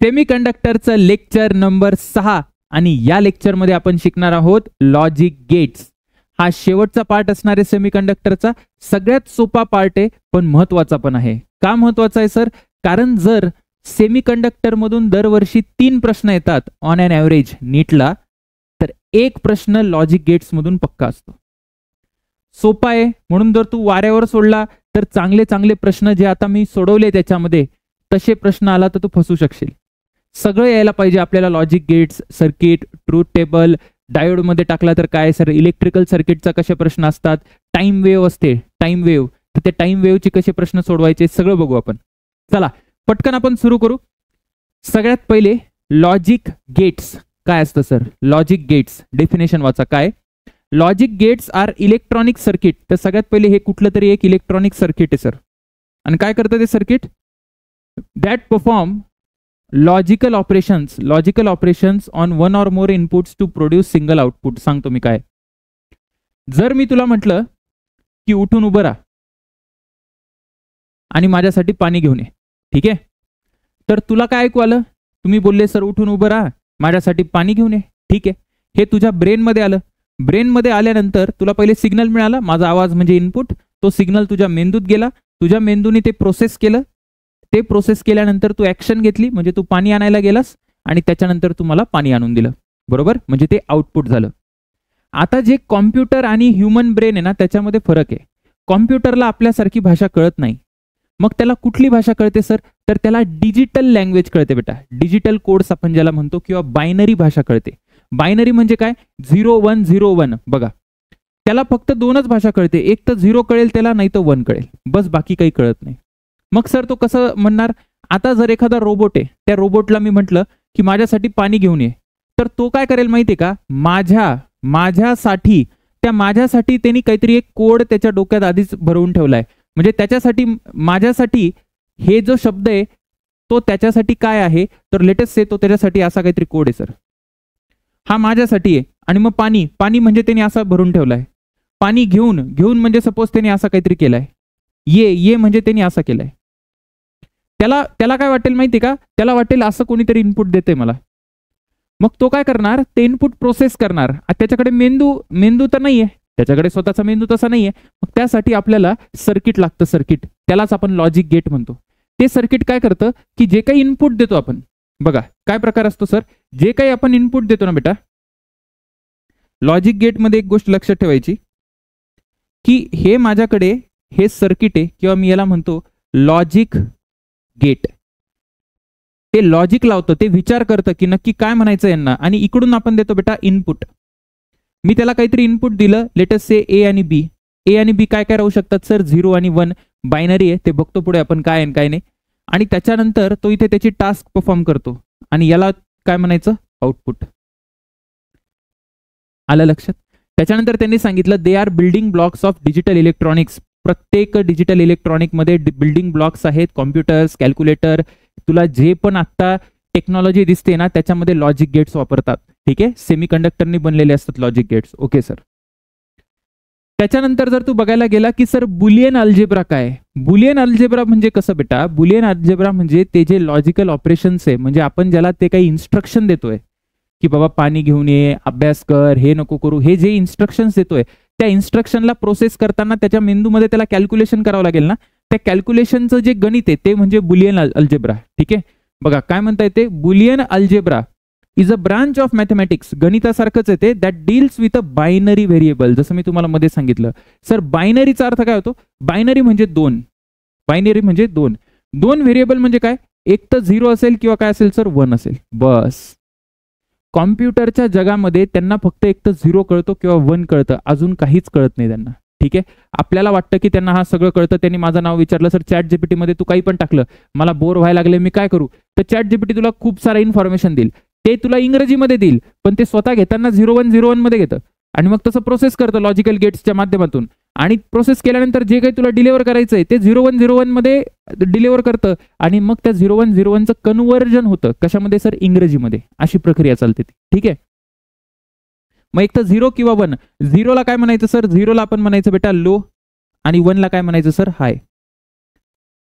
सेमीकंडक्टरचं lecture number 6 आणि या लेक्चरमध्ये आपण शिकणार आहोत लॉजिक गेट्स. हा शेवटचा पार्ट असणार आहे सेमीकंडक्टरचा. सगळ्यात सोपा पार्ट आहे पण महत्वाचा पण आहे. का महत्वाचा आहे सर? कारण जर सेमीकंडक्टर मधून दरवर्षी 3 प्रश्न येतात ऑन एन ॲव्हरेज नीटला, तर एक प्रश्न लॉजिक गेट्स मधून पक्का असतो. सोपा आहे म्हणून जर तू वाऱ्यावर सोडला तर चांगले चांगले प्रश्न जे आता मी सोडवले त्याच्यामध्ये तसे प्रश्न आला तर तू फसू शकशील. सगळं यायला पाहिजे आपल्याला. Logic gates, circuit, truth table, diode मध्ये टाकला तर काय सर, इलेक्ट्रिकल सर्किटचा कसे प्रश्न असतात, टाइम वेव्ह असते, टाइम वेव्ह, तर ते टाइम वेव्हचे कसे प्रश्न सोडवायचे सगळं बघू आपण. चला पटकन आपण सुरू करू. सगळ्यात पहिले लॉजिक गेट्स काय असतं सर? लॉजिक गेट्स डेफिनेशन वाचा. काय? Logic gates are electronic circuit. तर सगळ्यात पहिले हे कुठलं तरी एक इलेक्ट्रॉनिक सर्किट आहे सर. आणि काय करतं ते circuit? That perform logical operations on one or more inputs to produce single output. सांगतो मी काय. जर मी तुला म्हटलं की उठून उभं राहा आणि माझ्यासाठी पाणी घेऊन ये, ठीक आहे, तर तुला काय ऐकू आलं? तुम्ही बोलले सर उठून उभं राहा, माझ्यासाठी पाणी घेऊन ये, ठीक आहे. हे तुझ्या ब्रेन मध्ये आलं. ब्रेन मध्ये आल्यानंतर तुला पहिले सिग्नल मिळाला, माझा आवाज म्हणजे इनपुट. तो सिग्नल तुझ्या मेंदूत गेला, तुझ्या मेंदूने ते प्रोसेस केलं. ते प्रोसेस केल्यानंतर तू ऍक्शन घेतली, म्हणजे तू पाणी आणायला गेलास आणि त्याच्यानंतर तू मला पाणी आणून दिलं, बरोबर, म्हणजे ते आउटपुट झालं. आता जे कॉम्प्युटर आणि ह्युमन ब्रेन आहे ना त्याच्यामध्ये फरक आहे. कॉम्प्युटरला आपल्यासारखी भाषा कळत नाही. मग त्याला कुठली भाषा कळते सर? तर त्याला डिजिटल लँग्वेज कळते बेटा. डिजिटल कोड्स आपण ज्याला म्हणतो, किंवा बायनरी भाषा कळते. बायनरी म्हणजे काय? 0101. बघा, त्याला फक्त 2च भाषा कळते. एक तर 0 कळेल त्याला, नाही तर 1 कळेल, बस, बाकी काही कळत नाही. मग सर तो कसं म्हणणार? आता जर एखादा रोबोट आहे, त्या रोबोटला मी म्हटलं की माझ्यासाठी पाणी घेऊन ये, तर तो काय करेल माहितीये का? माझ्यासाठी त्यांनी काहीतरी एक कोड त्याच्या डोक्यात आधीच भरवून ठेवलाय. म्हणजे त्याच्यासाठी, माझ्यासाठी हे जो शब्द आहे तो त्याच्यासाठी काय आहे, तर लेटेस्ट से तो त्याच्यासाठी असा काहीतरी कोड आहे सर. हा माझ्यासाठी आहे. आणि मग पाणी म्हणजे त्यांनी असा भरून ठेवलाय. पाणी घेऊन म्हणजे सपोज त्यांनी असा काहीतरी केलाय. ये म्हणजे त्यांनी असं केलंय. त्याला काय वाटेल माहिती का? त्याला वाटेल असं कोणीतरी इनपुट देते मला. मग तो काय करणार? ते इनपुट प्रोसेस करणार. त्याच्याकडे मेंदू तर नाहीये, त्याच्याकडे स्वतःचा मेंदू तसा नाहीये. मग त्यासाठी आपल्याला सर्किट लागतं. सर्किट, त्यालाच आपण लॉजिक गेट म्हणतो. ते सर्किट काय करतं की जे काही इनपुट देतो आपण, बघा काय प्रकार असतो सर, जे काही आपण इनपुट देतो ना बेटा, लॉजिक गेट मध्ये एक गोष्ट लक्षात ठेवायची की हे माझ्याकडे हे सर्किट आहे, किंवा मी याला म्हणतो लॉजिक गेट. ते लॉजिक लावतं, ते विचार करतं की नक्की काय म्हणायचं यांना, आणि इकडून आपण देतो बेटा इनपुट. मी त्याला काहीतरी इनपुट दिलं, लेटेस्ट से ए आणि बी. ए आणि बी काय काय राहू शकतात सर? 0 आणि 1. बायनरी आहे, ते बघतो पुढे आपण काय आहे काय नाही. आणि त्याच्यानंतर तो इथे त्याची टास्क परफॉर्म करतो, आणि याला काय म्हणायचं? आउटपुट. आलं लक्षात? त्याच्यानंतर त्यांनी सांगितलं they are building blocks of digital electronics. प्रत्येक डिजिटल इलेक्ट्रॉनिक मध्ये बिल्डिंग ब्लॉक्स आहेत. कॉम्प्युटर्स, कॅल्क्युलेटर, तुला जे पण आता टेक्नॉलॉजी दिसते ना त्याच्यामध्ये लॉजिक गेट्स वापरतात, ठीक आहे. सेमीकंडक्टरनी बनलेले असतात लॉजिक गेट्स. Okay sir. त्याच्यानंतर जर तू बघायला गेला की सर बुलियन अल्जेब्रा काय? बुलियन अल्जेब्रा म्हणजे कसं बेटा? बुलियन अल्जेब्रा म्हणजे ते जे लॉजिकल ऑपरेशन्स आहे, म्हणजे आपण ज्याला ते काही इन्स्ट्रक्शन देतोय की बाबा पाणी घेऊन ये, अभ्यास कर, हे नको करू, हे जे इन्स्ट्रक्शन्स देतोय त्या इन्स्ट्रक्शनला प्रोसेस करताना त्याच्या मेंदूमध्ये त्याला कॅल्क्युलेशन करावं लागेल ना. त्या कॅल्क्युलेशनचं जे गणित आहे ते म्हणजे बुलियन अल्जेब्रा, ठीक आहे. बघा काय म्हणता येते? Boolean algebra is a branch of mathematics. गणितासारखंच येते. That deals with a binary variable. जसं मी तुम्हाला मध्ये सांगितलं सर, बायनरीचा अर्थ काय होतो? बायनरी म्हणजे 2. बायनरी म्हणजे 2 व्हेरिएबल म्हणजे काय? एक तर 0 असेल किंवा काय असेल सर? 1 असेल, बस. कॉम्प्युटरच्या जगामध्ये त्यांना फक्त एक तर 0 कळतो किंवा 1 कळतं, अजून काहीच कळत नाही त्यांना, ठीक आहे. आपल्याला वाटतं की त्यांना हा सगळं कळतं. त्यांनी माझं नाव विचारलं सर चॅट जीपीटी मध्ये, तू काही पण टाकलं, मला बोर व्हायला लागले, मी काय करू? तर चॅट जीपीटी तुला खूप सारा इन्फॉर्मेशन देईल. ते तुला इंग्रजीमध्ये देईल, पण ते स्वतः घेताना 0101 मध्ये घेतं, आणि मग तसं प्रोसेस करतं लॉजिकल गेट्सच्या माध्यमातून. आणि प्रोसेस केल्यानंतर जे काही तुला डिलिव्हर करायचंय ते 0101 मध्ये डिलिव्हर करतं, आणि मग त्या 0101चं कन्व्हर्जन होतं कशामध्ये सर? इंग्रजीमध्ये. अशी प्रक्रिया चालते ती, ठीक आहे. मग एक तर 0 किंवा 1. 0ला काय म्हणायचं सर? 0ला आपण म्हणायचं बेटा लो, आणि 1ला काय म्हणायचं सर? हाय.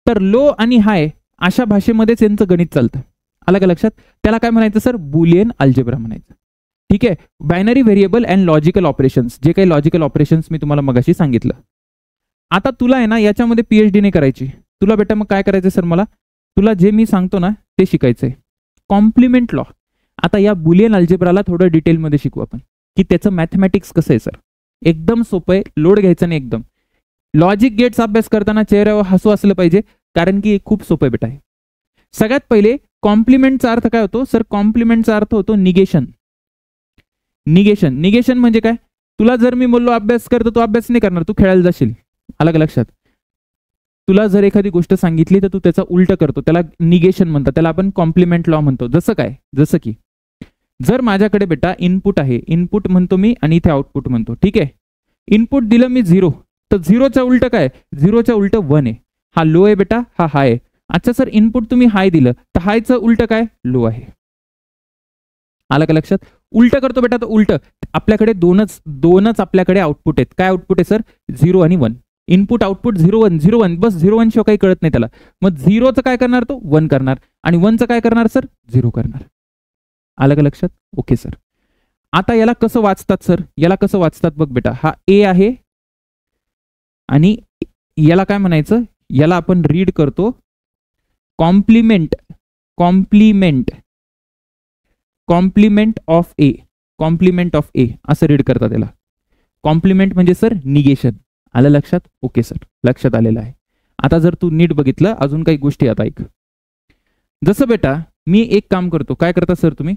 तर लो आणि हाय अशा भाषेमध्येच यांचं गणित चालतं. आलं का लक्षात? त्याला काय म्हणायचं सर? बुलियन अल्जेब्रा म्हणायचं. ठीक आहे. Binary variable and logical operations, जे काही लॉजिकल ऑपरेशन्स मी तुम्हाला मगाशी सांगितलं. आता तुला आहे ना याच्यामध्ये पीएचडी नाही करायची. तुला बेटा मग काय करायचं सर? मला तुला जे मी सांगतो ना ते शिकायचंय, कॉम्प्लिमेंट लॉ. आता या बुलियन अल्जेब्राला थोडं डिटेलमध्ये शिकू आपण की त्याचं मॅथमॅटिक्स कसं आहे सर. एकदम सोपं आहे, लोड घ्यायचा नाही एकदम. लॉजिक गेट्स अभ्यास करताना चेहऱ्यावर हसू असलं पाहिजे, कारण की खूप सोपं आहे बेटा आहे. सगळ्यात पहिले कॉम्प्लिमेंटचा अर्थ काय होतो सर? कॉम्प्लिमेंटचा अर्थ होतो निगेशन. निगेशन, निगेशन म्हणजे काय? तुला जर मी बोललो अभ्यास कर तर तू अभ्यास नाही करणार, तू खेळायला जाशील. आलं का लक्षात? तुला जर एखादी गोष्ट सांगितली तर तू त्याचा उलट करतो, त्याला निगेशन म्हणतात, त्याला आपण कॉम्प्लिमेंट लॉ म्हणतो. जसं काय? जसं की जर माझ्याकडे बेटा इनपुट आहे, इनपुट म्हणतो मी आणि इथे आउटपुट म्हणतो. ठीक आहे. इनपुट दिलं मी 0, तर 0च्या उलट काय? 0च्या उलट 1 आहे. हा लो आहे बेटा, हा हाय आहे. अच्छा सर, इनपुट तुम्ही हाय दिलं तर हायचं उलट काय? लो आहे. आलं का लक्षात? उलट करतो बेटा तर उलट. आपल्याकडे दोनच आपल्याकडे आउटपुट आहेत. काय आउटपुट आहे सर? 0 आणि 1. इनपुट आउटपुट 0 1 0 1, बस 0 1 शिवाय काही कळत नाही त्याला. मग 0चं काय करणार? तो 1 करणार, आणि 1चं काय करणार सर? 0 करणार. आलं का लक्षात? Okay sir. आता याला कसं वाचतात सर? याला कसं वाचतात बघ बेटा. हा ए आहे आणि याला काय म्हणायचं? याला आपण रीड करतो complement, complement, complement of A, complement of A असं रीड करतात याला. कॉम्प्लिमेंट म्हणजे सर निगेशन. आलं लक्षात? ओके सर, लक्षात आलेलं आहे. आता जर तू नीट बघितलं अजून काही गोष्टी आता ऐक. जसं बेटा मी एक काम करतो, काय करता सर तुम्ही?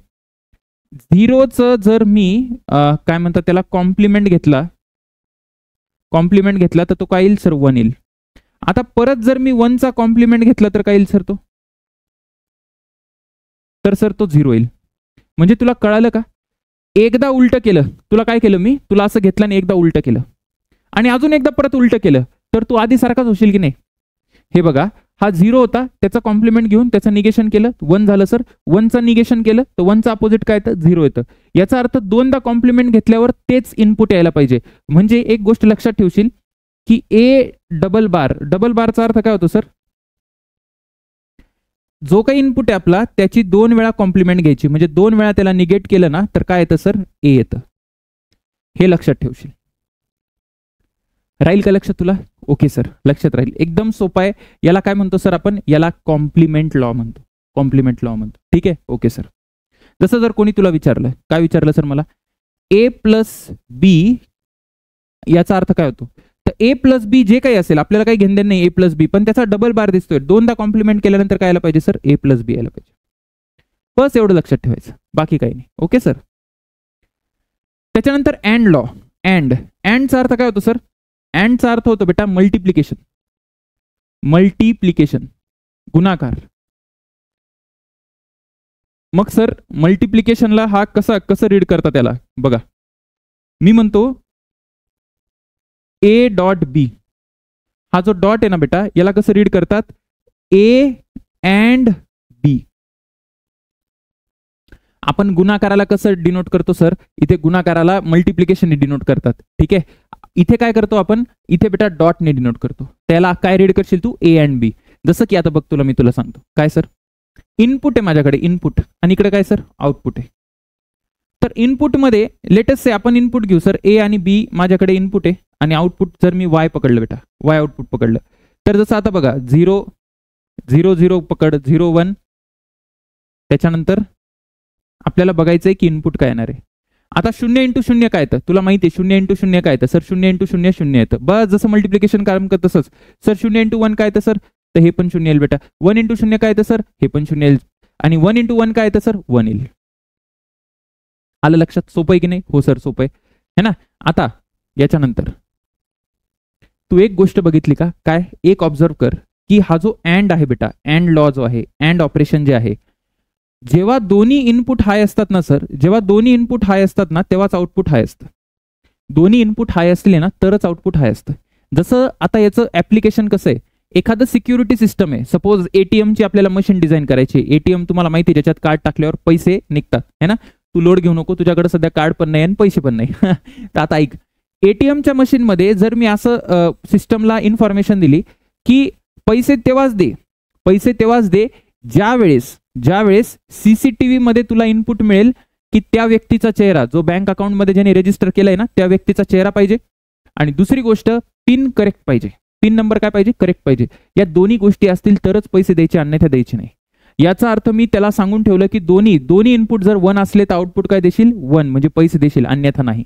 0चं जर मी काय म्हणतात त्याला कॉम्प्लिमेंट घेतला, कॉम्प्लिमेंट घेतला तर तो काय येईल सर? 1 येईल. आता परत जर मी 1चा कॉम्प्लिमेंट घेतला तर काय येईल सर? तो तर सर तो 0 येईल. म्हणजे तुला कळालं का? एकदा उलट केलं, तुला काय केलं मी? तुला असं घेतलं आणि एकदा उलट केलं आणि अजून एकदा परत उलट केलं तर तू आधी सारखाच होशील की नाही? हे बघा, हा 0 होता, त्याचा कॉम्प्लिमेंट घेऊन त्याचं निगेशन केलं, 1 झालं सर. 1चं निगेशन केलं तर 1चं अपोजिट काय येतं? 0 येतं. याचा अर्थ दोनदा कॉम्प्लिमेंट घेतल्यावर तेच इनपुट यायला पाहिजे. म्हणजे एक गोष्ट लक्षात ठेवशील की ए डबल बार, डबल बारचा अर्थ काय होतो सर? जो काही इनपुट आहे आपला त्याची 2 वेळा कॉम्प्लिमेंट घ्यायची, म्हणजे 2 वेळा त्याला निगेट केलं ना तर काय येतं सर? ए येतं. हे लक्षात ठेवशील. राहील का लक्षात तुला? ओके सर, लक्षात राहील. एकदम सोपा आहे. याला काय म्हणतो सर आपण? याला कॉम्प्लिमेंट लॉ म्हणतो, कॉम्प्लिमेंट लॉ म्हणतो. ठीक आहे. Okay sir. जसं जर कोणी तुला विचारलं, काय विचारलं सर मला? ए प्लस बी याचा अर्थ काय होतो? तर ए प्लस बी जे काही असेल आपल्याला काही घेणं नाही, ए प्लस बी, पण त्याचा डबल बार दिसतोय. दोनदा कॉम्प्लिमेंट केल्यानंतर काय यायला पाहिजे सर? ए प्लस बी यायला पाहिजे. बस एवढं लक्षात ठेवायचं, बाकी काही नाही. Okay sir. त्याच्यानंतर अँड लॉ. अँडचा अर्थ काय होतो सर? अँडचा अर्थ होतो बेटा मल्टिप्लिकेशन, मल्टिप्लिकेशन, गुणाकार. मग सर मल्टिप्लिकेशनला हा कसं रीड करता त्याला बघा. मी म्हणतो ए डॉट बी, हा जो डॉट आहे ना बेटा याला कसं रीड करतात? ए अँड बी. आपण गुणाकाराला कसं डिनोट करतो सर? इथे गुणाकाराला मल्टिप्लिकेशनने डिनोट करतात. ठीक आहे. इथे काय करतो आपण? इथे बेटा डॉटने डिनोट करतो. त्याला काय रीड करशील तू? ए अँड बी. जसं की आता बघ मी तुला सांगतो. काय सर? इनपुट आहे माझ्याकडे, इनपुट, आणि इकडे काय सर? आउटपुट आहे. तर इनपुटमध्ये लेटेस्ट से आपण इनपुट घेऊ सर. ए आणि बी माझ्याकडे इनपुट आहे आणि आउटपुट जर मी वाय पकडलं बेटा, वाय आउटपुट पकडलं तर जसं आता बघा 0 0 0 पकड, 0 1. त्याच्यानंतर आपल्याला बघायचंय की इनपुट काय येणार आहे. आता 0 × 0 काय येतं? तुला माहिती आहे 0 × 0 काय येतं सर? 0 × 0 0 येतं. बस जसं मल्टिप्लिकेशन काम करत तसंच सर. 0 × 1 काय येतं सर? तर हे पण 0 येईल बेटा. 1 × 0 काय येतं सर? हे पण 0 येईल. आणि 1 × 1 काय येतं सर? 1 येईल. आलं लक्षात? सोपं आहे की नाही? हो सर सोपं आहे, है ना. आता याच्यानंतर तू एक गोष्ट बघितली का? काय? एक ऑब्झर्व कर की हा जो अँड आहे बेटा, अँड लॉ जो आहे, अँड ऑपरेशन जे आहे, जेव्हा दोन्ही इनपुट हाय असतात ना सर, जेव्हा दोन्ही इनपुट हाय असतात ना तेव्हाच आउटपुट हाय असतं. दोन्ही इनपुट हाय असले ना तरच आउटपुट हाय असतं. जसं आता याचं ऍप्लिकेशन कसं आहे? एखादं सिक्युरिटी सिस्टम आहे. सपोज एटीएमची आपल्याला मशीन डिझाईन करायची. एटीएम तुम्हाला माहिती आहे ज्याच्यात कार्ड टाकल्यावर पैसे निघतात, है ना. तू लोड घेऊ नको, तुझ्याकडे सध्या कार्ड पण नाही आणि पैसे पण नाही. तर आता ऐक, एटीएमच्या मशीनमध्ये जर मी असं सिस्टमला इन्फॉर्मेशन दिली की पैसे तेव्हाच दे, पैसे तेव्हाच दे ज्या वेळेस ज्यावेळेस सीसीटीव्ही मध्ये तुला इनपुट मिळेल की त्या व्यक्तीचा चेहरा जो बँक अकाउंट मध्ये ज्याने रजिस्टर केलाय ना त्या व्यक्तीचा चेहरा पाहिजे, आणि दुसरी गोष्ट पिन करेक्ट पाहिजे. पिन नंबर काय पाहिजे, करेक्ट पाहिजे. या दोन्ही गोष्टी असतील तरच पैसे द्यायचे, अन्यथा द्यायचे नाही. याचा अर्थ मी त्याला सांगून ठेवलं की दोन्ही इनपुट जर 1 असले तर आउटपुट काय देशील, 1, म्हणजे पैसे देशील, अन्यथा नाही.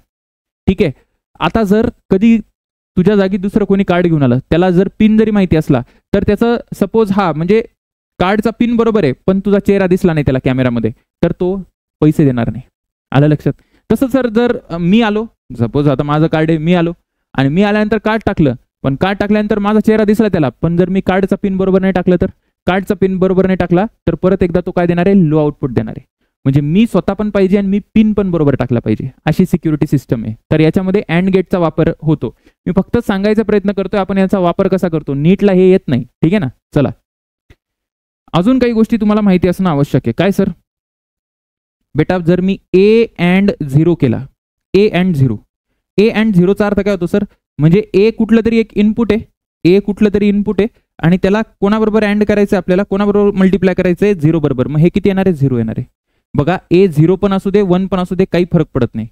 ठीक आहे. आता जर कधी तुझ्या जागी दुसरं कोणी कार्ड घेऊन आलं, त्याला जर पिन जरी माहिती असला तर त्याचं सपोज म्हणजे कार्डचा पिन बरोबर आहे पण तुझा चेहरा दिसला नाही त्याला कॅमेरामध्ये, तर तो पैसे देणार नाही. आलं लक्षात? तसं सर जर मी आलो, सपोज आता माझं कार्ड आहे, मी आलो आणि मी आल्यानंतर कार्ड टाकलं, पण कार्ड टाकल्यानंतर माझा चेहरा दिसला त्याला, पण जर मी कार्डचा पिन बरोबर नाही टाकलं तर कार्डचा पिन बरोबर नाही टाकला तर परत एकदा तो काय देणार आहे, लो आउटपुट देणार आहे. म्हणजे मी स्वतः पण पाहिजे आणि मी पिन पण बरोबर टाकला पाहिजे, अशी सिक्युरिटी सिस्टम आहे. तर याच्यामध्ये अँड गेटचा वापर होतो. मी फक्त सांगायचा प्रयत्न करतोय आपण याचा वापर कसा करतो, नीटला हे येत नाही. ठीक आहे ना? चला, अजून काही गोष्टी तुम्हाला माहिती असणं आवश्यक आहे. काय सर? बेटा जर मी ए अँड 0 केला, ए अँड 0, ए अँड 0चा अर्थ काय होतो सर, म्हणजे ए कुठलं तरी एक इनपुट आहे, ए कुठलं तरी इनपुट आहे आणि त्याला कोणाबरोबर अँड करायचं, आपल्याला कोणाबरोबर मल्टिप्लाय करायचंय, 0 बरोबर. मग हे किती येणार आहे, 0 येणार आहे. बघा ए 0 पण असू दे 1 पण असू दे काही फरक पडत नाही.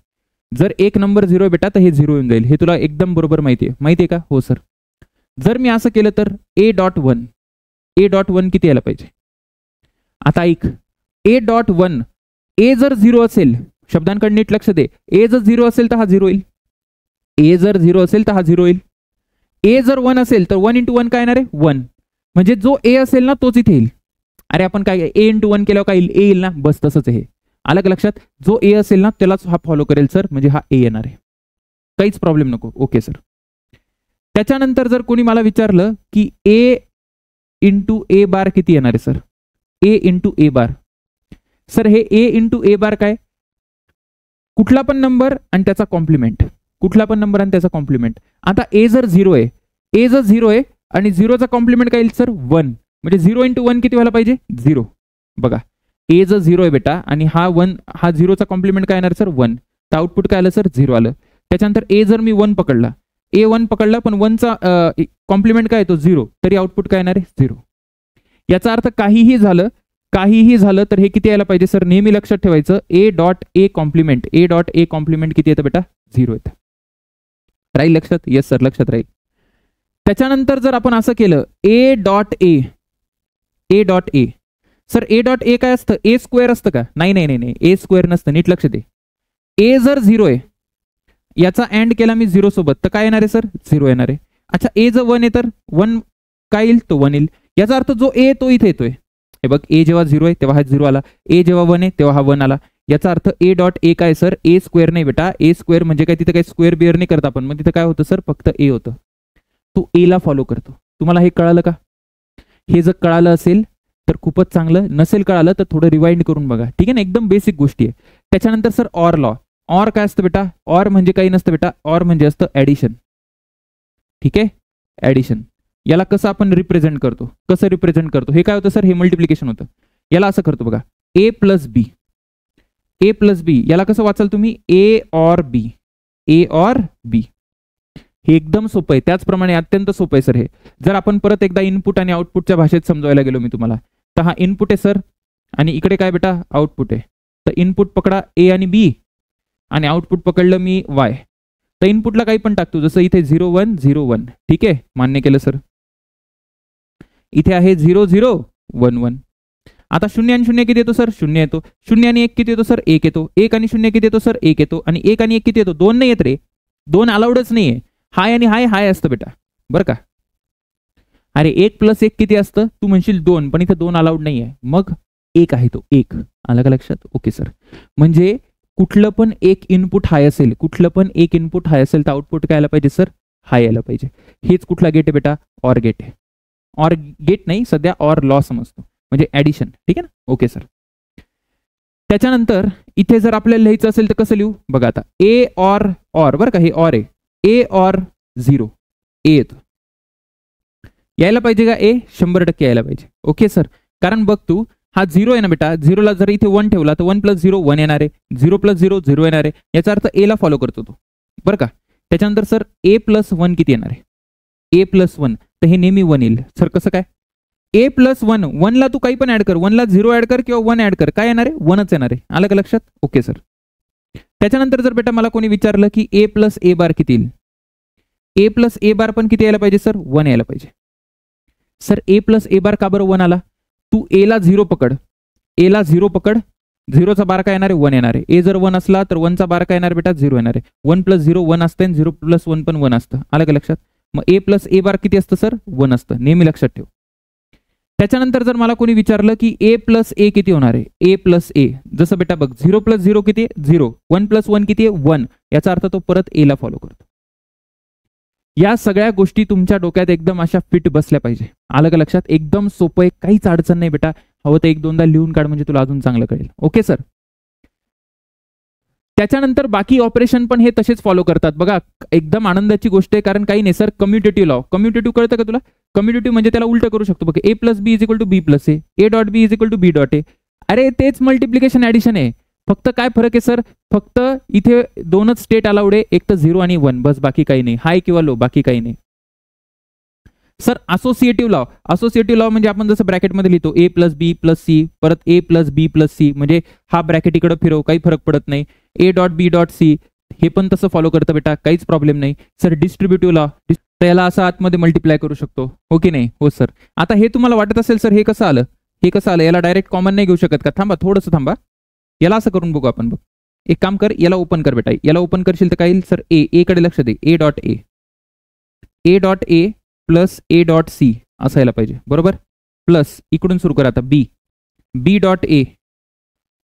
जर एक नंबर 0 आहे बेटा तर हे 0 येऊन जाईल. हे तुला एकदम बरोबर माहिती आहे का? हो सर. जर मी असं केलं तर a.1, a.1 किती यायला पाहिजे? आता ऐक, a.1, ए जर 0 असेल, शब्दांकडे नीट लक्ष दे, ए जर 0 असेल तर हा 0 येईल, ए जर 0 असेल तर हा 0 येईल. ए जर 1 असेल तर 1 × 1 काय येणार आहे, 1. म्हणजे जो ए असेल ना तोच इथे येईल. अरे आपण काय ए × 1 केल्यावर काय येईल, ए येईल ना, बस तसंच आहे. आलं का लक्षात? जो ए असेल ना त्यालाच हा फॉलो करेल सर, म्हणजे हा ए येणार आहे. काहीच प्रॉब्लेम नको. Okay sir. त्याच्यानंतर जर कोणी मला विचारलं की ए × ए बार किती येणार आहे सर, ए × ए बार. सर हे ए × ए बार काय, कुठला पण नंबर आणि त्याचा कॉम्प्लिमेंट, कुठला पण नंबर आणि त्याचा कॉम्प्लिमेंट. आता ए जर 0 आहे, ए जर 0 आहे आणि 0चा कॉम्प्लिमेंट काय येईल सर, 1. म्हणजे 0 × 1 किती व्हायला पाहिजे, 0. बघा ए जर 0 आहे बेटा आणि हा 1, हा 0चा कॉम्प्लिमेंट काय येणार सर, 1. तर आउटपुट काय आलं सर, 0 आलं. त्याच्यानंतर ए जर मी 1 पकडला, ए 1 पकडला पण 1चा कॉम्प्लिमेंट काय येतो, 0, तरी आउटपुट काय येणार आहे, 0. याचा अर्थ काहीही झालं तर हे किती यायला पाहिजे सर, नेहमी लक्षात ठेवायचं, a.a कॉम्प्लिमेंट, a.a कॉम्प्लिमेंट किती येतं बेटा, 0 येतं. राहील लक्षात? येस सर, लक्षात राहील. त्याच्यानंतर जर आपण असं केलं a.a, a.a, सर a.a काय असतं, ए स्क्वेअर असतं का, नाही, ए स्क्वेअर नसतं, नीट लक्ष दे. ए जर 0 आहे, याचा अँड केला मी 0 सोबत तर काय येणार आहे सर, 0 येणार आहे. अच्छा ए जर 1 आहे तर 1 काय येईल, तो 1 येईल. याचा अर्थ जो ए तो इथे येतोय. हे बघ, ए जेव्हा 0 आहे तेव्हा हा 0 आला, ए जेव्हा 1 आहे तेव्हा हा 1 आला. याचा अर्थ a.a काय सर, ए स्क्वेअर नाही बेटा, ए स्क्वेअर म्हणजे काय, तिथे काही स्क्वेअर बिअर नाही करत आपण, मग तिथे काय होतं सर, फक्त ए होतं. तो ए ला फॉलो करतो. तुम्हाला हे कळालं का? हे जर कळालं असेल तर खूपच चांगलं, नसेल कळालं तर थोडं रिवाइंड करून बघा. ठीक आहे ना, एकदम बेसिक गोष्टी आहे. त्याच्यानंतर सर ऑर लॉ. ऑर काय असतं बेटा, ऑर म्हणजे काही नसतं बेटा, ऑर म्हणजे असतं ऍडिशन. ठीक आहे, ऍडिशन. याला कसं आपण रिप्रेझेंट करतो, हे काय होतं सर, हे मल्टिप्लिकेशन होतं. याला असं करतो बघा, ए प्लस बी, याला कसं वाचाल तुम्ही, ए ऑर बी, हे एकदम सोपं आहे. त्याचप्रमाणे अत्यंत सोपं आहे सर हे. जर आपण परत एकदा इनपुट आणि आउटपुटच्या भाषेत समजावायला गेलो मी तुम्हाला, तर हा इनपुट आहे सर आणि इकडे काय बेटा, आउटपुट आहे. तर इनपुट पकडा ए आणि बी आणि आउटपुट पकडलं मी वाय. तर इनपुटला काही पण टाकतो, जसं इथे 0 1 0 1. ठीक आहे, मान्य केलं सर. इथे आहे 0 0 1 1. आता 0 आणि 0 किती येतो सर, 0 येतो. 0 आणि 1 किती येतो सर, 1 येतो. 1 आणि 0 किती येतो सर, 1 येतो. आणि 1 आणि 1 किती येतो, 2 नाही येत रे, 2 अलाउडच नाहीये. हाय आणि हाय असतं बेटा, बरं का. अरे 1 + 1 किती असतं, तू म्हणशील 2, पण इथे 2 अलाउड नाहीये, मग 1 आहे तो 1. आलं का लक्षात? Okay sir. म्हणजे कुठलं पण एक इनपुट हाय असेल, तर आउटपुट काय आलं पाहिजे सर, हाय यायला पाहिजे. हेच कुठला गेट आहे बेटा, ऑर गेट आहे. ऑर गेट नाही, सध्या ऑर लॉ समजतो, म्हणजे ऍडिशन. ठीक आहे ना, ओके सर. त्याच्यानंतर इथे जर आपल्याला लिहायचं असेल तर कसं लिहू बघा. आता ए ऑर बरं का, हे ऑर आहे, ए ऑर 0, ए येतो. यायला पाहिजे का, ए 100% यायला पाहिजे. Okay sir. कारण बघ तू, हा 0 आहे ना बेटा, 0ला जर इथे 1 ठेवला तर 1 + 0 1 येणार आहे, 0 + 0 0 येणार आहे. याचा अर्थ ए ला फॉलो करतो तो, बरं का. त्याच्यानंतर सर ए + 1 किती येणार आहे, ए + 1, तर हे नेहमी 1 येईल. सर कसं काय, ए प्लस वन, वनला तू काही पण ऍड कर, वनला 0 ऍड कर किंवा 1 ऍड कर, काय येणार आहे? 1च येणार आहे. आलं का लक्षात? Okay sir. त्याच्यानंतर जर बेटा मला कोणी विचारलं की ए प्लस ए बार किती येईल, ए प्लस ए बार पण किती यायला पाहिजे सर? 1 यायला पाहिजे. सर ए प्लस ए बार का बरं 1 आला? तू ए ला 0 पकड, ए ला 0 पकड, 0चा बार काय येणार आहे? 1 येणार आहे. ए जर 1 असला तर 1चा बार काय येणार बेटा? 0 येणार आहे. 1 प्लस 0 1 असतं आणि 0 प्लस 1 पण 1 असतं. आलं का लक्षात? मग ए प्लस ए बार किती असतं सर? 1 असतं. नेहमी लक्षात ठेव. त्याच्यानंतर जर मला कोणी विचारलं की ए प्लस ए किती होणार आहे, ए प्लस ए, जसं बेटा बघ 0 प्लस 0 किती? 0. 1 प्लस 1 किती आहे? 1. याचा अर्थ तो परत ए ला फॉलो करतो. या सगळ्या गोष्टी तुमच्या डोक्यात एकदम अशा फिट बसल्या पाहिजे. आलं का लक्षात? एकदम सोपं आहे, काहीच अडचण नाही बेटा. हवं तर 1-2दा लिहून काढ म्हणजे तुला अजून चांगलं कळेल. Okay sir. त्याच्यानंतर बाकी ऑपरेशन पण हे तसेच फॉलो करतात. बघा एकदम आनंदाची गोष्ट आहे, कारण काही नाही सर, कम्युटेटिव्ह लॉ. कम्युटेटिव्ह कळतं का तुला? कम्युटेटिव्ह म्हणजे त्याला उलट करू शकतो. बघा A plus B is equal to B plus A, A dot B is equal to B dot A. अरे तेच मल्टिप्लिकेशन ऍडिशन आहे, फक्त काय फरक आहे सर? फक्त इथे 2च स्टेट अलाउड आहे, एक तर 0 आणि 1, बस. बाकी काही नाही. हाय किंवा लो, बाकी काही नाही. Sir associative law, associative law म्हणजे आपण जसं ब्रॅकेटमध्ये लिहितो A plus B plus C, परत A plus B plus C, म्हणजे हा ब्रॅकेट इकडे फिरव, काही फरक पडत नाही. A dot B dot C हे पण तसं फॉलो करतं बेटा, काहीच प्रॉब्लेम नाही. सर डिस्ट्रीब्युटिव्ह लॉ, त्याला असं आतमध्ये मल्टिप्लाय करू शकतो, हो की नाही? हो सर. आता हे तुम्हाला वाटत असेल सर हे कसं आलं, हे कसं आलं, याला डायरेक्ट कॉमन नाही घेऊ शकत का? थांबा थोडंसं थांबा, याला असं करून बघू आपण. बघ एक काम कर, याला ओपन कर बेटा. याला ओपन करशील तर काय येईल सर? ए कडे लक्ष दे. A dot A, A dot A plus A dot C असं यायला पाहिजे, बरोबर. प्लस इकडून सुरू कर आता B, B dot A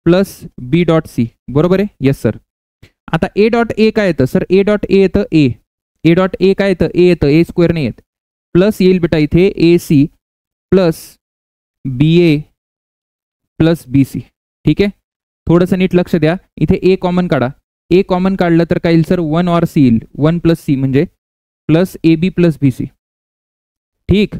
plus B dot C, बरोबर आहे? Yes sir. आता ए डॉट ए काय येतं सर? ए डॉट ए येतं ए, ए डॉट ए काय येतं? ए येतं, ए स्क्वेअर नाही येत. प्लस येईल बेटा इथे ए C plus B A plus B C. ठीक आहे, थोडंसं नीट लक्ष द्या. इथे ए कॉमन काढा, ए कॉमन काढलं तर काय येईल सर? 1 और सी येईल, 1 प्लस सी म्हणजे plus A B plus B C. ठीक,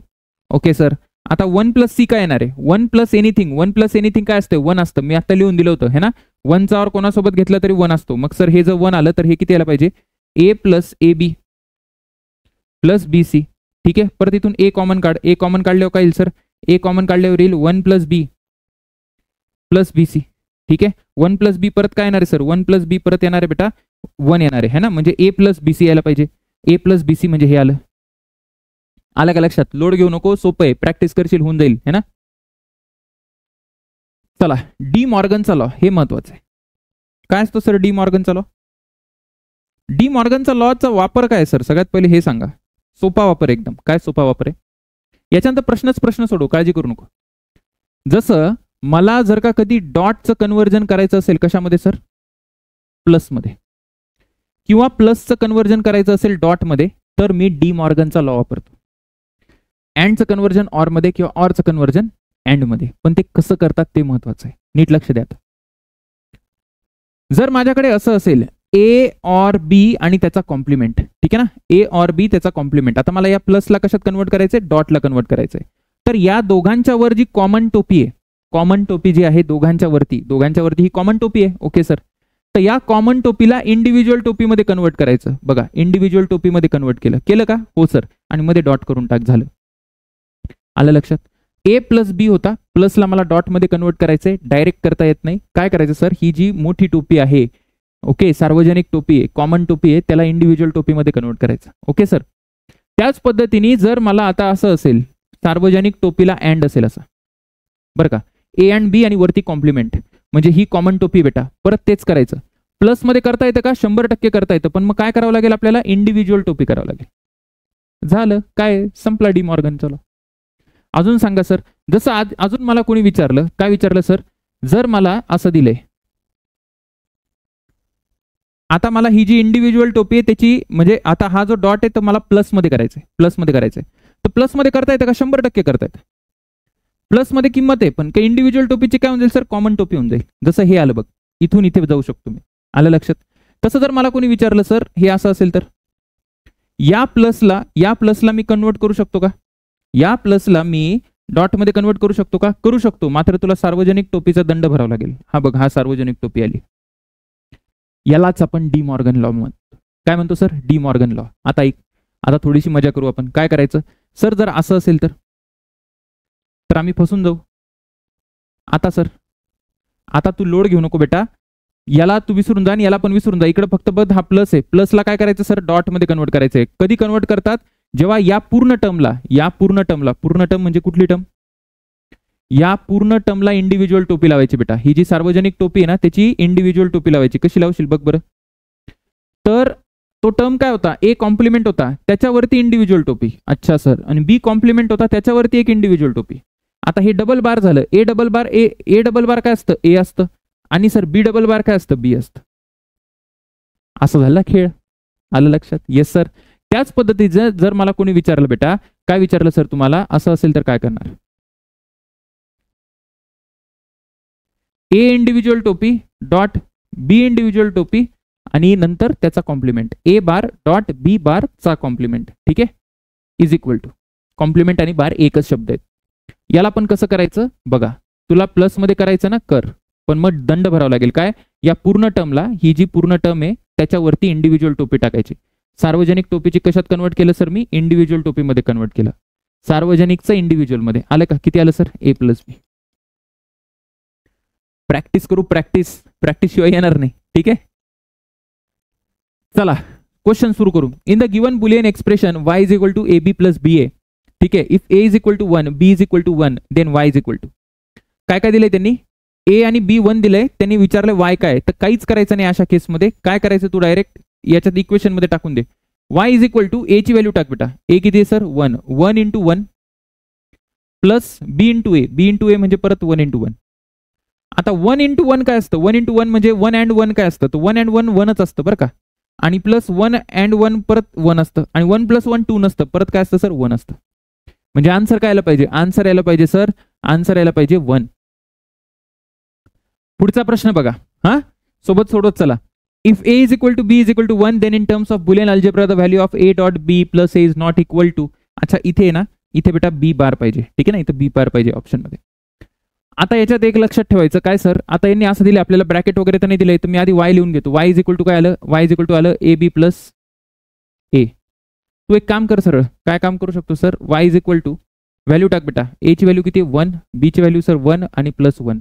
ओके सर. आता 1 प्लस सी काय येणार आहे? 1 प्लस एनिथिंग, 1 प्लस एनिथिंग काय असतं? 1 असतं. मी आता लिहून दिलं होतं है ना, 1चा और कोणासोबत घेतला तरी 1 असतो. मग सर हे जर 1 आलं तर हे किती यायला पाहिजे? A plus A B plus B C. ठीक आहे, परत इथून ए कॉमन काढ, ए कॉमन काढल्यावर काय येईल सर? ए कॉमन काढल्यावर येईल 1 plus B plus B C. ठीक आहे, 1 प्लस बी परत काय येणार आहे सर? 1 प्लस बी परत येणार आहे बेटा 1 येणार आहे ना, म्हणजे ए प्लस बी सी यायला पाहिजे. ए प्लस बी सी म्हणजे हे आलं. आलं का लक्षात? लोड घेऊ नको, सोपं आहे, प्रॅक्टिस करशील होऊन जाईल है ना. चला, डी मॉर्गनचा लॉ हे महत्वाचं आहे. काय असतो सर डी मॉर्गनचा लॉ? डी मॉर्गनचा लॉचा वापर काय सर? सगळ्यात पहिले हे सांगा. सोपा वापर एकदम. काय सोपा वापर आहे? याच्यानंतर प्रश्न सोडू, काळजी करू नको. जसं मला जर का कधी डॉटचं कन्व्हर्जन करायचं असेल कशामध्ये सर? प्लसमध्ये, किंवा प्लसचं कन्व्हर्जन करायचं असेल डॉटमध्ये, तर मी डी मॉर्गनचा लॉ वापरतो. अँडचं कन्व्हर्जन ऑर मध्ये किंवा ऑरचं कन्व्हर्जन अँड मध्ये. पण ते कसं करतात ते महत्वाचं आहे, नीट लक्ष द्या. जर माझ्याकडे असं असेल ए ऑर बी आणि त्याचा कॉम्प्लिमेंट, ठीक आहे ना, ए ऑर बी त्याचा कॉम्प्लिमेंट. आता मला या प्लसला कशात कन्वर्ट करायचंय? डॉटला कन्वर्ट करायचंय. तर या दोघांच्या वर जी कॉमन टोपी आहे, कॉमन टोपी जी आहे दोघांच्या वरती ही कॉमन टोपी आहे. Okay sir. तर या कॉमन टोपीला इंडिव्हिज्युअल टोपीमध्ये कन्वर्ट करायचं. बघा इंडिव्हिज्युअल टोपीमध्ये कन्वर्ट केलं का? हो सर. आणि मध्ये डॉट करून टाक, झालं. आलं लक्षात? ए प्लस बी होता, प्लसला मला डॉट मध्ये कन्वर्ट करायचंय. डायरेक्ट करता येत नाही. काय करायचं सर? ही जी मोठी टोपी आहे, ओके, सार्वजनिक टोपी आहे, कॉमन टोपी आहे, त्याला इंडिव्हिज्युअल टोपीमध्ये कन्वर्ट करायचं. Okay sir. त्याच पद्धतीने जर मला आता असं असेल, सार्वजनिक टोपीला अँड असेल असं, बरं का, ए अँड बी आणि वरती कॉम्प्लिमेंट, म्हणजे ही कॉमन टोपी बेटा. परत तेच करायचं. प्लस मध्ये करता येतं का? 100% करता येतं. पण मग काय करावं लागेल आपल्याला? इंडिव्हिज्युअल टोपी करावं लागेल. झालं, काय संपला डी मॉर्गनचा लॉ. अजून सांगा सर. जसं अजून मला कोणी विचारलं, काय विचारलं सर? जर मला असं दिलंय, आता मला ही जी इंडिव्हिज्युअल टोपी आहे त्याची, म्हणजे आता हा जो डॉट आहे तो मला प्लसमध्ये करायचंय, प्लसमध्ये करायचंय. तर प्लसमध्ये करता येतं का? 100% करता येतं. प्लसमध्ये किंमत आहे, पण काही इंडिव्हिज्युअल टोपीची काय होऊन जाईल सर? कॉमन टोपी होऊन जाईल. जसं हे आलं बघ, इथून इथे जाऊ शकतो मी. आलं लक्षात? तसं जर मला कोणी विचारलं सर हे असं असेल तर या प्लसला मी कन्वर्ट करू शकतो का? या प्लसला मी डॉटमध्ये कन्वर्ट करू शकतो का? करू शकतो. मात्र तुला सार्वजनिक टोपीचा दंड भरावा लागेल. हा बघ, हा सार्वजनिक टोपी आली. यालाच आपण डी मॉर्गन लॉ म्हणतो. काय म्हणतो सर? De Morgan law. आता थोडीशी मजा करू आपण. काय करायचं सर? जर असं असेल तर तर आम्ही फसून जाऊ. आता सर आता तू लोड घेऊ नको बेटा, याला तू विसरून जा आणि याला पण विसरून जा. इकडे फक्त बघ हा प्लस आहे, प्लसला काय करायचं सर डॉट मध्ये कन्वर्ट करायचंय. कधी कन्वर्ट करतात, जेव्हा या पूर्ण टर्मला पूर्ण टर्म म्हणजे कुठली टर्म, या पूर्ण टर्मला इंडिव्हिज्युअल टोपी लावायची बेटा. ही जी सार्वजनिक टोपी आहे ना त्याची इंडिव्हिज्युअल टोपी लावायची. कशी लावशील बघ बरं. तर तो टर्म काय होता, ए कॉम्प्लिमेंट होता त्याच्यावरती इंडिव्हिज्युअल टोपी. अच्छा सर, आणि बी कॉम्प्लिमेंट होता त्याच्यावरती एक इंडिव्हिज्युअल टोपी. आता हे डबल बार झालं, ए डबल बार काय असतं ए असतं, आणि सर बी डबल बार काय असतं बी असतं. असं झालं खेळ. आलं लक्षात. Yes sir. त्याच पद्धतीचं जर मला कोणी विचारलं बेटा, काय विचारलं सर तुम्हाला असं असेल तर काय करणार, ए इंडिव्हिज्युअल टोपी डॉट बी इंडिव्हिज्युअल टोपी आणि नंतर त्याचा कॉम्प्लिमेंट ए बार डॉट बी बार चा कॉम्प्लिमेंट. ठीक आहे, इज इक्वल टू कॉम्प्लिमेंट आणि बार एकच शब्द आहेत. याला पण कसं करायचं बघा, तुला प्लस मध्ये करायचं ना कर, पण मग दंड भरावा लागेल. काय, या पूर्ण टर्मला, ही जी पूर्ण टर्म आहे त्याच्यावरती इंडिव्हिज्युअल टोपी टाकायची. सार्वजनिक टोपीची कशात कन्वर्ट केलं सर मी, इंडिव्हिज्युअल टोपीमध्ये कन्वर्ट केलं. सार्वजनिकचं इंडिव्हिज्युअल मध्ये आलं का, किती आलं sir A plus B. Practice करू, प्रॅक्टिस शिवाय येणार नाही. ठीक आहे, चला क्वेश्चन सुरू करू. In the given Boolean expression y is equal to A B plus B A. ठीक आहे, if A is equal to 1 B is equal to 1 then Y is equal to. काय काय दिलंय त्यांनी, ए आणि बी 1 दिलंय, त्यांनी विचारलं वाय काय, तर काहीच करायचं नाही अशा केसमध्ये. काय करायचं, तू डायरेक्ट याच्यात इक्वेशन मध्ये टाकून दे. वाय इज इक्वल टू ए ची व्हॅल्यू टाक बेटा. ए किती आहे सर 1 इंटू 1 प्लस बी इंटू ए म्हणजे परत 1 इंटू 1. आता 1 इंटू 1 काय असतं, 1 इंटू 1 म्हणजे 1 अँड 1 काय असतं, तर 1 अँड 1 1च असतं बरं का. आणि प्लस 1 अँड 1 परत 1 असतं, आणि 1 प्लस 1 2 नसतं, परत काय असतं सर 1 असतं. म्हणजे आन्सर काय यायला पाहिजे, आन्सर यायला पाहिजे सर, आन्सर यायला पाहिजे 1. पुढचा प्रश्न बघा हा, सोबत सोडवत चला. If A is equal to B is equal to 1 then in terms of boolean algebra the value of A dot B plus A is not equal to. अच्छा इथे आहे ना, इथे बेटा बी बार पाहिजे. ठीक आहे ना, इथे बी बार पाहिजे ऑप्शन मध्ये. आता याच्यात एक लक्षात ठेवायचं काय सर, आता यांनी असं दिलं आपल्याला, ब्रॅकेट वगैरे तर नाही दिलंय, तर मी आधी वाय लिहून घेतो. वाय इज इक्वल टू काय आलं, वाय इज इक्वल टू आलं ए बी प्लस ए. तू एक काम कर सरळ, काय काम करू शकतो sir, Y is equal to value टाक बेटा. ए ची व्हॅल्यू किती 1, बी ची व्हॅल्यू सर 1 आणि प्लस 1.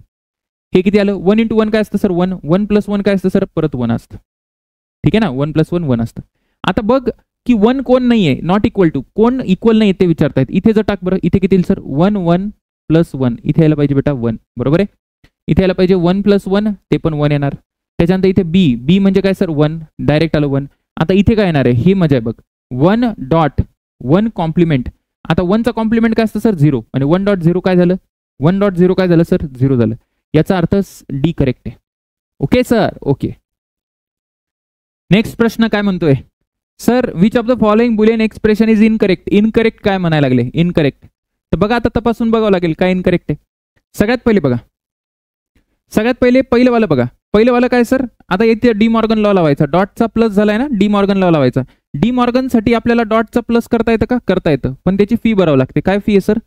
हे किती आलं 1 इंटू 1 काय असतं सर 1, 1 प्लस 1 काय असतं सर परत 1 असतं. ठीक आहे ना, 1 प्लस 1 1 असतं. आता बघ की 1 कोण नाहीये, नॉट इक्वल टू, कोण इक्वल नाही ते विचारतायत. इथे जर टाक बरं, इथे किती सर 1 1 प्लस 1, इथे यायला पाहिजे बेटा 1. बरोबर आहे, इथे यायला पाहिजे 1 प्लस 1, ते पण 1 येणार. त्याच्यानंतर इथे बी, बी म्हणजे काय सर 1, डायरेक्ट आलं 1. आता इथे काय येणार आहे, ही मजा आहे बघ, 1 डॉट 1 कॉम्प्लिमेंट. आता 1 चा कॉम्प्लिमेंट काय असतं सर 0, आणि 1 डॉट 0 काय झालं, 1 डॉट 0 काय झालं सर 0 झालं. याचा अर्थ डी करेक्ट आहे. Okay sir, okay. नेक्स्ट प्रश्न काय म्हणतोय sir, which of the following Boolean expression is incorrect. Incorrect काय म्हणायला लागले, इनकरेक्ट. तर बघा आता तपासून बघावं लागेल काय इनकरेक्ट आहे. सगळ्यात पहिले बघा, सगळ्यात पहिले पहिलं वाला बघा. पहिलं वाला काय सर, आता इथे डी मॉर्गन लॉ लावायचा, डॉटचा प्लस झालाय ना, डी मॉर्गन लॉ लावायचा. डी मॉर्गन साठी आपल्याला डॉटचा प्लस करता येतं का, करता येतं, पण त्याची फी भरावं लागते. काय फी आहे सर,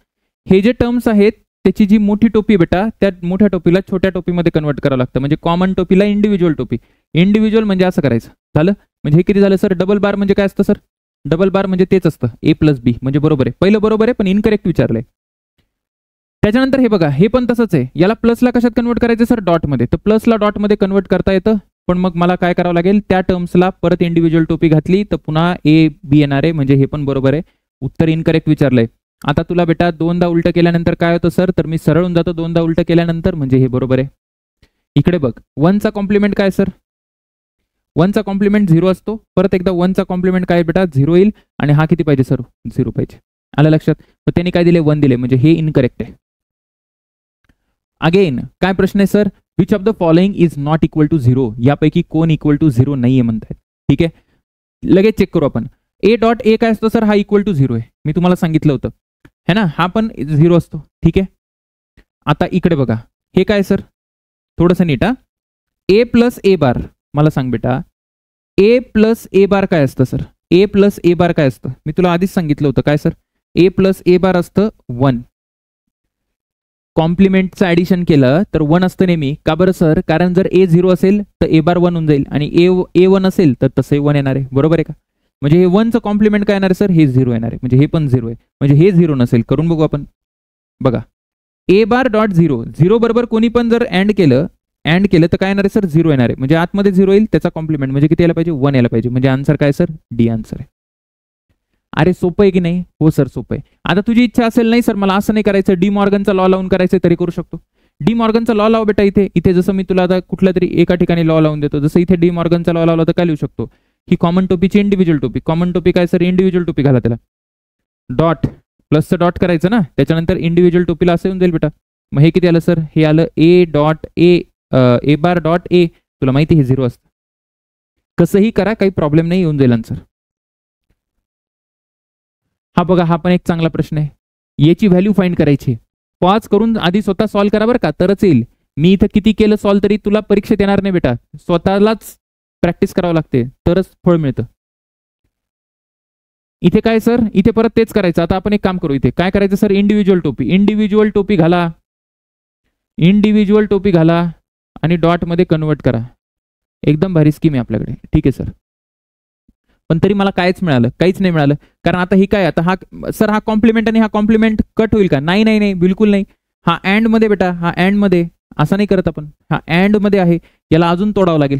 हे जे टर्म्स आहेत त्याची जी मोठी टोपी बेटा, त्या मोठ्या टोपीला छोट्या टोपीमध्ये कन्वर्ट करावं लागतं. म्हणजे कॉमन टोपीला इंडिव्हिज्युअल टोपी. इंडिव्हिज्युअल म्हणजे असं करायचं झालं. म्हणजे हे किती झालं सर, डबल बार म्हणजे काय असतं सर, डबल बार म्हणजे तेच असतं ए प्लस बी, म्हणजे बरोबर आहे. पहिलं बरोबर आहे पण इनकरेक्ट विचारलंय. त्याच्यानंतर हे बघा, हे पण तसंच आहे. याला प्लसला कशात कन्वर्ट करायचं सर, डॉट मध्ये. तर प्लसला डॉट मध्ये कन्वर्ट करता येतं, पण मग मला काय करावं लागेल, त्या टर्म्सला परत इंडिव्हिज्युअल टोपी घातली तर पुन्हा ए बी येणार आहे. म्हणजे हे पण बरोबर आहे. उत्तर इनकरेक्ट विचारलंय. आता तुला बेटा दोनदा उलट केल्यानंतर काय होतं सर, तर मी सरळ होऊन जातो दोनदा उलट केल्यानंतर, म्हणजे हे बरोबर आहे. इकडे बघ, 1 चा कॉम्प्लिमेंट काय सर, 1 चा कॉम्प्लिमेंट 0 असतो. परत एकदा 1 चा कॉम्प्लिमेंट काय बेटा 0 येईल, आणि हा किती पाहिजे सर 0 पाहिजे. आलं लक्षात. तर त्यांनी काय दिले 1 दिले, म्हणजे हे इनकरेक्ट आहे. अगेन काय प्रश्न आहे sir, which of the following is not equal to 0. यापैकी कोण इक्वल टू 0 नाहीये म्हणतायत. ठीक आहे, लगेच चेक करू आपण. ए डॉट ए काय असतो सर, हा इक्वल टू 0 आहे, मी तुम्हाला सांगितलं होतं है ना, हा पण 0 असतो. ठीक आहे, आता इकडे बघा, हे काय सर, थोडंसं नीट हा, ए प्लस ए बार. मला सांग बेटा, ए प्लस ए बार काय असतं सर, ए प्लस ए बार काय असतं, मी तुला आधीच सांगितलं होतं काय सर, ए प्लस ए बार असतं 1. कॉम्प्लिमेंटचं ऍडिशन केलं तर 1 असतं नेहमी. का बरं सर, कारण जर ए 0 असेल तर ए बार 1 होऊन जाईल, आणि ए 1 असेल तर तसंही 1 येणार आहे. बरोबर आहे का. म्हणजे हे 1चं कॉम्प्लिमेंट काय येणार आहे सर, हे 0 येणार आहे. म्हणजे हे पण 0 आहे, म्हणजे हे 0 नसेल. करून बघू आपण. बघा ए बार डॉट झिरो, झिरो बरोबर कोणी पण जर अँड केलं तर काय येणार आहे सर, झिरो येणार आहे. म्हणजे आतमध्ये झिरो येईल, त्याचा कॉम्प्लिमेंट म्हणजे किती यायला पाहिजे, 1 यायला पाहिजे. म्हणजे आन्सर काय सर, डी आन्सर आहे. अरे सोपं आहे की नाही, हो सर सोपं आहे. आता तुझी इच्छा असेल नाही सर मला असं नाही करायचं, डी मॉर्गनचा लॉ लावून करायचं तरी करू शकतो. डी मॉर्गनचा लॉ लाव बेटा. इथे जसं मी तुला आता कुठल्या तरी एका ठिकाणी लॉ लावून देतो, जसं इथे डी मॉर्गनचा लॉ लावला तर काय लिहू शकतो, ही कॉमन टोपीची इंडिव्हिज्युअल टोपी. कॉमन टोपी काय सर, इंडिव्हिज्युअल टोपी घाला त्याला, डॉट प्लसचं डॉट करायचं ना, त्याच्यानंतर इंडिव्हिज्युअल टोपीला असं येऊन जाईल बेटा. मग हे किती आलं सर, हे आलं ए डॉट ए बार डॉट ए. तुला माहिती हे झिरो असतं, कसंही करा काही प्रॉब्लेम नाही, येऊन जाईल आन्सर. हा बघा, हा पण एक चांगला प्रश्न आहे. याची व्हॅल्यू फाइंड करायची, पॉज करून आधी स्वतः सॉल्व्ह करा बरं का, तरच येईल. मी इथं किती केलं सॉल्व्ह तरी तुला परीक्षेत येणार नाही बेटा, स्वतःलाच प्रॅक्टिस करावं लागते तरच फळ मिळतं. इथे काय सर, इथे परत तेच करायचं. आता आपण एक काम करू, इथे काय करायचं सर, इंडिव्हिज्युअल टोपी, इंडिव्हिज्युअल टोपी घाला, इंडिव्हिज्युअल टोपी घाला आणि डॉट मध्ये कन्वर्ट करा. एकदम भारी स्कीम आहे आपल्याकडे. ठीक आहे सर, पण तरी मला काहीच मिळालं, काहीच नाही मिळालं. कारण आता ही काय, आता हा सर हा कॉम्प्लिमेंट आणि हा कॉम्प्लिमेंट कट होईल का, नाही नाही नाही बिलकुल नाही. हा अँड मध्ये बेटा, हा अँड मध्ये, असं नाही करत आपण, हा अँड मध्ये आहे, याला अजून तोडावं लागेल.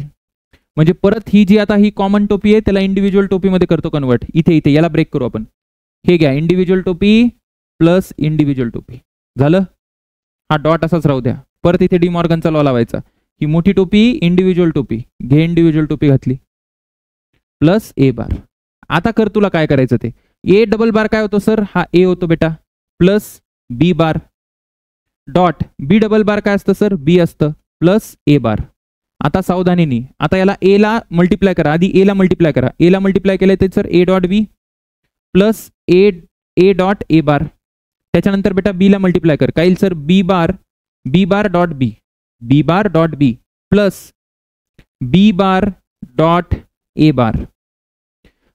म्हणजे परत ही जी आता ही कॉमन टोपी आहे त्याला इंडिव्हिज्युअल टोपी मध्ये करतो कन्वर्ट. इथे याला ब्रेक करू आपण. हे घ्या, इंडिव्हिज्युअल टोपी प्लस इंडिव्हिज्युअल टोपी झालं. हा डॉट असाच राहू द्या. परत इथे डी मॉर्गनचा लॉ लावायचा. ही मोठी टोपी इंडिव्हिज्युअल टोपी घे, इंडिव्हिज्युअल टोपी घातली प्लस ए बार. आता कर तुला काय करायचं ते. ए डबल बार काय होतो सर, हा ए होतो बेटा, प्लस बी बार डॉट बी डबल बार काय असतं सर, बी असतं प्लस ए बार. आता सावधानीने, आता याला ए ला मल्टिप्लाय करा, आधी ए ला मल्टिप्लाय करा. ए ला मल्टिप्लाय केलं ते sir A dot B plus A dot A bar. त्याच्यानंतर बेटा बी ला मल्टिप्लाय कर, काय येईल sir, B bar dot B, B bar dot B plus B bar dot A bar.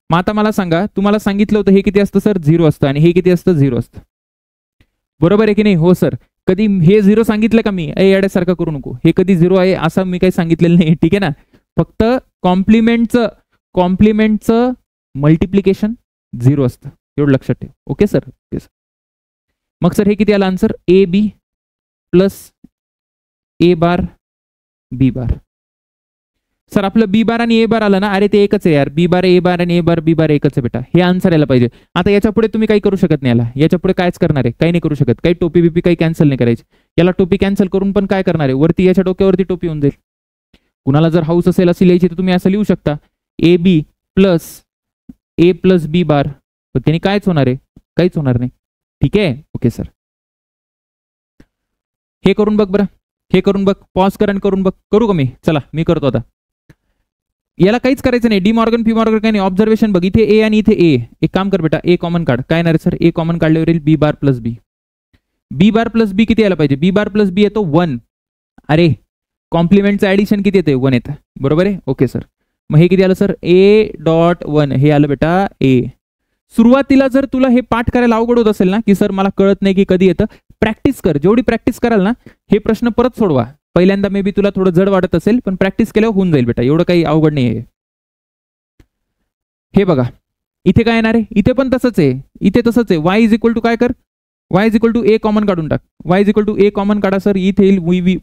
मग आता मला सांगा, तुम्हाला सांगितलं होतं हे किती असतं सर, झिरो असतं, आणि हे किती असतं, झिरो असतं. बरोबर आहे की नाही, हो सर. कधी हे झिरो सांगितलं का मी, येड्यासारखं करू नको, हे कधी झिरो आहे असं मी काही सांगितलेलं नाही. ठीक आहे ना, फक्त कॉम्प्लिमेंटचं मल्टिप्लिकेशन झिरो असतं, एवढं लक्षात ठेव. Okay sir, okay sir. मग सर हे किती आलं answer, A B plus A bar B bar. Sir आपलं बी बार आणि ए बार आलं ना, अरे ते एकच आहे यार, बी बार ए बार आणि ए बार बी बार एकच आहे बेटा, हे आन्सर यायला पाहिजे. आता याच्या पुढे तुम्ही काही करू शकत नाही, याला याच्या पुढे कायच करणार आहे, काही नाही करू शकत, काही टोपी बिपी काही कॅन्सल नाही करायची. याला टोपी कॅन्सल करून पण काय करणार आहे, वरती याच्या डोक्यावरती टोपी होऊन जाईल. कुणाला जर हाऊस असेल अशी लिहायची तर तुम्ही असं लिहू शकता, ए बी प्लस बी बार, पण त्यांनी कायच होणार आहे, काहीच होणार नाही. ठीक आहे, ओके सर. हे करून बघ बरं, हे करून बघ, पॉज कर आणि करून बघ. करू का मी, चला मी करतो आता. याला काहीच करायचं नाही, डी मॉर्गन फी मॉर्गन काही नाही, ऑब्झर्वेशन बघ, इथे ए आणि इथे ए. एक काम कर बेटा, ए कॉमन काढ. काय येणार सर, ए कॉमन काढल्यावर येईल बी बार प्लस बी. बी बार प्लस बी किती यायला पाहिजे, बी बार प्लस बी येतो 1. अरे कॉम्प्लिमेंटचं ऍडिशन किती येते, 1 येतं, बरोबर आहे. ओके सर, मग हे किती आलं सर, ए डॉट 1, हे आलं बेटा ए. सुरुवातीला जर तुला हे पाठ करायला अवघड होत असेल ना, की सर मला कळत नाही की कधी येतं, प्रॅक्टिस कर. जेवढी प्रॅक्टिस कराल ना, हे प्रश्न परत सोडवा. पहिल्यांदा मे बी तुला थोडं जड वाटत असेल, पण प्रॅक्टिस केल्यावर होऊन जाईल बेटा, एवढं काही अवघड नाही आहे. हे बघा इथे काय येणार आहे, इथे पण तसंच आहे, इथे तसंच आहे. वाय इज इक्वल टू काय कर, Y is equal to A common काढून टाक. Y is equal to A common काढा सर, इथे येईल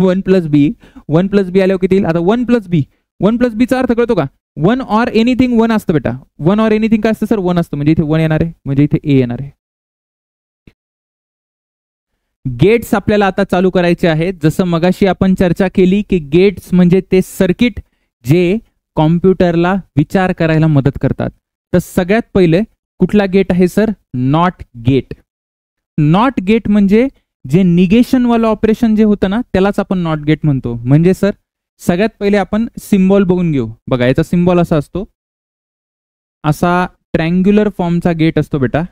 1 प्लस बी. 1 प्लस बी आल्यावर किती येईल, आता 1 प्लस बी. 1 प्लस बीचा अर्थ कळतो का, 1 ऑर एनिथिंग 1 असतं बेटा. 1 ऑर एनिथिंग काय असतं सर, 1 असतं, म्हणजे इथे 1 येणार आहे, म्हणजे इथे ए येणार आहे. गेट्स आपल्याला आता चालू करायचे आहेत. जसं मगाशी आपण चर्चा केली की गेट्स म्हणजे ते सर्किट जे कॉम्प्युटरला विचार करायला मदत करतात. तर सगळ्यात पहिले कुठला गेट आहे sir, not gate. Not gate म्हणजे जे निगेशन वाला ऑपरेशन जे होतं ना, त्यालाच आपण नॉट गेट म्हणतो. म्हणजे सर सगळ्यात पहिले आपण सिम्बॉल बघून घेऊ. बघा याचा सिम्बॉल असा असतो, असा ट्रँग्युलर फॉर्मचा गेट असतो बेटा,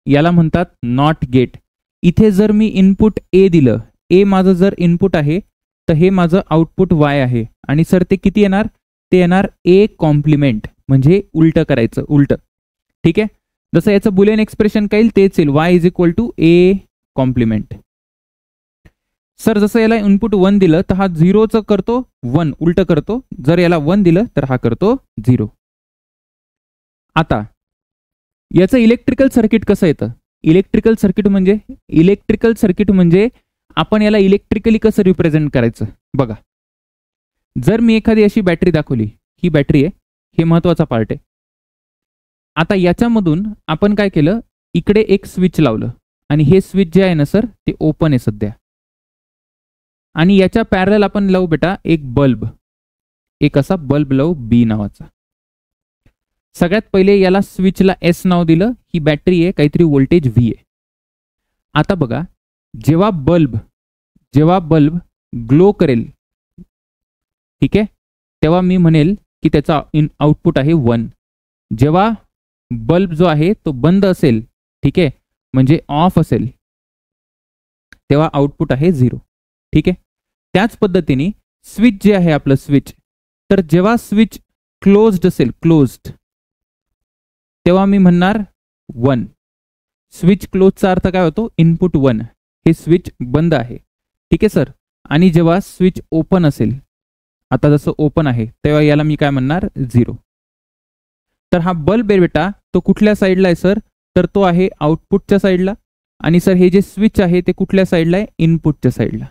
याला म्हणतात नॉट गेट. इथे जर मी इनपुट ए दिलं, ए माझं जर इनपुट आहे तर हे माझं आउटपुट वाय आहे, आणि सर ते किती येणार, ते येणार ए कॉम्प्लिमेंट, म्हणजे उलट करायचं, उलट. ठीक आहे, जसं याचं बुलियन एक्सप्रेशन काय येईल तेच येईल, Y is equal to A complement. Sir जसं याला इनपुट 1 दिलं तर हा 0चं करतो 1, उलट करतो. जर याला 1 दिलं तर हा करतो 0. आता याचं इलेक्ट्रिकल सर्किट कसं येतं, इलेक्ट्रिकल सर्किट म्हणजे आपण याला इलेक्ट्रिकली कसं रिप्रेझेंट करायचं बघा. जर मी एखादी अशी बॅटरी दाखवली, ही बॅटरी आहे, हे महत्वाचा पार्ट आहे. आता याच्यामधून आपण काय केलं, इकडे एक स्विच लावलं आणि हे स्विच जे आहे ना सर ते ओपन आहे सध्या. आणि याच्या पॅरलल आपण लावू बेटा एक बल्ब, एक असा बल्ब लावू बी नावाचा. सगळ्यात पहिले याला स्विचला एस नाव दिलं, ही बॅटरी आहे, काहीतरी व्होल्टेज व्ही आहे. आता बघा, जेव्हा बल्ब ग्लो करेल, ठीक आहे, तेव्हा मी म्हणेल की त्याचा आउटपुट आहे 1. जेव्हा बल्ब जो आहे तो बंद असेल, ठीक आहे, म्हणजे ऑफ असेल, तेव्हा आउटपुट आहे 0. ठीक आहे. त्याच पद्धतीने स्विच जे आहे आपलं स्विच, तर जेव्हा स्विच क्लोज्ड असेल, तेव्हा मी म्हणणार 1. स्विच क्लोजचा अर्थ काय होतो, इनपुट 1, हे स्विच बंद आहे. ठीक आहे सर. आणि जेव्हा स्विच ओपन असेल, आता जसं ओपन आहे, तेव्हा याला मी काय म्हणणार 0. तर हा बल्ब आहे बेटा, तो कुठल्या साईडला आहे सर, तर तो आहे आउटपुटच्या साईडला. आणि सर हे जे स्विच आहे ते कुठल्या साईडला आहे, इनपुटच्या साईडला.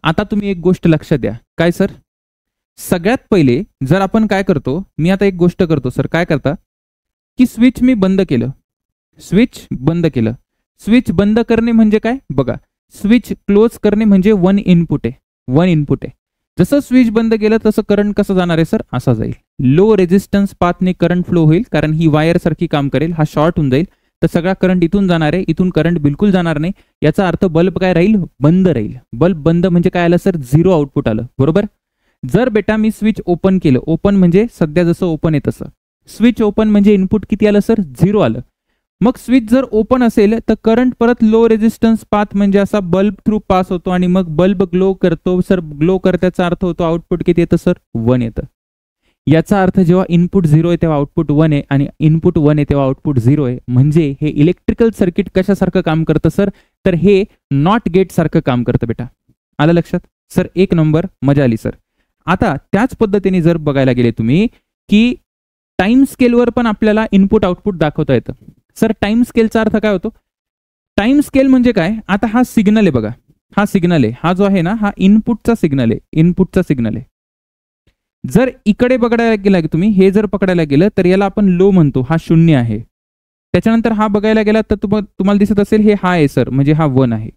आता तुम्ही एक गोष्ट लक्षात द्या, काय सर, सगळ्यात पहिले जर आपण काय करतो, मी आता एक गोष्ट करतो सर, काय करता की स्विच मी बंद केलं, स्विच बंद करणे म्हणजे काय बघा, स्विच क्लोज करणे म्हणजे 1 इनपुट आहे. जसं स्विच बंद केलं तसं करंट कसं जाणार आहे सर, असा जाईल. लो रेजिस्टन्स पाथने करंट फ्लो होईल, कारण ही वायर सारखी काम करेल, हा शॉर्ट होऊन जाईल, तर सगळा करंट इथून जाणार आहे, इथून करंट बिलकुल जाणार नाही. याचा अर्थ बल्ब काय राहील, बंद राहील. बल्ब बंद म्हणजे काय आलं सर, 0 आउटपुट आलं, बरोबर. जर बेटा मी स्विच ओपन केलं, ओपन म्हणजे सध्या जसं ओपन आहे तसं, स्विच ओपन म्हणजे इनपुट किती आलं सर, 0 आलं. मग स्विच जर ओपन असेल तर करंट परत लो रेजिस्टन्स पाथ म्हणजे असा बल्ब थ्रू पास होतो आणि मग बल्ब ग्लो करतो सर. ग्लो करण्याचा अर्थ होतो आउटपुट किती येतं सर, 1 येतं. याचा अर्थ जेव्हा इनपुट 0 आहे तेव्हा आउटपुट 1 आहे आणि इनपुट 1 आहे तेव्हा आउटपुट 0 आहे. म्हणजे हे इलेक्ट्रिकल सर्किट कशासारखं काम करतं सर, तर हे नॉट गेट सारखं काम करतं बेटा. आलं लक्षात सर, 1 नंबर, मजा आली सर. आता त्याच पद्धतीने जर बघायला गेले तुम्ही की टाइम स्केलवर पण आपल्याला इनपुट आउटपुट दाखवता येतं. सर टाइम स्केलचा अर्थ काय होतो, टाइम स्केल म्हणजे काय, आता हा सिग्नल आहे बघा, हा सिग्नल आहे, हा जो आहे ना हा इनपुटचा सिग्नल आहे. जर इकडे बघायला गेला की तुम्ही, हे जर पकडायला गेलं तर याला आपण लो म्हणतो, हा 0 आहे. त्याच्यानंतर हा बघायला गेला तर तुम्हाला दिसत असेल हे हाय आहे सर, म्हणजे हा 1 आहे.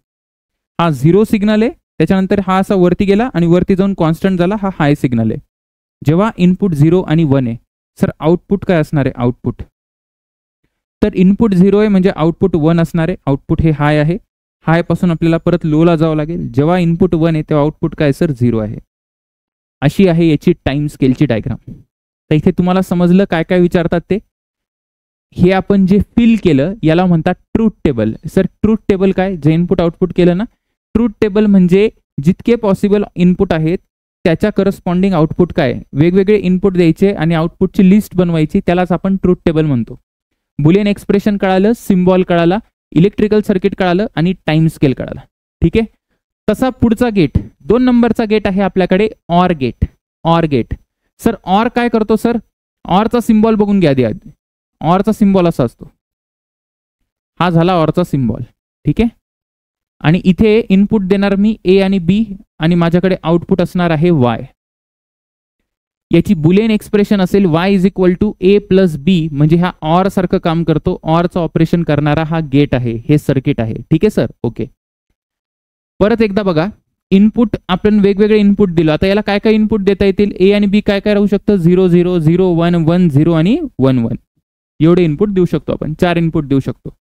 हा 0 सिग्नल आहे. त्याच्यानंतर हा असा वरती गेला आणि वरती जाऊन कॉन्स्टंट झाला, हा हाय सिग्नल आहे. जेव्हा इनपुट 0 आणि 1 आहे सर, आउटपुट काय असणार आहे, आउटपुट, तर इनपुट 0 आहे म्हणजे आउटपुट 1 असणार आहे. आउटपुट हे हाय आहे, हाय पासून आपल्याला परत लो ला जावं लागेल. जेव्हा इनपुट 1 आहे तेव्हा आउटपुट काय सर, 0 आहे. अशी आहे याची टाइम स्केलची डायग्राम. तर इथे तुम्हाला समजलं काय काय विचारतात ते. हे आपण जे फिल केलं याला म्हणतात truth table. Sir truth table काय, जे इनपुट आउटपुट केलं ना, ट्रूथ टेबल म्हणजे जितके पॉसिबल इनपुट आहेत त्याच्या करस्पॉन्डिंग आउटपुट काय, वेगवेगळे इनपुट द्यायचे आणि आउटपुटची लिस्ट बनवायची, त्यालाच आपण ट्रूथ टेबल म्हणतो. बुलियन एक्सप्रेशन कळालं, सिम्बॉल कळाला, इलेक्ट्रिकल सर्किट कळालं आणि टाइम स्केल कळाला. ठीक आहे. तसा पुढचा गेट, 2 नंबरचा गेट आहे आपल्याकडे, ऑर गेट. सर ऑर काय करतो सर, ऑरचा सिम्बॉल बघून घ्या आधी. ऑरचा सिम्बॉल असा असतो, हा झाला ऑरचा सिम्बॉल. ठीक आहे. आणि इथे इनपुट देणार मी ए आणि बी आणि माझ्याकडे आउटपुट असणार आहे वाय. याची बुलियन एक्सप्रेशन असेल y is equal to A plus B, म्हणजे हा ऑर सारखं काम करतो. ऑरचं ऑपरेशन करणारा हा गेट आहे, हे सर्किट आहे. ठीक आहे सर, ओके. परत एकदा बघा, इनपुट आपण वेगवेगळे इनपुट दिलं. आता याला काय काय इनपुट देता येतील, ए आणि बी काय काय राहू शकतं, 0 0 0 1 1 0 आणि 1 1, एवढे इनपुट देऊ शकतो आपण. 4 इनपुट देऊ शकतो.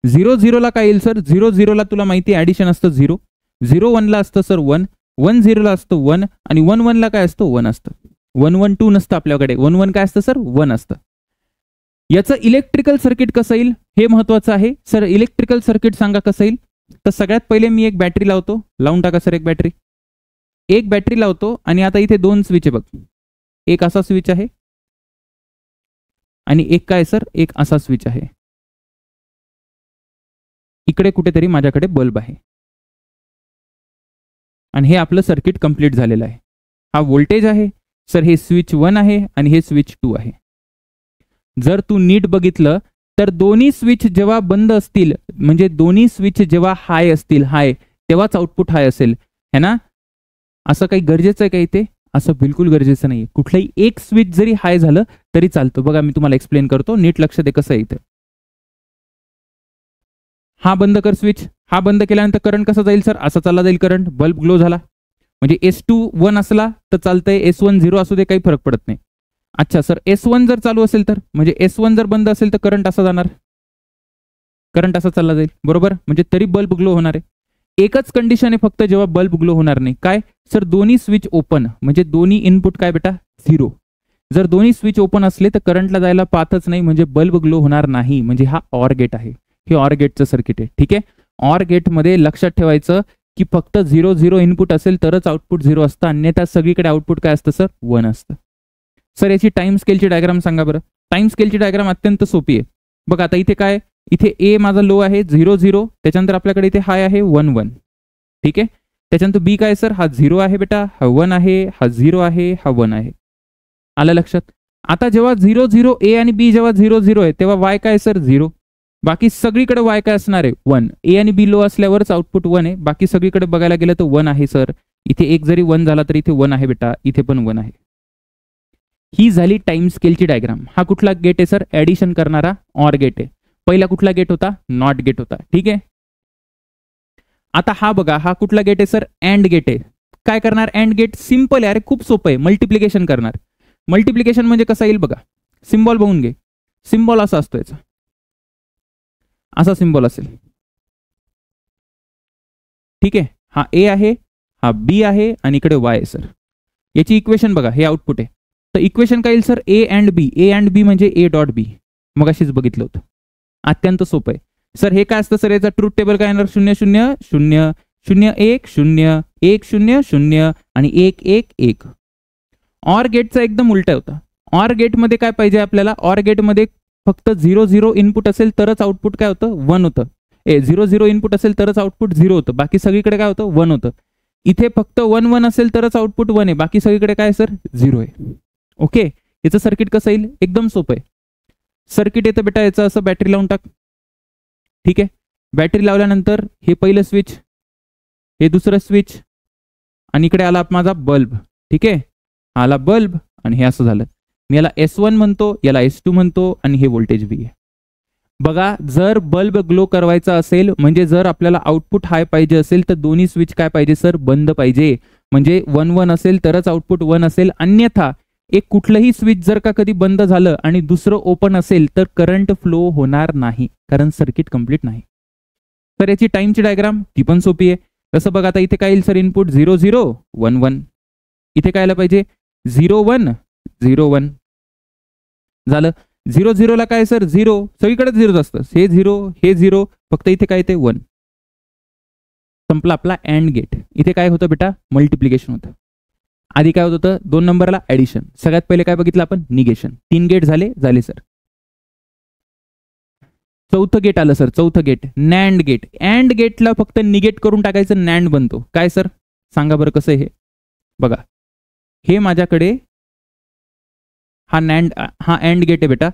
0 0 ला काय येईल सर, 0 0 ला तुला माहिती आहे ऍडिशन असतं 0, 0 1 ला असतं सर 1, 1 0 ला असतं 1 आणि 1 1 ला काय असतं, 1 असतं. 1 1 2 नसतं आपल्याकडे, 1 1 काय असतं सर, 1 असतं. याचं इलेक्ट्रिकल सर्किट कसं येईल हे महत्वाचं आहे. सर इलेक्ट्रिकल सर्किट सांगा कसं येईल. तर सगळ्यात पहिले मी एक बॅटरी लावतो, लावून टाका सर एक बॅटरी लावतो आणि आता इथे 2 स्विच आहे बघ, एक असा स्विच आहे आणि एक काय सर, एक असा स्विच आहे. इकडे कुठेतरी माझ्याकडे बल्ब आहे आणि हे आपलं सर्किट कंप्लीट झालेलं आहे. हा व्होल्टेज आहे सर, हे स्विच 1 आहे आणि हे स्विच 2 आहे. जर तू नीट बघितलं तर दोन्ही स्विच जेव्हा बंद असतील म्हणजे दोन्ही स्विच जेव्हा हाय असतील हाय तेव्हाच आउटपुट हाय असेल है ना. असं काही गरजेचं आहे का इथे? असं बिलकुल गरजेचं नाही. कुठलंही एक स्विच जरी हाय झालं तरी चालतं. बघा मी तुम्हाला एक्सप्लेन करतो, नीट लक्ष दे कसं आहे इथे. हा बंद कर स्विच, हा बंद केल्यानंतर करंट कसा जाईल सर? असा चालला जाईल करंट, बल्ब ग्लो झाला. म्हणजे S2 1 असला तर चालतंय, S1 0 असू दे काही फरक पडत नाही. अच्छा सर S1 जर चालू असेल तर म्हणजे S1 जर बंद असेल तर करंट असा जाणार, करंट असा चालला जाईल बरोबर. म्हणजे तरी बल्ब ग्लो होणार आहे. एकच कंडिशन आहे फक्त जेव्हा बल्ब ग्लो होणार नाही. काय सर? दोन्ही स्विच ओपन म्हणजे दोन्ही इनपुट काय बेटा? 0. जर दोन्ही स्विच ओपन असले तर करंटला जायला पाहतच नाही म्हणजे बल्ब ग्लो होणार नाही. म्हणजे हा ऑर गेट आहे, हे ऑर गेटचं सर्किट आहे. ठीक आहे. ऑर गेटमध्ये लक्षात ठेवायचं की फक्त 0 0 इनपुट असेल तरच आउटपुट 0 असतं, अन्यथा सगळीकडे आउटपुट काय असतं सर? 1 असतं. सर याची टाइम स्केलची डायग्राम सांगा बरं. टाइम स्केलची डायग्राम अत्यंत सोपी आहे. बघा आता इथे काय, इथे ए माझा लो आहे 0 0, त्याच्यानंतर आपल्याकडे इथे हाय आहे 1 1. ठीक आहे. त्याच्यानंतर बी काय सर? हा 0 आहे बेटा, हा 1 आहे, हा 0 आहे, हा 1 आहे. आलं लक्षात? आता जेव्हा 0 0 ए आणि बी जेव्हा 0 0 आहे तेव्हा वाय काय सर? 0. बाकी सगळीकडे वाय काय असणार आहे? 1. ए आणि बी लो असल्यावरच आउटपुट 1 आहे. बाकी सगळीकडे बघायला गेलं तर 1 आहे सर. इथे एक जरी 1 झाला तर इथे 1 आहे बेटा, इथे पण 1 आहे. ही झाली टाइम स्केलची डायग्राम. हा कुठला गेट आहे सर? ऍडिशन करणारा ऑर गेट आहे. पहिला कुठला गेट होता? नॉट गेट होता. ठीक आहे. आता हा बघा, हा कुठला गेट आहे सर? अँड गेट आहे. काय करणार अँड गेट? सिंपल आहे, अरे खूप सोपं आहे. मल्टिप्लिकेशन करणार. मल्टिप्लिकेशन म्हणजे कसं येईल बघा, सिम्बॉल बघून घे. सिम्बॉल असा असतो याचा, असा सिम्बॉल असेल. ठीक आहे. हा ए आहे, हा बी आहे आणि इकडे वाय आहे सर. याची इक्वेशन बघा, हे आउटपुट आहे. तर इक्वेशन काय येईल sir? A and B. A and B म्हणजे ए डॉट बी. मग अशीच बघितलं होतं. अत्यंत सोपं आहे सर. हे काय असतं सर? याचा ट्रूथ टेबल काय येणार? 0 0 0 0 1 0 1 0 0 आणि 1 1 1. ऑर गेटचा एकदम उलटा होता. ऑर गेटमध्ये काय पाहिजे आपल्याला? ऑर गेटमध्ये फक्त 0 0 इनपुट असेल तरच आउटपुट काय होतं? 1 होतं. 0 0 इनपुट असेल तरच आउटपुट 0 होतं, बाकी सगळीकडे काय होतं? 1 होतं. इथे फक्त 1 1 असेल तरच आउटपुट 1 आहे, बाकी सगळीकडे काय सर? 0 आहे. ओके. याचं सर्किट कसं येईल? एकदम सोपं आहे. सर्किट येतं बेटा याचं असं, बॅटरी लावून टाक. ठीक आहे. बॅटरी लावल्यानंतर हे पहिलं स्विच, हे दुसरं स्विच आणि इकडे आला माझा बल्ब. ठीक आहे. आला बल्ब आणि हे असं झालं. मी याला S1 म्हणतो, याला S2 म्हणतो आणि हे व्होल्टेज V आहे. बघा, जर बल्ब ग्लो करवायचा असेल म्हणजे जर आपल्याला आउटपुट हाय पाहिजे असेल तर दोन्ही स्विच काय पाहिजे सर? बंद पाहिजे. म्हणजे 1 1 असेल तरच आउटपुट 1 असेल, अन्यथा एक कुठलंही स्विच जर का कधी बंद झालं आणि दुसरं ओपन असेल तर करंट फ्लो होणार नाही, कारण सर्किट कंप्लीट नाही. तर याची टाइमची डायग्राम ती पण सोपी आहे. कसं बघा, आता इथे काय येईल सर? इनपुट 0 0 1 1. इथे काय आलं पाहिजे? 0 1 0 1 झालं. 0 0 ला काय सर? 0. सगळीकडे 0 असतं. हे 0 हे 0, फक्त इथे काय येते? 1. संपला आपला अँड गेट. इथे काय होतं बेटा? मल्टिप्लिकेशन होतं. आधी काय होत होतं? 2 नंबरला ऍडिशन. सगळ्यात पहिले काय बघितलं आपण? निगेशन. 3 गेट झाले सर. चौथं गेट आलं सर. चौथं गेट नॅन्ड गेट. अँड गेटला फक्त निगेट करून टाकायचं, नॅन्ड बनतो. काय सर सांगा बरं कसं आहे हे? बघा, हे माझ्याकडे हा नॅन्ड, हा अँड गेट आहे बेटा.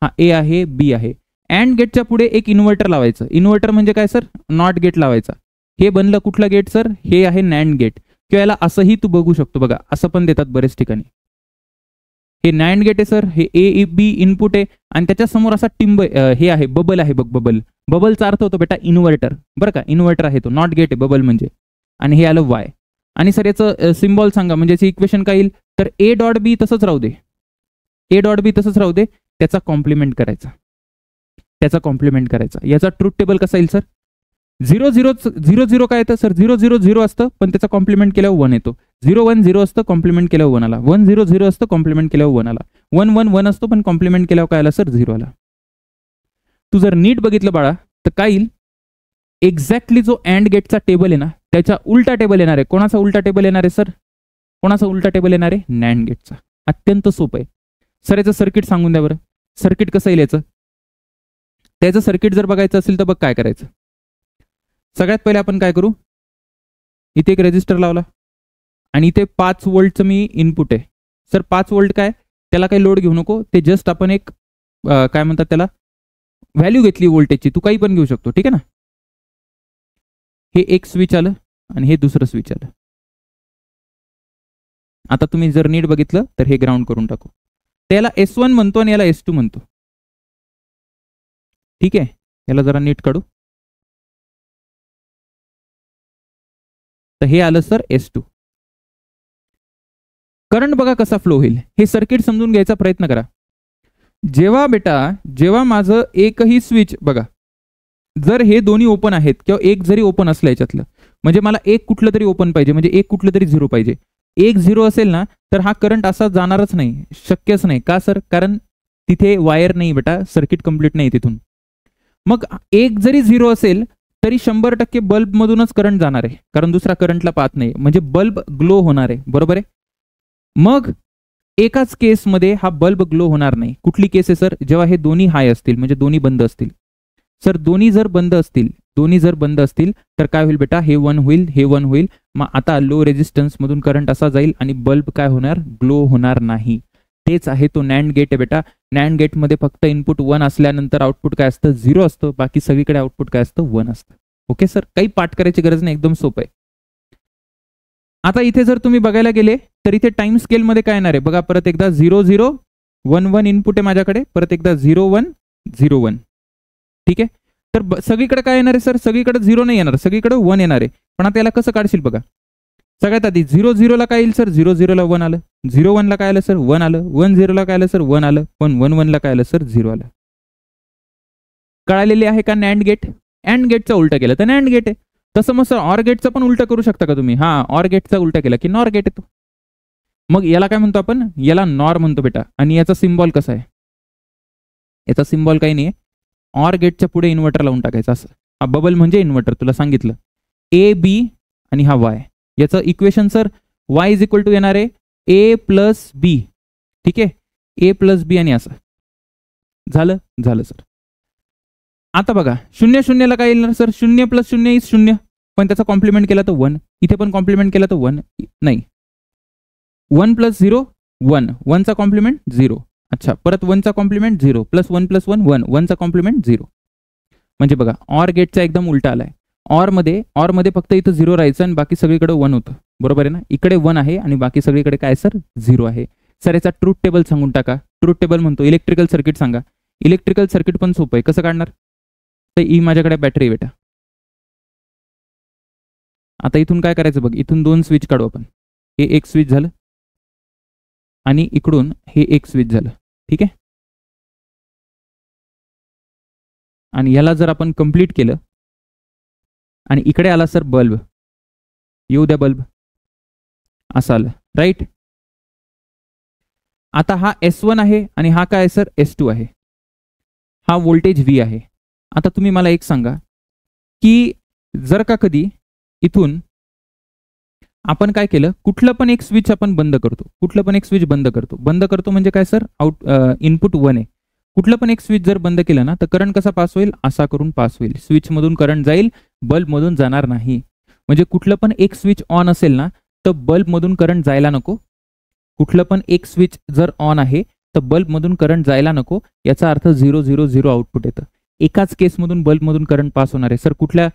हा ए आहे, बी आहे. अँड गेटच्या पुढे एक इन्व्हर्टर लावायचं. इन्व्हर्टर म्हणजे काय सर? नॉट गेट लावायचा. हे बनलं कुठला गेट सर? हे आहे नॅन्ड गेट. किंवा याला असंही तू बघू शकतो. बघा, असं पण देतात बरेच ठिकाणी. हे नॅन्ड गेट आहे सर. हे ए बी इनपुट आहे आणि त्याच्या समोर असा टिंब हे आहे, बबल आहे बघ. बबलचा अर्थ होतो बेटा इन्व्हर्टर. बरं का, इन्व्हर्टर आहे तो. नॉट गेट आहे बबल म्हणजे. आणि हे आलं वाय. आणि सर याचं सिम्बॉल सांगा, म्हणजे याचं इक्वेशन काय येईल? तर ए डॉट बी तसंच राहू दे. ए डॉट बी तसंच राहू दे. त्याचा कॉम्प्लिमेंट करायचा. याचा ट्रूथ टेबल कसा येईल सर? 0 0 0 0 काय येतं सर? 0 0 0 असतं, पण त्याचा कॉम्प्लिमेंट केल्यावर 1 येतो. 0 1 0 असतं, कॉम्प्लिमेंट केल्यावर 1 आला. 1 0 0 असतं, कॉम्प्लिमेंट केल्यावर 1 आला. 1 1 1 असतो, पण कॉम्प्लिमेंट केल्यावर काय आला सर? 0 आला. तू जर नीट बघितलं बाळा तर काय येईल? एक्झॅक्टली जो अँड गेटचा टेबल आहे ना, त्याच्या उलटा टेबल येणार आहे. कोणाचा उलटा टेबल येणार आहे सर? कोणाचा उलटा टेबल येणार आहे? नॅन्ड गेटचा. अत्यंत सोपं आहे सर. याचं सर्किट सांगून द्या बरं. सर्किट कसं येईल याचं? त्याचं सर्किट जर बघायचं असेल तर बघ काय करायचं. सगळ्यात पहिले आपण काय करू? इथे एक रेजिस्टर लावला आणि इथे 5 व्होल्टचं मी इनपुट आहे सर. 5 व्होल्ट काय, त्याला काही लोड घेऊ नको. ते जस्ट आपण एक काय म्हणतात त्याला, व्हॅल्यू घेतली व्होल्टेजची, तू काही पण घेऊ शकतो, ठीक आहे ना. हे एक स्विच आलं आणि हे दुसरं स्विच आलं. आता तुम्ही जर नीट बघितलं तर हे ग्राउंड करून टाकू. त्याला S1 म्हणतो आणि याला S2 म्हणतो, ठीक आहे. याला जरा नीट काढू. तर हे आलं सर S2. करंट बघा कसा फ्लो होईल, हे सर्किट समजून घ्यायचा प्रयत्न करा. जेव्हा माझं एकही स्विच बघा, जर हे दोन्ही ओपन आहेत किंवा एक जरी ओपन असलं याच्यातलं, म्हणजे मला एक कुठलं तरी ओपन पाहिजे, म्हणजे एक कुठलं तरी झिरो पाहिजे. एक झिरो असेल ना तर हा करंट असा जाणारच नाही, शक्यच नाही. का सर? कारण तिथे वायर नाही बेटा, सर्किट कंप्लीट नाही तिथून. मग एक जरी झिरो असेल तरी 100% बल्ब मधूनच करंट जाणार आहे, कारण दुसरा करंटला पाहत नाही, म्हणजे बल्ब ग्लो होणार आहे, बरोबर आहे. मग एकाच केसमध्ये हा बल्ब ग्लो होणार नाही. कुठली केस आहे सर? जेव्हा हे दोन्ही हाय असतील, म्हणजे दोन्ही बंद असतील. सर दोन्ही जर बंद असतील तर काय होईल बेटा? हे वन होईल, हे वन होईल. मग आता लो रेजिस्टन्स मधून करंट असा जाईल आणि बल्ब काय होणार? ग्लो होणार नाही. तेच आहे तो नॅन्ड गेट आहे बेटा. नॅन्ड गेटमध्ये फक्त इनपुट 1 असल्यानंतर आउटपुट काय असतं? 0 असतं. बाकी सगळीकडे आउटपुट काय असतं? 1 असतं. ओके सर, काही पाठ करायची गरज नाही, एकदम सोपं आहे. आता इथे जर तुम्ही बघायला गेले तर इथे टाइम स्केलमध्ये काय येणार आहे बघा. परत एकदा 0 0 1 1 इनपुट आहे माझ्याकडे, परत एकदा 0 1 0 1, ठीक आहे. तर सगळीकडे काय येणार आहे सर? सगळीकडे 0 नाही येणार, सगळीकडे 1 येणार आहे. पण आता याला कसं काढशील बघा. सगळ्यात आधी 0 0 ला काय येईल सर? 0 0 ला 1 आलं. 0 1 ला काय आलं सर? 1 आलं. 1 0 ला काय आलं सर? 1 आलं. पण 1 1 ला काय आलं सर? 0 आलं. कळालेली आहे का नॅन्ड गेट? अँड गेटचा उलटा केलं तर नॅन्ड गेट आहे. तसं मग सर ऑर गेटचा पण उलटा करू शकता का तुम्ही? हा, ऑर गेटचा उलटा केला की नॉर गेट येतो. मग याला काय म्हणतो आपण? याला नॉर म्हणतो बेटा. आणि याचा सिम्बॉल कसा आहे? याचा सिम्बॉल काही नाही, ऑर गेटच्या पुढे इन्व्हर्टर लावून टाकायचं असं. हा बबल म्हणजे इन्व्हर्टर, तुला सांगितलं. ए बी आणि हा वाय. याचं equation sir y is equal to येणार आहे ए प्लस बी, ठीक आहे. ए प्लस बी आणि असं झालं सर. आता बघा 0 0 ला काय येणार सर? 0 प्लस 0 इज 0, पण त्याचा कॉम्प्लिमेंट केला तर 1. इथे पण कॉम्प्लिमेंट केला तर 1 नाही. 1 प्लस 0 1, 1 चा कॉम्प्लिमेंट 0. अच्छा, परत 1 चा कॉम्प्लिमेंट 0, प्लस 1 प्लस 1 1, 1 चा कॉम्प्लिमेंट 0. म्हणजे बघा ऑर गेटचा एकदम उलटा आलाय. ऑर मध्ये फक्त इथं 0 राहायचं आणि बाकी सगळीकडे 1 होतं, बरोबर आहे ना. इकडे 1 आहे आणि बाकी सगळीकडे काय सर? 0 आहे. सर याचा ट्रूथ टेबल सांगून टाका. ट्रूथ टेबल म्हणतो इलेक्ट्रिकल सर्किट सांगा. इलेक्ट्रिकल सर्किट पण सोपं आहे. कसं काढणार? तर ही माझ्याकडे बॅटरी बेटा. आता इथून काय करायचं बघ, इथून 2 स्विच काढू आपण. हे एक स्विच झालं आणि इकडून हे एक स्विच झालं, ठीक आहे. आणि याला जर आपण कंप्लीट केलं आणि इकडे आला सर बल्ब, येऊ द्या बल्ब, असं आलं, राईट. आता हा S1 आहे आणि हा काय सर? S2 आहे. हा व्होल्टेज V आहे. आता तुम्ही मला एक सांगा की जर का कधी इथून आपण काय केलं, कुठलं पण एक स्विच आपण बंद करतो. बंद करतो म्हणजे काय सर? इनपुट 1 आहे. कुठलं पण एक स्विच जर बंद केलं ना तर करंट कसा पास होईल? असा करून पास होईल. स्विच मधून करंट जाईल, बल्ब मधून जाणार नाही. म्हणजे कुठलं पण एक स्विच ऑन असेल ना तर बल्ब मधून करंट जायला नको. कुठलं पण एक स्विच जर ऑन आहे तर बल्ब मधून करंट जायला नको. याचा अर्थ 0 0 0 आउटपुट येतं. एकाच केसमधून बल्ब मधून करंट पास होणार आहे. सर कुठल्या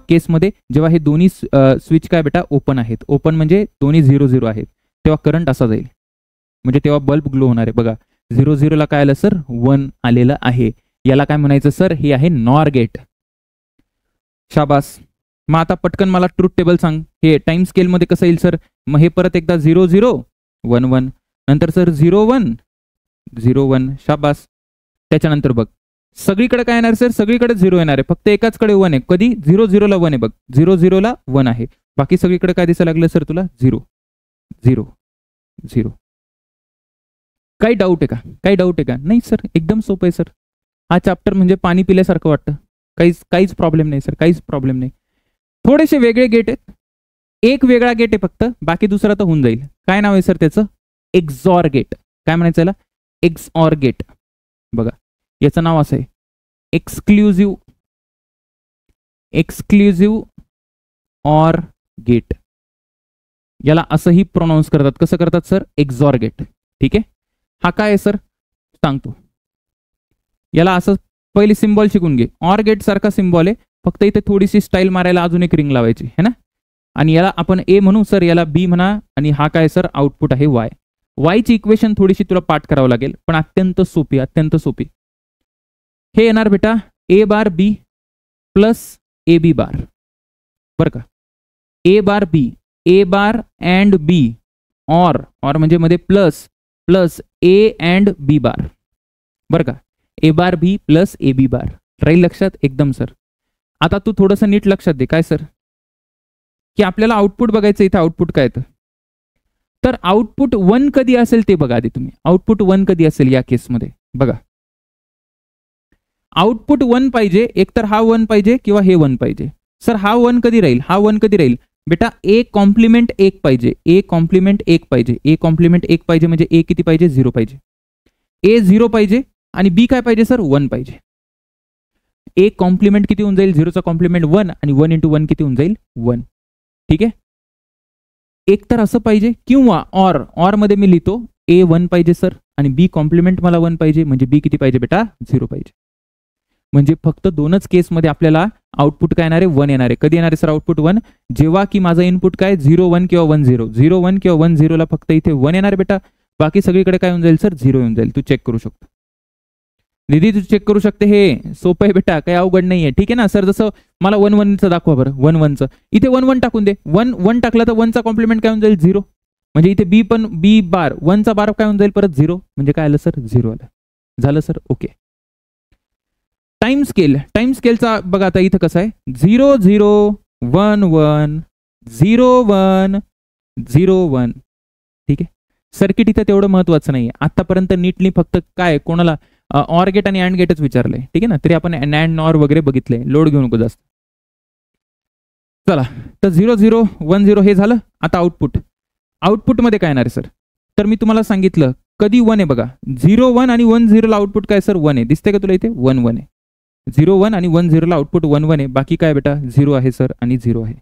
केसमध्ये? जेव्हा हे दोन्ही स्विच काय बेटा? ओपन आहेत. ओपन म्हणजे दोन्ही 0 0 आहेत, तेव्हा करंट असा जाईल, म्हणजे तेव्हा बल्ब ग्लो होणार आहे. बघा 0 0 ला काय आलं सर? 1 आलेलं आहे. याला काय म्हणायचं सर? हे आहे नॉर गेट. शाबास. मग आता पटकन मला ट्रूथ टेबल सांग. हे टाइम स्केलमध्ये कसं येईल सर? मग हे परत एकदा 0 0 1 1, नंतर सर 0 1 0 1. शाबास. त्याच्यानंतर बघ सगळीकडे काय येणार सर? सगळीकडे 0 येणार आहे, फक्त एकाच कडे 1 आहे. कधी? 0 0 ला 1 आहे बघ. 0 0 ला 1 आहे. बाकी सगळीकडे काय दिसायला लागलं सर तुला? 0 0 0. काही डाऊट आहे का? नाही सर, एकदम सोपं आहे सर. हा चॅप्टर म्हणजे पाणी पिल्यासारखं वाटतं. काहीच प्रॉब्लेम नाही सर, काहीच प्रॉब्लेम नाही. थोडेसे वेगळे गेट आहेत. एक वेगळा गेट आहे फक्त, बाकी दुसरा तर होऊन जाईल. काय नाव आहे सर त्याचं? XOR gate. काय म्हणायचं याला? XOR gate. बघा याचं नाव असं आहे एक्सक्लुझिव्ह ऑर गेट. याला असंही प्रोनाऊन्स करतात. कसं करतात सर? XOR gate. ठीक आहे. हा काय आहे सर? सांगतो. याला असं पहिले सिम्बॉल शिकून घे. ऑर गेट सारखा सिम्बॉल आहे, फक्त इथे थोडीशी स्टाईल मारायला अजून एक रिंग लावायची है ना. आणि याला आपण ए म्हणू सर, याला बी म्हणा, आणि हा काय सर आउटपुट आहे वाय. वायची इक्वेशन थोडीशी तुला पाठ करावं लागेल, पण अत्यंत सोपी, अत्यंत सोपी. हे येणार बेटा ए bar B plus A B bar, बरं का. A bar B, A bar and B, or or म्हणजे मध्ये plus plus A and B bar, बरं का. A bar B plus A B bar. राहील लक्षात? एकदम सर. आता तू थोडंसं नीट लक्षात दे. काय सर? की आपल्याला आउटपुट बघायचं. इथं आउटपुट काय येतं, तर आउटपुट 1 कधी असेल ते बघा आधी तुम्ही. आउटपुट 1 कधी असेल या केसमध्ये बघा. आउटपुट 1 पाहिजे, एकतर हा 1 पाहिजे किंवा हे 1 पाहिजे. सर हा 1 कधी राहील, हा 1 कधी राहील बेटा, ए कॉम्प्लिमेंट 1 पाहिजे, ए कॉम्प्लिमेंट 1 पाहिजे, ए कॉम्प्लिमेंट 1 पाहिजे म्हणजे ए किती पाहिजे, 0 पाहिजे. ए 0 पाहिजे आणि बी काय पाहिजे सर, 1 पाहिजे. ए कॉम्प्लिमेंट किती होऊन जाईल, 0चा कॉम्प्लिमेंट 1 आणि 1 इंटू 1 किती होऊन जाईल, 1. ठीक आहे. एक तर असं पाहिजे किंवा ऑर, ऑर मध्ये मी लिहितो ए 1 पाहिजे सर आणि बी कॉम्प्लिमेंट मला 1 पाहिजे, म्हणजे बी किती पाहिजे बेटा, 0 पाहिजे. म्हणजे फक्त दोनच केसमध्ये आपल्याला आउटपुट काय येणार आहे, 1 येणार आहे. कधी येणार आहे सर आउटपुट 1, जेव्हा की माझं इनपुट काय 0 1 किंवा 1 0, 0 1 किंवा 1 0 ला फक्त इथे 1 येणार बेटा, बाकी सगळीकडे काय होऊन जाईल सर, 0 येऊन जाईल. तू चेक करू शकतो दीदी, तू चेक करू शकते. हे सोपं आहे बेटा, काही अवघड नाही आहे. ठीक आहे ना सर. जसं मला 1 1चं दाखवा बरं, 1 1चं इथे 1 1 टाकून दे. 1 1 टाकलं तर 1चा कॉम्प्लिमेंट काय होऊन जाईल, 0. म्हणजे इथे बी पण बी बार 1चा बार काय होऊन जाईल परत 0, म्हणजे काय आलं सर, 0 आलं. झालं sir, okay. Time scale, time स्केलचा बघा आता इथं कसं आहे, 0 0 1 1 0 1 0 1. ठीक आहे. सर्किट इथं तेवढं महत्वाचं नाही आहे आतापर्यंत. नीटली फक्त काय कोणाला ऑर गेट आणि अँड गेटच विचारलंय. ठीक आहे ना. तरी आपण अँड नॉर वगैरे बघितलंय, लोड घेऊ नको जास्त. चला, तर 0 0 1 0 हे झालं. आता आउटपुट, आउटपुटमध्ये काय येणार आहे सर, तर मी तुम्हाला सांगितलं कधी 1 आहे बघा. 0 1 आणि 1 0 ला आउटपुट काय सर, 1 आहे. दिसते का तुला इथे, 1 1 आहे. 0 1 आणि 1 0 ला आउटपुट 1 1 आहे. बाकी काय बेटा, 0 आहे सर आणि 0 आहे.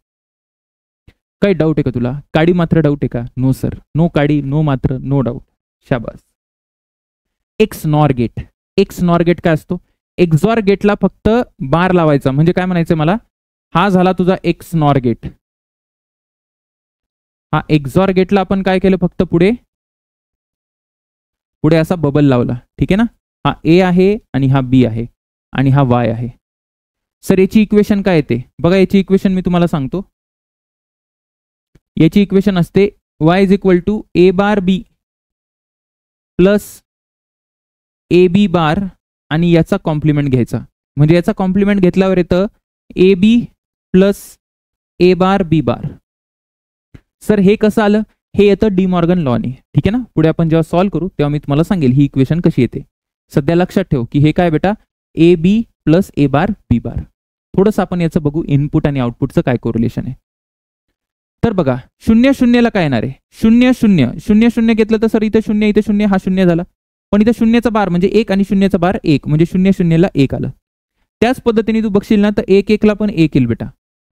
काही डाऊट आहे का तुला? काडी मात्र डाऊट आहे का? नो सर, नो काडी, नो मात्र, नो डाऊट. शाबास. XNOR gate, XNOR gate काय असतो, एक्सॉर गेटला फक्त बार लावायचा. म्हणजे काय म्हणायचं मला, हा झाला तुझा एक्स नॉर गेट. हा एक्सॉर गेटला आपण काय केलं, फक्त पुढे पुढे असा बबल लावला. ठीक आहे ना. हा ए आहे आणि हा बी आहे आणि हा वाय आहे. सर याची इक्वेशन काय येते बघा. याची इक्वेशन मी तुम्हाला सांगतो. याची इक्वेशन असते y is equal to A bar B plus A B bar आणि याचा कॉम्प्लिमेंट घ्यायचा. म्हणजे याचा कॉम्प्लिमेंट घेतल्यावर येतं ए B plus A bar B bar. Sir हे कसं आलं, हे येतं डी मॉर्गन लॉने. ठीक आहे ना. पुढे आपण जेव्हा सॉल्व्ह करू तेव्हा मी तुम्हाला सांगेल ही इक्वेशन कशी येते. सध्या लक्षात ठेव की हे काय बेटा, ए B plus A bar B बार. थोडंसं आपण याचं बघू इनपुट आणि आउटपुटचं काय कोरिलेशन आहे. तर बघा 0 0 ला काय येणार आहे, 0 0 0 0 घेतलं तर सर इथे 0 इथे 0 हा 0 झाला. पण इथे 0चा बार म्हणजे 1 आणि 0चा बार 1 म्हणजे 0 0 ला 1 आलं. त्याच पद्धतीने तू बघशील ना तर 1 1 ला पण 1 येईल बेटा.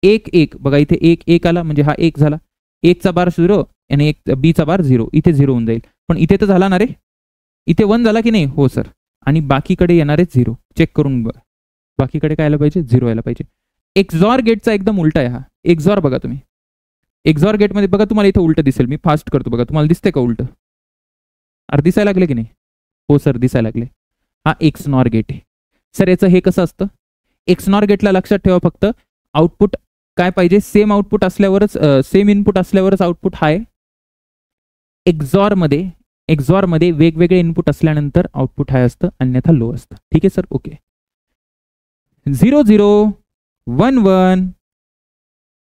1 1 बघा इथे 1 1 आला म्हणजे हा 1 झाला. 1चा बार 0 आणि 1 बी चा बार 0, इथे 0 होऊन जाईल. पण इथे तर झाला ना रे, इथे 1 झाला की नाही, हो सर. आणि बाकीकडे येणार आहे 0. चेक करून बघ, बाकीकडे काय आलं पाहिजे, 0 यायला पाहिजे. एक्सॉर गेटचा एकदम उलटा आहे हा. एक्सॉर बघा तुम्ही, एक्सॉर गेटमध्ये बघा तुम्हाला इथे उलट दिसेल. मी फास्ट करतो बघा, तुम्हाला दिसते का उलट, अरे दिसायला लागले की नाही, हो सर दिसायला लागले. हा एक्स नॉर गेट आहे. सर याचं हे कसं असतं, एक्स नॉर गेटला लक्षात ठेवा फक्त आउटपुट काय पाहिजे, सेम आउटपुट असल्यावरच, सेम इनपुट असल्यावरच आउटपुट हाय. एक्सॉर मध्ये वेगवेगळे इनपुट असल्यानंतर आउटपुट हाय असतं, अन्यथा लो असतं. ठीक आहे सर, ओके. 0 0 1 1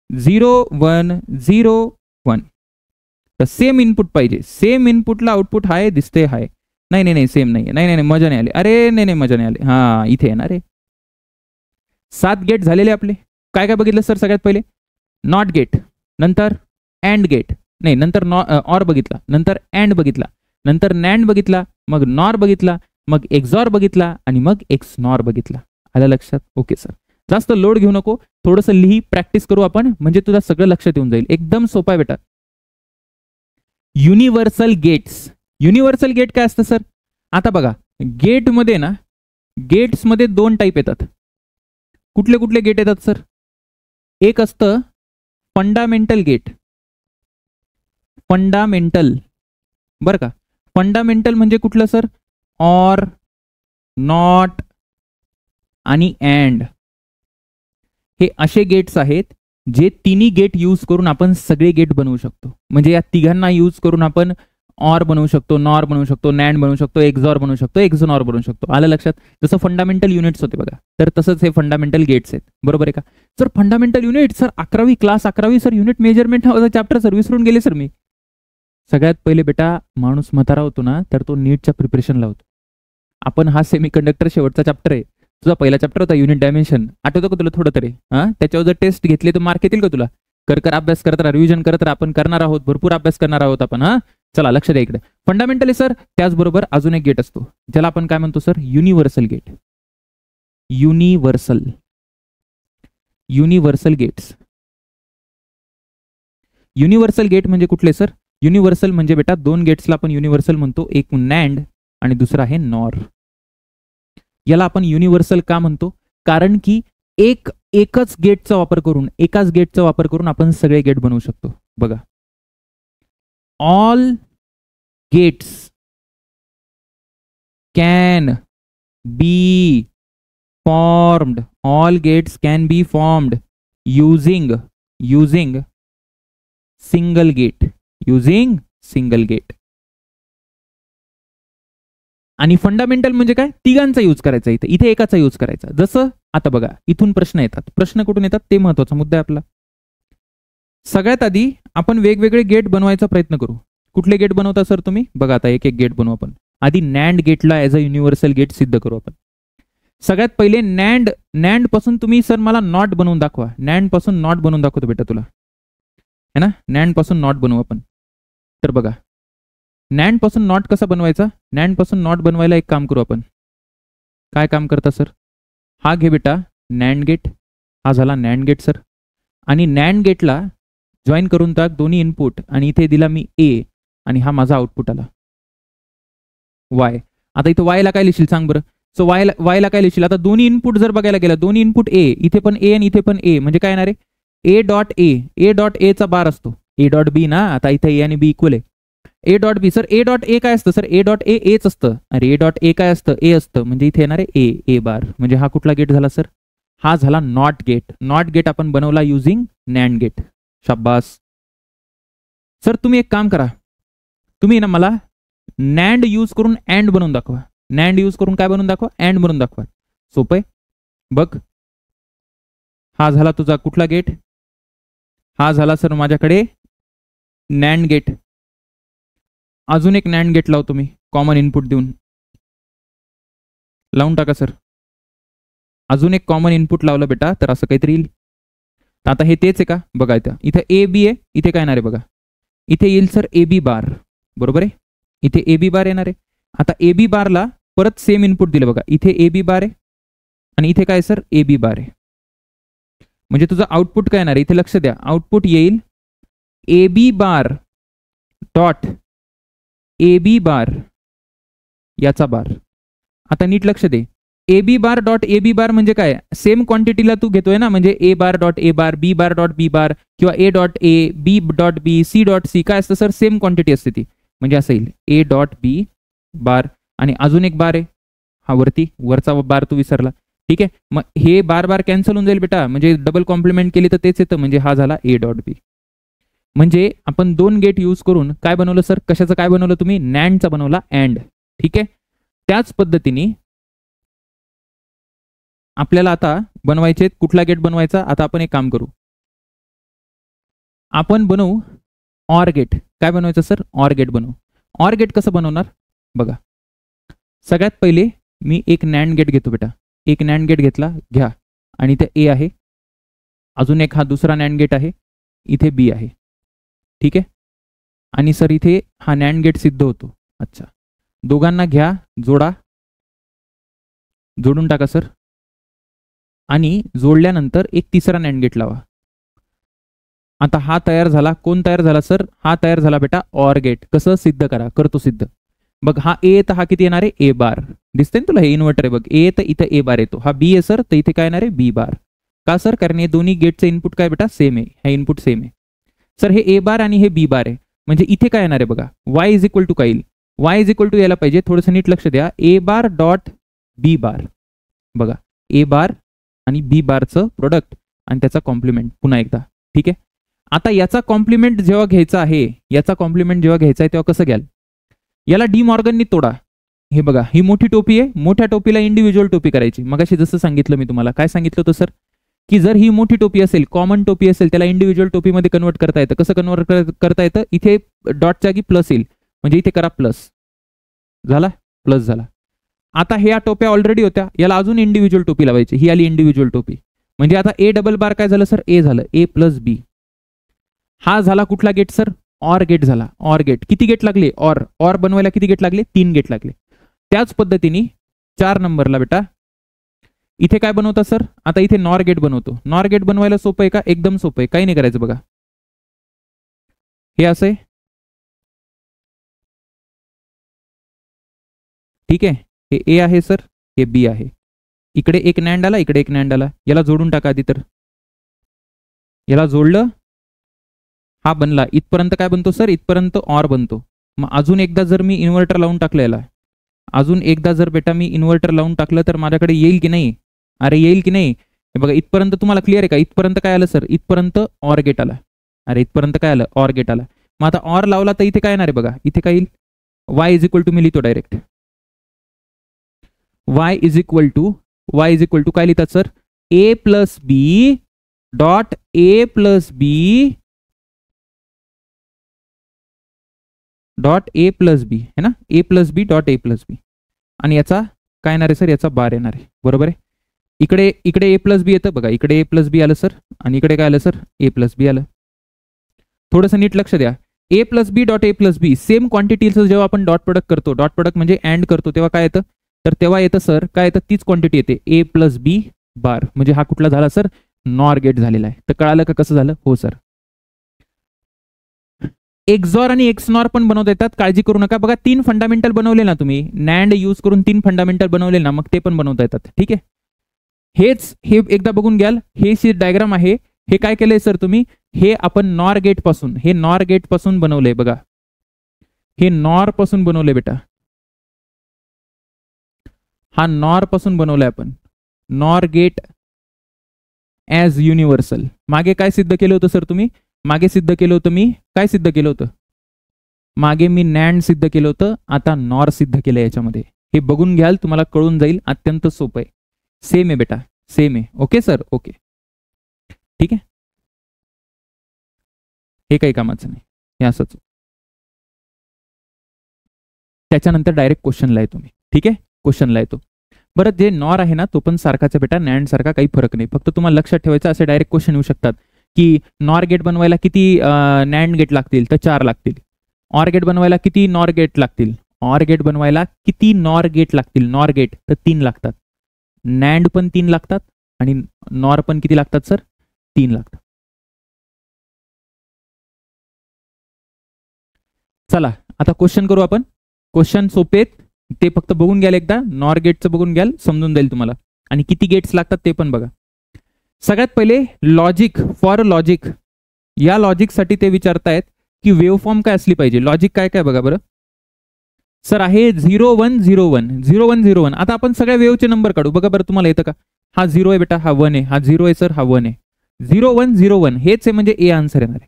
0 1 0 1. तर सेम इनपुट पाहिजे. सेम इनपुटला आउटपुट हाय दिसते, हाय. नाही नाही नाही सेम नाही, नाही नाही मजा नाही आली. अरे नाही नाही मजा नाही आली. हा इथे येणार आहे. 7 गेट झालेले आपले. काय काय बघितलं सर सगळ्यात पहिले, नॉट गेट, नंतर अँड गेट, नाही नंतर ऑर बघितला, नंतर अँड बघितला, नंतर नॅन्ड बघितला, मग नॉर बघितला, मग एक्सॉर बघितला आणि मग एक्स नॉर बघितला. आलं लक्षात? Okay sir. जास्त लोड घेऊ नको, थोडंसं लिही, प्रॅक्टिस करू आपण, म्हणजे तुला सगळं लक्षात येऊन जाईल. एकदम सोपा आहे बेटा. Universal gates. युनिव्हर्सल गेट काय असतं सर, आता बघा गेटमध्ये ना गेट्समध्ये दोन टाईप येतात. कुठले कुठले गेट येतात सर? एक असतं फंडामेंटल गेट. फंडामेंटल, बरं का. फंडामेंटल म्हणजे कुठलं सर? ऑर, नॉट आणि अँड. हे असे गेट्स आहेत जे तिन्ही गेट यूज करून आपण सगळे गेट बनवू शकतो. म्हणजे या तिघांना यूज करून आपण ऑर बनवू शकतो, नॉर बनवू शकतो, नॅन्ड बनवू शकतो, एक्झॉर बनवू शकतो, एक्झनॉर बनवू शकतो. आलं लक्षात? जसं फंडामेंटल युनिट्स होते बघा, तर तसंच हे फंडामेंटल गेट्स आहेत. बरोबर आहे का? सर फंडामेंटल युनिट सर 11वी क्लास 11वी सर युनिट मेजरमेंट हा चॅप्टर सर विसरून गेले सर मी. सगळ्यात पहिले बेटा माणूस म्हातारा होतो ना तर तो नीटच्या प्रिपरेशनला होतो. आपण हा सेमीकंडक्टर शेवटचा चॅप्टर आहे. तुझा पहिला चॅप्टर होता युनिट डायमेन्शन, आठवतो का तुला थोडं तरी? त्याच्यावर जर टेस्ट घेतले तर मार्क येतील का तुला? कर अभ्यास करत राहा, रिव्हिजन करत राहा. आपण करणार आहोत, भरपूर अभ्यास करणार आहोत आपण. चला लक्ष द्या इकडे. फंडामेंटल आहे सर. त्याचबरोबर अजून एक गेट असतो ज्याला आपण काय म्हणतो sir? Universal gate. Universal gates. Universal gate म्हणजे कुठले सर? युनिव्हर्सल म्हणजे बेटा दोन गेट्सला आपण युनिव्हर्सल म्हणतो. एक नॅन्ड आणि दुसरा आहे नॉर. याला आपण युनिव्हर्सल का म्हणतो? कारण की एकाच गेटचा वापर करून आपण सगळे गेट बनवू शकतो. बघा, all gates can be formed. All gates can be formed using single gate. आणि फंडामेंटल म्हणजे काय? तिघांचा यूज करायचा. इथे एकाचा यूज करायचा. जसं आता बघा, इथून प्रश्न येतात. प्रश्न कुठून येतात ते महत्वाचा मुद्दा आहे आपला. सगळ्यात आधी आपण वेगवेगळे गेट बनवायचा प्रयत्न करू. कुठले गेट बनवता सर तुम्ही? बघा आता एक एक गेट बनवू आपण. आधी नॅन्ड गेटला ॲज अ युनिव्हर्सल गेट सिद्ध करू आपण. सगळ्यात पहिले नॅन्ड पासून तुम्ही सर मला नॉट बनवून दाखवा. नॅन्ड पासून नॉट बनवून दाखवतो बेटा तुला, है ना? नॅन्ड पासून नॉट बनवू आपण. तर बघा, नॅन्ड पासून नॉट कसा बनवायचा? नॅन्ड पासून नॉट बनवायला एक काम करू आपण. काय काम करता सर? हा घे बेटा नॅन्ड गेट. हा झाला नॅन्ड गेट सर. आणि नॅन्ड गेटला जॉईन करून टाक दोन्ही इनपुट. आणि इथे दिला मी ए आणि हा माझा आउटपुट आला वाय. आता इथे वायला काय लिहिशील सांग बरं? सो वायला काय लिहिशील? आता दोन्ही इनपुट जर बघायला गेला, दोन्ही इनपुट ए, इथे पण ए आणि इथे पण ए, म्हणजे काय येणार आहे? ए डॉट ए चा बार असतो. ए डॉट बी ना, आता इथे ए आणि बी इक्वल आहे. A dot B. Sir A dot A काय असतं? Sir A dot A H असतं. अरे ए डॉट ए काय असतं? ए असतं. म्हणजे इथे येणार आहे ए बार. म्हणजे हा कुठला गेट झाला सर? हा झाला नॉट गेट. नॉट गेट आपण बनवला युझिंग नॅन्ड गेट. शाबास सर. तुम्ही एक काम करा, तुम्ही ना मला नॅन्ड यूज करून अँड बनवून दाखवा. नॅन्ड यूज करून काय बनवून दाखवा? अँड बनवून दाखवा. सोपं आहे. बघ, हा झाला तुझा कुठला गेट? हा झाला सर माझ्याकडे नॅन्ड गेट. अजून एक नॅन्ड गेट लावतो मी कॉमन इनपुट देऊन. लावून टाका सर. अजून एक कॉमन इनपुट लावलं बेटा तर असं काहीतरी येईल. आता हे तेच आहे का? बघा इथं ए बी आहे. इथे काय येणार आहे बघा? इथे येईल सर ए बी बार. बरोबर आहे? इथे ए बी बार येणार आहे. आता ए बी बारला परत सेम इनपुट दिलं बघा. इथे ए बी बार आहे आणि इथे काय सर? ए बी बार आहे. म्हणजे तुझं आउटपुट काय येणार आहे? इथे लक्ष द्या. आउटपुट येईल ए B bar dot A B बार याचा बार. आता नीट लक्ष दे. ए B bar dot A B बार म्हणजे काय? सेम क्वांटिटीला तू घेतोय ना, म्हणजे A bar dot A bar, B bar dot B bar, किंवा A dot A, B dot B, C dot C. काय असतं सर? सेम क्वांटिटी असते ती. म्हणजे असं येईल ए डॉट बी बार आणि अजून एक बार आहे हा वरचा बार तू विसरला. ठीक आहे, मग हे बार बार कॅन्सल होऊन जाईल बेटा. म्हणजे डबल कॉम्प्लिमेंट केली तर तेच येतं. म्हणजे हा झाला ए डॉट बी. म्हणजे आपण दोन गेट यूज करून काय बनवलं सर? कशाचं काय बनवलं तुम्ही? नॅन्डचा बनवला अँड. ठीक आहे, त्याच पद्धतीने आपल्याला आता बनवायचे. कुठला गेट बनवायचा? आता आपण एक काम करू, आपण बनवू ऑर गेट. काय बनवायचं सर? ऑर गेट बनवू. ऑर गेट कसं बनवणार बघा. सगळ्यात पहिले मी एक नॅन्ड गेट घेतो बेटा. एक नॅन्ड गेट घेतला, घ्या. आणि इथे ए आहे. अजून एक हा दुसरा नॅन्ड गेट आहे. इथे बी आहे. ठीक आहे, आणि सर इथे हा नॅन्ड गेट सिद्ध होतो. अच्छा, दोघांना घ्या, जोडा, जोडून टाका सर. आणि जोडल्यानंतर एक तिसरा नॅन्ड गेट लावा. आता हा तयार झाला. कोण तयार झाला सर? हा तयार झाला बेटा ऑर गेट. कसं सिद्ध करा? करतो सिद्ध. बघ हा ए तर हा किती येणार आहे ए बार. दिसतंय ना तुला हे इन्व्हर्टर आहे बघ, ए तर इथं ए बार येतो, हा बी आहे सर, तर इथे काय येणार आहे बी बार. का सर? कारण हे दोन्ही गेटचं इनपुट काय बेटा सेम आहे, हे इनपुट सेम आहे. सर हे ए बार आणि हे बी बार आहे, म्हणजे इथे काय येणार आहे बघा, वाय इज इक्वल टू काय येईल, वाय इज इक्वल टू यायला पाहिजे, थोडंसं नीट लक्ष द्या, ए बार डॉट बी बार. बघा ए बार आणि बी बारचं प्रोडक्ट आणि त्याचा कॉम्प्लिमेंट पुन्हा एकदा. ठीक आहे, आता याचा कॉम्प्लिमेंट जेव्हा घ्यायचा आहे, याचा कॉम्प्लिमेंट जेव्हा घ्यायचा आहे तेव्हा कसं घ्याल, याला डी मॉर्गननी तोडा. हे बघा ही मोठी टोपी आहे, मोठ्या टोपीला इंडिव्हिज्युअल टोपी करायची. मगाशी जसं सांगितलं मी तुम्हाला, काय सांगितलं होतं सर, की जर ही मोठी टोपी असेल, कॉमन टोपी असेल, त्याला इंडिव्हिज्युअल टोपीमध्ये कन्वर्ट करता येतं. कसं कन्वर्ट करता येतं, इथे डॉटच्या जागी प्लस येईल, म्हणजे इथे करा प्लस, झाला प्लस झाला. आता ह्या टोप्या ऑलरेडी होत्या, याला अजून इंडिव्हिज्युअल टोपी लावायची, ही आली इंडिव्हिज्युअल टोपी, म्हणजे आता ए डबल बार काय झालं सर, ए झालं, ए प्लस बी. हा झाला कुठला गेट सर, ऑर गेट झाला. ऑर गेट किती गेट लागले, ऑर बनवायला किती गेट लागले, 3 गेट लागले. त्याच पद्धतीने 4 नंबरला बेटा इथे काय बनवता सर, आता इथे नॉर गेट बनवतो. नॉर गेट बनवायला सोपं आहे का, एकदम सोपं आहे, काही नाही करायचं. बघा हे असं आहे, ठीक आहे, हे ए आहे सर, हे बी आहे, इकडे एक नॅन्ड आला, इकडे एक नॅन्ड आला, याला जोडून टाका आधी. तर याला जोडलं, हा बनला, इथपर्यंत काय बनतो सर, इथपर्यंत ऑर बनतो. मग अजून एकदा जर मी इन्व्हर्टर लावून टाकलं याला, अजून एकदा जर बेटा मी इन्व्हर्टर लावून टाकलं तर माझ्याकडे येईल की नाही, अरे येईल की नाही. हे बघा इथपर्यंत तुम्हाला क्लिअर आहे का, इथपर्यंत काय आलं सर, इथपर्यंत ऑर गेट आला, अरे इथपर्यंत काय आलं, ऑर गेट आला. मग आता ऑर लावला तर इथे काय येणार आहे बघा, इथे काय येईल, वाय इज इक्वल टू, मी लिहितो direct, Y is equal to काय लिहितात sir, A plus B dot A plus B dot A plus B है ना, A plus B dot A plus B. आणि याचा काय येणार आहे सर, याचा बार येणार आहे, बरोबर आहे. इकडे इकडे ए प्लस बी येतं बघा, इकडे ए प्लस बी आलं सर, आणि इकडे काय आलं सर, ए प्लस बी आलं. थोडंसं नीट लक्ष द्या, A plus B dot A plus B same क्वांटिटीचं जेव्हा आपण डॉट प्रोडक्ट करतो, डॉट प्रोडक्ट म्हणजे अँड करतो, तेव्हा काय येतं, तर तेव्हा येतं सर काय येतं, तीच क्वांटिटी येते, ए प्लस बी बार. म्हणजे हा कुठला झाला सर, नॉर गेट झालेला आहे. तर कळालं का कसं झालं, हो सर. एक्झॉर आणि एक्सनॉर पण बनवता येतात, काळजी करू नका. बघा 3 फंडामेंटल बनवले ना तुम्ही, नॅन्ड यूज करून 3 फंडामेंटल बनवले ना, मग ते पण बनवता येतात. ठीक आहे, हेच हे एकदा बघून घ्याल, हे डायग्राम आहे, हे काय केलंय सर तुम्ही, हे आपण नॉर गेट पासून, हे नॉर गेट पासून बनवलंय बघा, हे नॉर पासून बनवलंय बेटा, हा नॉर पासून बनवलाय आपण, नॉर गेट ॲज युनिव्हर्सल. मागे काय सिद्ध केलं होतं सर तुम्ही, मागे सिद्ध केलं होतं मी, काय सिद्ध केलं होतं, मागे मी नॅन्ड सिद्ध केलं होतं, आता नॉर सिद्ध केलं याच्यामध्ये. हे बघून घ्याल, तुम्हाला कळून जाईल, अत्यंत सोपं आहे, सेम आहे बेटा, सेम आहे. ओके सर, ओके ठीक आहे, हे काही कामाचं नाही, हे असंच. त्याच्यानंतर डायरेक्ट क्वेश्चनला येतो मी, ठीक आहे, क्वेश्चनला येतो. बरं जे नॉर आहे ना, तो पण सारखाच आहे बेटा, नॅन्ड सारखा काही फरक नाही, फक्त तुम्हाला लक्षात ठेवायचं, असे डायरेक्ट क्वेश्चन येऊ शकतात की नॉर गेट बनवायला किती नॅन्ड गेट लागतील, तर 4 लागतील. ऑर गेट बनवायला किती नॉर गेट लागतील, ऑर गेट बनवायला किती नॉर गेट लागतील, नॉर गेट तर 3 लागतात. नॅन्ड पण 3 लागतात आणि नॉर पण किती लागतात सर, 3 लागतात. चला आता क्वेश्चन करू आपण. क्वेश्चन सोपे आहेत, ते फक्त बघून घ्याल एकदा, नॉर गेटचं बघून घ्याल, समजून जाईल तुम्हाला. आणि किती गेट्स लागतात ते पण बघा. सगळ्यात पहिले लॉजिक, फॉर लॉजिक, या लॉजिकसाठी ते विचारतायत की वेव्हफॉर्म काय असली पाहिजे. लॉजिक काय काय बघा बरं सर, आहे 0 1 0 1 0 1 0 1. आता आपण सगळ्या वेव्हचे नंबर काढू, बघा बरं तुम्हाला येतं का. हा 0 आहे बेटा, हा 1 आहे, हा 0 आहे सर, हा 1 आहे. 0 1 0 1 हेच आहे, म्हणजे ए आन्सर येणार आहे.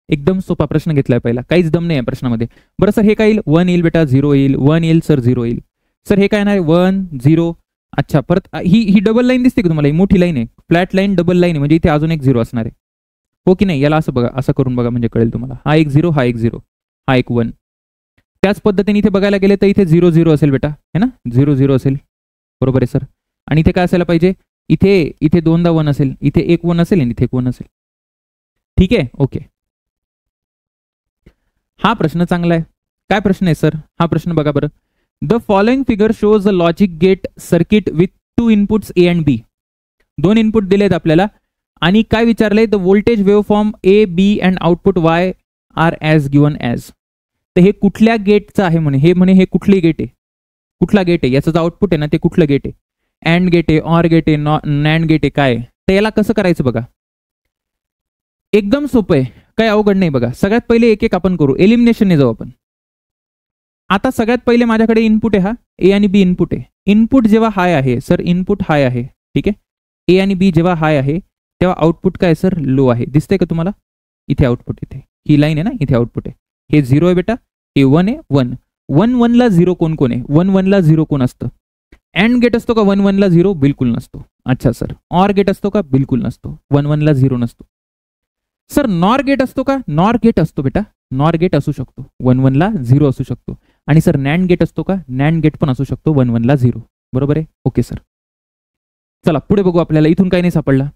एकदम सोपा प्रश्न घेतलाय पहिला, काहीच दम नाही आहे प्रश्नामध्ये. बरं सर हे काय येईल, 1 येईल बेटा, 0 येईल, 1 येईल सर, 0 येईल. सर हे काय येणार आहे, 1 0. अच्छा, परत ही डबल लाईन दिसते का तुम्हाला, ही मोठी लाईन आहे, फ्लॅट लाईन डबल लाईन आहे, म्हणजे इथे अजून एक 0 असणार आहे, हो की नाही. याला असं बघा, असं करून बघा म्हणजे कळेल तुम्हाला. हा एक 0, हा एक 0, हा एक 1. त्याच पद्धतीने इथे बघायला गेले तर इथे 0 0 असेल बेटा, है ना, 0 0 असेल, बरोबर आहे सर. आणि इथे काय असायला पाहिजे, इथे 2दा 1 असेल, इथे एक 1 असेल आणि इथे एक 1 असेल. ठीक आहे, ओके. हा प्रश्न चांगला आहे. काय प्रश्न आहे सर, हा प्रश्न बघा बरं. The following figure shows a logic gate circuit with 2 inputs A and B. 2 input दिलेत आपल्याला आणि काय विचारलंय, the voltage waveform A B and output Y are as given as. तर हे कुठल्या गेटचं आहे म्हणे हे कुठली गेट आहे, कुठला गेट आहे, याचं जे आउटपुट आहे ना ते कुठलं गेट आहे, अँड गेट आहे, ऑर गेट आहे, नॅन्ड गेट आहे, काय. तर याला कसं करायचं बघा, एकदम सोपं आहे, काही अवघड नाही बघा. सगळ्यात पहिले एक एक आपण करू, एलिमिनेशनने जाऊ आपण. आता सगळ्यात पहिले माझ्याकडे इनपुट आहे, हा ए आणि बी इनपुट आहे. इनपुट जेव्हा हाय आहे सर, इनपुट हाय आहे, ठीक आहे. ए आणि बी जेव्हा हाय आहे तेव्हा आउटपुट काय सर, लो आहे. दिसतंय का तुम्हाला, इथे आउटपुट, इथे ही लाईन आहे ना, इथे आउटपुट आहे. हे 0 आहे बेटा, हे 1 आहे, 1 1 1 ला 0 कोण कोण आहे, 1 1 ला 0 कोण असतं. अँड गेट असतो का 1 1 ला 0, बिलकुल नसतो. अच्छा सर, ऑर गेट असतो का, बिलकुल नसतो. 1 1 ला 0 नसतो. सर नॉर गेट असतो का, नॉर गेट असतो बेटा, नॉर गेट असू शकतो, 1 1 ला 0 असू शकतो. आणि सर नॅन्ड गेट असतो का, नॅन्ड गेट पण असू शकतो, 1 1 ला 0. बरोबर आहे, ओके सर. चला पुढे बघू, आपल्याला इथून काही नाही सापडला.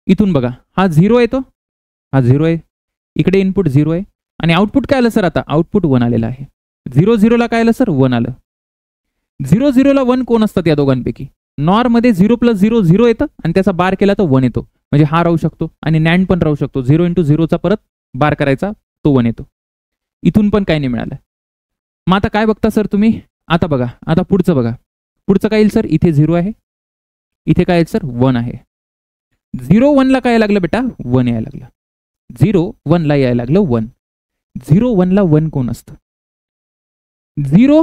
इथून बघा, हा 0 येतो, हा 0 आहे, इकडे इनपुट 0 आहे आणि आउटपुट काय आलं सर, आता आउटपुट 1 आलेलं आहे. 0 0 ला काय आलं सर, 1 आलं. 0 0 ला 1 कोण असतात या दोघांपैकी, नॉर मध्ये 0 + 0 0 येतं आणि त्याचा बार केला तर 1 येतो, म्हणजे हा राहू शकतो आणि नॅन्ड पण राहू शकतो. 0 × 0 चा परत बार करायचा, तो 1 येतो. इथून पण काही नाही मिळालं. मग आता काय बघता सर तुम्ही, आता बघा, आता पुढचं बघा, पुढचं काय येईल सर, इथे 0 आहे, इथे काय येईल सर, 1 आहे. 0 1 ला काय लागलं बेटा, 1 यायला लागलं. 0 1 ला यायला लागलं 1. 0 1 ला 1 कोण असतं, 0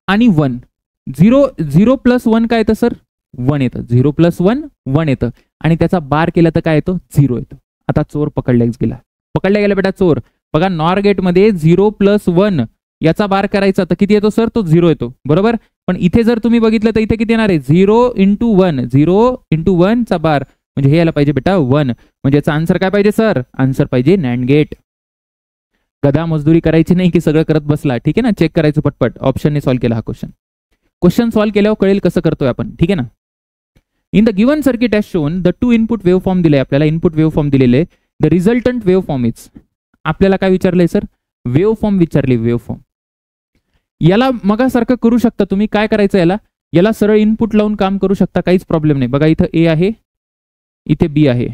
आणि 1, 0 0 + 1 काय येतं सर, 1 येतं. 0 + 1 1 येतं आणि त्याचा बार केला तर काय येतो, 0 येतो. आता चोर पकडला गेला बेटा, चोर. बघा नॉर गेट मध्ये 0 + 1 याचा बार करायचा तर किती येतो सर, तो 0 येतो, बरोबर. पण इथे जर तुम्ही बघितलं तर इथे किती येणार आहे, 0 × 1, 0 × 1 चा बार, म्हणजे हे याला पाहिजे बेटा 1. म्हणजे याचा आन्सर काय पाहिजे सर, आन्सर पाहिजे नॅन्ड गेट. गधा मजदुरी करायची नाही की सगळं करत बसला, ठीक आहे ना, चेक करायचं पटपट. ऑप्शनने सॉल्व्ह केला हा क्वेश्चन सॉल्व्ह केल्यावर कळेल कसं करतोय आपण, ठीक आहे ना. In the given circuit has shown the 2 input wave form दिले, आपल्याला इनपुट वेव्ह फॉर्म दिलेले. The resultant wave form is, आपल्याला काय विचारलंय सर, वेव्ह फॉर्म विचारले, वेव्ह फॉर्म. याला मगासारखं करू शकता तुम्ही, काय करायचं, याला सरळ इनपुट लावून काम करू शकता, काहीच प्रॉब्लेम नाही. बघा इथं ए आहे, इथे बी आहे,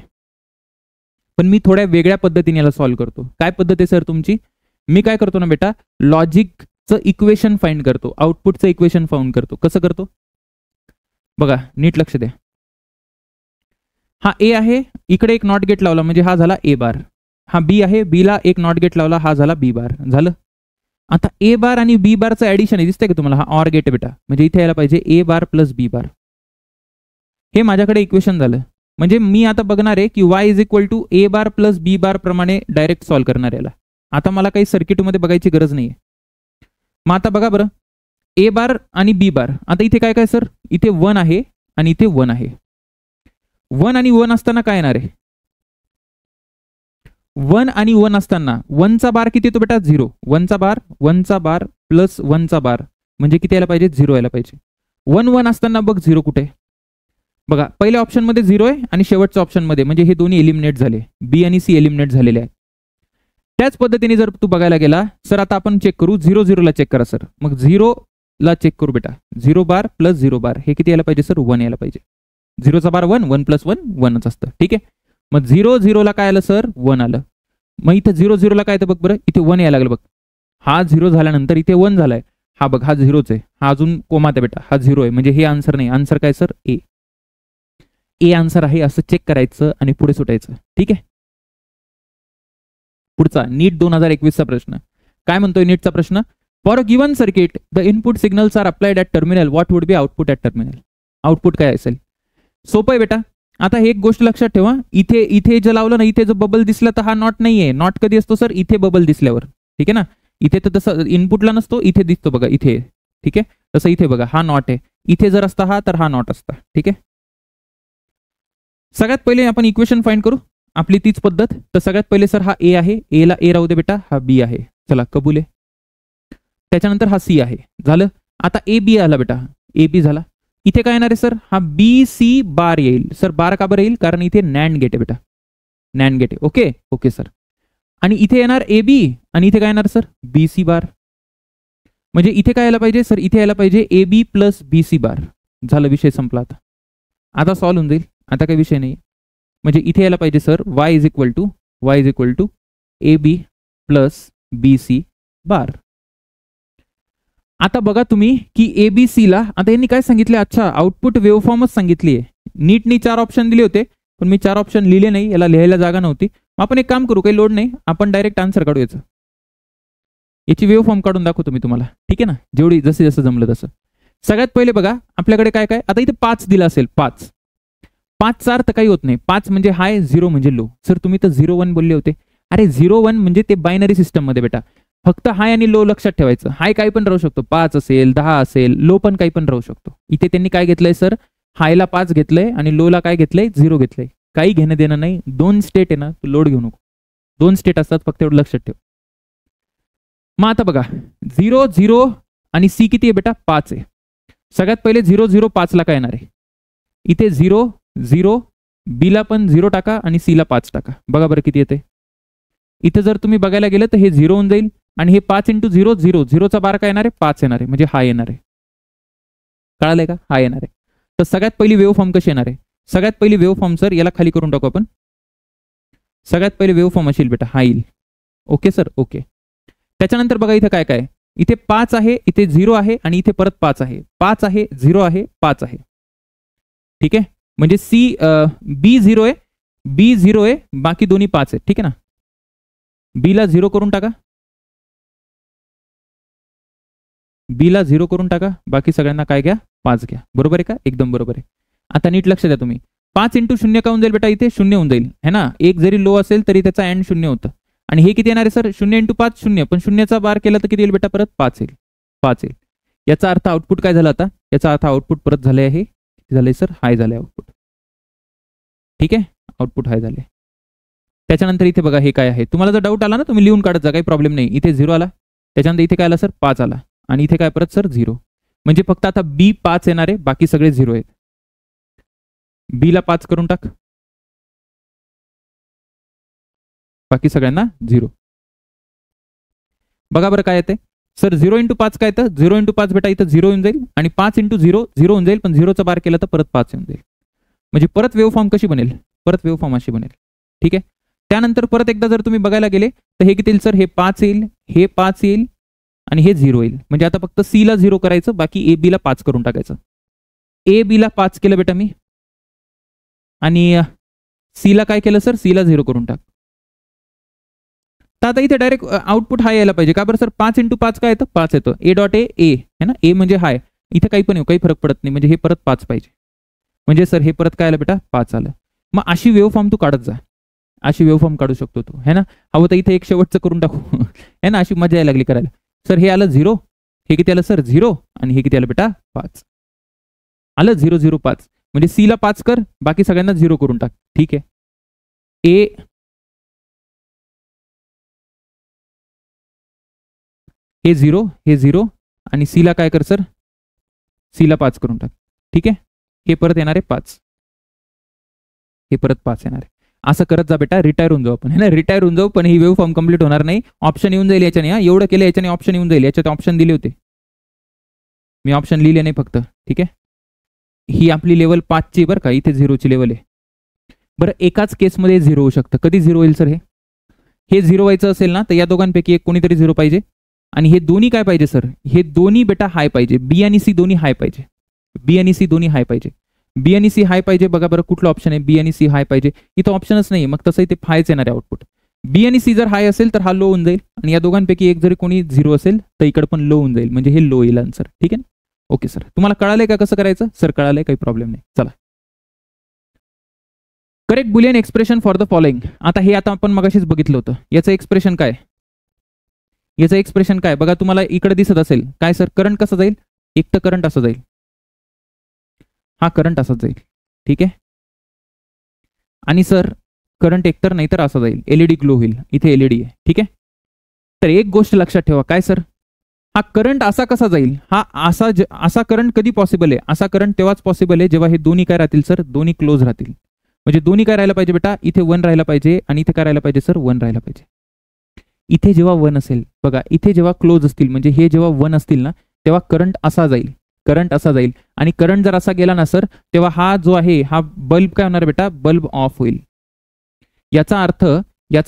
पण मी थोड्या वेगळ्या पद्धतीने याला सॉल्व्ह करतो. काय पद्धत आहे सर तुमची, मी काय करतो ना बेटा, लॉजिकचं इक्वेशन फाइंड करतो, आउटपुटचं इक्वेशन फाइंड करतो. कसं करतो बघा, नीट लक्ष द्या. हा ए आहे, इकडे एक नॉट गेट लावला म्हणजे हा झाला ए बार. हा बी आहे, बी ला एक नॉट गेट लावला, हा झाला बी बार. झालं. आता ए बार आणि बी बारचं ऍडिशन आहे, दिसतंय का तुम्हाला, हा ऑर गेट बेटा, म्हणजे इथे यायला पाहिजे ए बार + बी बार. हे माझ्याकडे इक्वेशन झालं. म्हणजे मी आता बघणार आहे की y = ए बार + बी बार प्रमाणे डायरेक्ट सॉल्व्ह करणार याला. आता मला काही सर्किटमध्ये बघायची गरज नाहीये. मग आता बघा बरं, ए बार आणि बी बार, आता इथे काय काय सर, इथे 1 आहे आणि इथे 1 आहे. 1 आणि 1 असताना काय येणार आहे, 1 आणि 1 असताना 1 चा बार किती येतो बेटा, 0. 1 चा बार + 1 चा बार म्हणजे किती यायला पाहिजे, 0 यायला पाहिजे. 1 1 असताना बघ 0 कुठे, बघा पहिल्या ऑप्शन मध्ये 0 आहे आणि शेवटच्या ऑप्शन मध्ये, म्हणजे हे दोन्ही एलिमिनेट झाले, बी आणि सी एलिमिनेट झालेले आहेत. त्याच पद्धतीने जर तू बघायला गेला सर, आता आपण चेक करू, 0 0 ला चेक करा सर. मग 0 ला चेक करू बेटा, 0 बार + 0 बार हे किती यायला पाहिजे सर, 1 यायला पाहिजे. 0 चा बार 1, 1 + 1 1च असतं, ठीक आहे. मग 0 0 ला काय आलं सर, 1 आलं. मग इथं 0 0 ला काय येतं बघ बरं, इथे 1 यायला लागलं बघ. हा 0 झाल्यानंतर इथे 1 झालाय, हा बघ हा 0च आहे, हा अजून कोमात आहे बेटा, हा 0 आहे, म्हणजे हे आन्सर नाही. आन्सर काय सर, ए आन्सर आहे असं चेक करायचं आणि पुढे सुटायचं, ठीक आहे. पुढचा नीट 2021चा प्रश्न काय म्हणतोय, नीटचा प्रश्न, for a given circuit the input signals are applied at terminal, what would be output at terminal. Output काय असेल, सोपं आहे बेटा. आता एक गोष्ट लक्षात ठेवा, इथे जे लावलं ना, इथे जो बबल दिसला तर हा नॉट नाहीये. नॉट कधी असतो सर, इथे बबल दिसल्यावर, ठीक आहे ना. इथे तर तसं इनपुटला नसतो, इथे दिसतो बघा, इथे, ठीक आहे. तसं इथे बघा हा नॉट आहे, इथे जर असता हा तर हा नॉट असता, ठीक आहे. सगळ्यात पहिले आपण इक्वेशन फाइंड करू, आपली तीच पद्धत. तर सगळ्यात पहिले सर हा ए आहे, ए ला ए राहू दे बेटा, हा बी आहे, चला कबूल आहे. त्याच्यानंतर हा सी आहे, झालं. आता ए बी आला बेटा, ए बी झाला. इथे काय येणार आहे सर, हा बी सी बार येईल. सर बार का बरं येईल, कारण इथे नॅन्ड गेट आहे बेटा, नॅन्ड गेट आहे, ओके ओके सर. आणि इथे येणार ए बी आणि इथे काय येणार सर, बी सी बार. म्हणजे इथे काय यायला पाहिजे सर, इथे यायला पाहिजे ए बी + बी सी बार. झालं, विषय संपला. आता सॉल्व्ह होऊन जाईल, आता काही विषय नाही. म्हणजे इथे यायला पाहिजे sir y = A B + B C bar. आता बघा तुम्ही की ABC ला आता यांनी काय सांगितले, अच्छा आउटपुट वेव्हफॉर्मच सांगितली आहे. नीटनी 4 ऑप्शन दिले होते पण मी 4 ऑप्शन लिहिले नाही, याला लिहायला जागा नव्हती. आपण एक काम करू, काही लोड नाही, आपण डायरेक्ट आन्सर काढू याचं. याची वेव्हफॉर्म काढून दाखवतो मी तुम्हाला, ठीक आहे ना, जेवढी जसे जसं जमलं तसं. सगळ्यात पहिले बघा आपल्याकडे काय काय, आता इथे 5 दिला असेल, 5चा अर्थ काही होत नाही. 5 म्हणजे हाय, 0 म्हणजे लो. सर तुम्ही तर 0 1 बोलले होते. अरे 0 1 म्हणजे ते बायनरी सिस्टम मध्ये बेटा फक्त हाय आणि लो लक्षात ठेवायचं. हाय काही पण राहू शकतो, 5 असेल, 10 असेल, लो पण काही पण राहू शकतो. इथे त्यांनी काय घेतलंय सर, हायला 5 घेतलंय आणि लोला काय घेतलंय, 0 घेतलंय. काही घेणं देणं नाही. 2 स्टेट आहे ना, तू लोड घेऊ नको. 2 स्टेट असतात फक्त, एवढं लक्षात ठेव. मग आता बघा 0 0 आणि सी किती आहे बेटा, 5 आहे. सगळ्यात पहिले 0 0 5 ला काय येणार आहे, इथे 0 0, बी ला पण 0 टाका आणि सी ला 5 टाका. बघा बरं किती येते. इथे जर तुम्ही बघायला गेलं तर हे 0 होऊन जाईल आणि हे 5 × 0 0, 0चा बार काय येणार आहे, 5 येणार आहे, म्हणजे हा येणार आहे. कळालंय का, हा येणार आहे. तर सगळ्यात पहिली वेव्ह फॉर्म कशी येणार आहे, सगळ्यात पहिली वेव्ह फॉर्म सर याला खाली करून टाकू आपण. सगळ्यात पहिली वेव्ह फॉर्म असेल बेटा हा येईल. Okay sir, okay. त्याच्यानंतर बघा इथे काय काय, इथे 5 आहे, इथे 0 आहे आणि इथे परत 5 आहे. 5 आहे, 0 आहे, 5 आहे. ठीक आहे, म्हणजे बी 0 आहे, बी 0 आहे, बाकी दोन्ही 5 आहेत. ठीक आहे ना, बी ला 0 करून टाका, बी ला 0 करून टाका, बाकी सगळ्यांना काय घ्या, 5 घ्या. बरोबर आहे का, एकदम बरोबर आहे. आता नीट लक्ष द्या तुम्ही, 5 × 0 का होऊन जाईल बेटा, इथे 0 होऊन जाईल है ना. एक जरी लो असेल तरी त्याचा एंड 0 होतं. आणि हे किती येणार आहे सर, 0 × 5 0, पण 0चा बार केला तर किती येईल बेटा, परत 5 येईल, 5 येईल. याचा अर्थ आउटपुट काय झालं आता, याचा अर्थ आउटपुट परत झाले आहे, किती झालंय सर, हाय झालंय आउटपुट. ठीक आहे, आउटपुट हाय झाले. त्याच्यानंतर इथे बघा हे काय आहे, तुम्हाला जर डाऊट आला ना तुम्ही लिहून काढत जा, काही प्रॉब्लेम नाही. इथे 0 आला, त्याच्यानंतर इथे काय आला सर, 5 आला आणि इथे काय परत सर 0. म्हणजे फक्त आता बी 5 येणार आहे, बाकी सगळे 0 आहेत. बी ला 5 करून टाक, बाकी सगळ्यांना 0. बघा बरं काय येते सर, 0 × 5 काय येतं, 0 × 5 बेटा इथं 0 येऊन जाईल आणि 5 × 0 0 होऊन जाईल, पण 0चा बार केला तर परत 5 येऊन जाईल. म्हणजे परत वेव्ह फॉर्म कशी बनेल, परत वेव्ह फॉर्म अशी बनेल. ठीक आहे, त्यानंतर परत एकदा जर तुम्ही बघायला गेले तर हे किती येईल सर, हे 5 येईल, हे 5 येईल आणि हे 0 येईल. म्हणजे आता फक्त सी ला 0 करायचं, बाकी ए बी ला 5 करून टाकायचं. ए बी ला 5 केलं बेटा मी आणि सी ला काय केलं सर, सी ला 0 करून टाक. तर आता इथे डायरेक्ट आउटपुट हाय यायला पाहिजे. का बरं सर, 5 × 5 काय येतं, 5 येतं. ए डॉट ए है ना, ए म्हणजे हाय. इथे काही पण येऊ, काही फरक पडत नाही, म्हणजे हे परत 5 पाहिजे. म्हणजे सर हे परत काय आलं बेटा, 5 आलं. मग अशी वेव्ह फॉर्म तू काढत जा, अशी वेव्ह फॉर्म काढू शकतो तू है ना. हवं तर इथे एक शेवटचं करून टाकू है ना, अशी मजा यायला लागली करायला. सर हे आलं 0, हे किती आलं सर 0 आणि हे किती आलं बेटा 5 आलं, 0 0 5. म्हणजे सी ला 5 कर, बाकी सगळ्यांना 0 करून टाक. ठीक आहे, ए हे 0 हे 0 आणि सी ला काय कर सर, सी ला 5 करून टाक. ठीक आहे, हे परत येणार आहे 5, हे परत 5 येणार आहे. असं करत जा बेटा, रिटायर होऊन जाऊ आपण है ना, रिटायर होऊन जाऊ, पण ही वेव्ह फॉर्म कंप्लीट होणार नाही. ऑप्शन येऊन जाईल याच्याने, एवढं केलं याच्याने ऑप्शन येऊन जाईल. याच्यात ऑप्शन दिले होते मी, ऑप्शन लिहिले नाही फक्त. ठीक आहे, ही आपली लेवल 5 ची बरं का, इथे 0 ची लेवल आहे. बरं एकाच केसमध्ये 0 होऊ शकतं. कधी 0 होईल सर, हे 0 व्हायचं असेल ना तर या दोघांपैकी एक कोणीतरी 0 पाहिजे आणि हे दोन्ही काय पाहिजे सर, हे दोन्ही बेटा हाय पाहिजे. बी आणि सी दोन्ही हाय पाहिजे, बी आणि सी दोन्ही हाय पाहिजे, बी आणि सी हाय पाहिजे. बघा बरं कुठलं ऑप्शन आहे, बी आणि सी हाय पाहिजे. इथं ऑप्शनच नाही, मग तसं इथे हायच येणार आहे आउटपुट. बी आणि सी जर हाय असेल तर हा लो होऊन जाईल आणि या दोघांपैकी एक जरी कोणी 0 असेल तर इकडे पण लो होऊन जाईल, म्हणजे हे लो येईल आन्सर. ठीक आहे ना, ओके सर. तुम्हाला कळालंय का कसं करायचं, सर कळालंय, काही प्रॉब्लेम नाही. चला, correct Boolean expression for the following. आता हे आता आपण मगाशीच बघितलं होतं, याचं एक्सप्रेशन काय, याचं एक्सप्रेशन काय बघा, तुम्हाला इकडे दिसत असेल काय सर, करंट कसं जाईल, एक तर करंट असं जाईल, हा करंट असाच जाईल. ठीक आहे, आणि सर करंट एकतर नाही तर असं जाईल, एलईडी ग्लो होईल, इथे एलईडी आहे. ठीक आहे, तर एक गोष्ट लक्षात ठेवा, काय सर, हा करंट असा कसा जाईल, हा असा करंट कधी पॉसिबल आहे, असा करंट तेव्हाच पॉसिबल आहे जेव्हा हे दोन्ही काय राहतील सर, दोन्ही क्लोज राहतील. म्हणजे दोन्ही काय राहायला पाहिजे बेटा, इथे 1 राहायला पाहिजे आणि इथे काय राहायला पाहिजे सर, 1 राहायला पाहिजे. इथे जेव्हा 1 असेल बघा, इथे जेव्हा क्लोज असतील म्हणजे हे जेव्हा 1 असतील ना तेव्हा करंट असा जाईल, करंट असा जाईल. आणि करंट जर असा गेला ना सर, तेव्हा हा जो आहे हा बल्ब काय होणार बेटा, बल्ब ऑफ होईल. याचा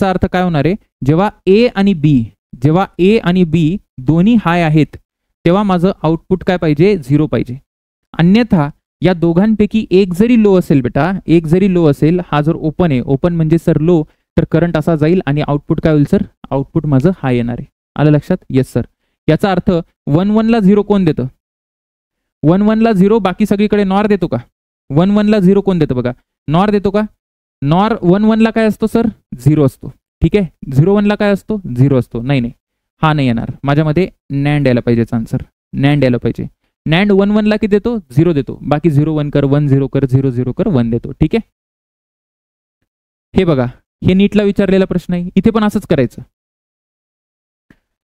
अर्थ काय होणार आहे, जेव्हा ए आणि बी जेव्हा ए आणि बी दोन्ही हाय आहेत तेव्हा माझं आउटपुट काय पाहिजे, 0 पाहिजे. अन्यथा या दोघांपैकी एक जरी लो असेल बेटा, एक जरी लो असेल, हा जर ओपन आहे, ओपन म्हणजे सर लो, तर करंट असा जाईल आणि आउटपुट काय होईल सर, आउटपुट माझं हाय येणार आहे. आलं लक्षात? Yes sir. याचा अर्थ 1 1 ला 0 कोण देतं? 1 1 ला 0 बाकी सगळीकडे नॉर देतो का? 1 1 ला 0 कोण देतं बघा? नॉर देतो का? नॉर 1 1 ला काय असतो सर? 0 असतो. ठीक आहे. 0 1 ला काय असतो? 0 असतो. नाही नाही, हा नाही येणार माझ्यामध्ये. नॅन्ड यायला पाहिजे आन्सर, नॅन्ड यायला पाहिजे. नॅन्ड 1 1 ला किती देतो? 0 देतो. बाकी 0 1 कर, 1 0 कर, 0 0 कर, 1 देतो. ठीक आहे. हे बघा, हे नीटला विचारलेला प्रश्न आहे. इथे पण असंच करायचं.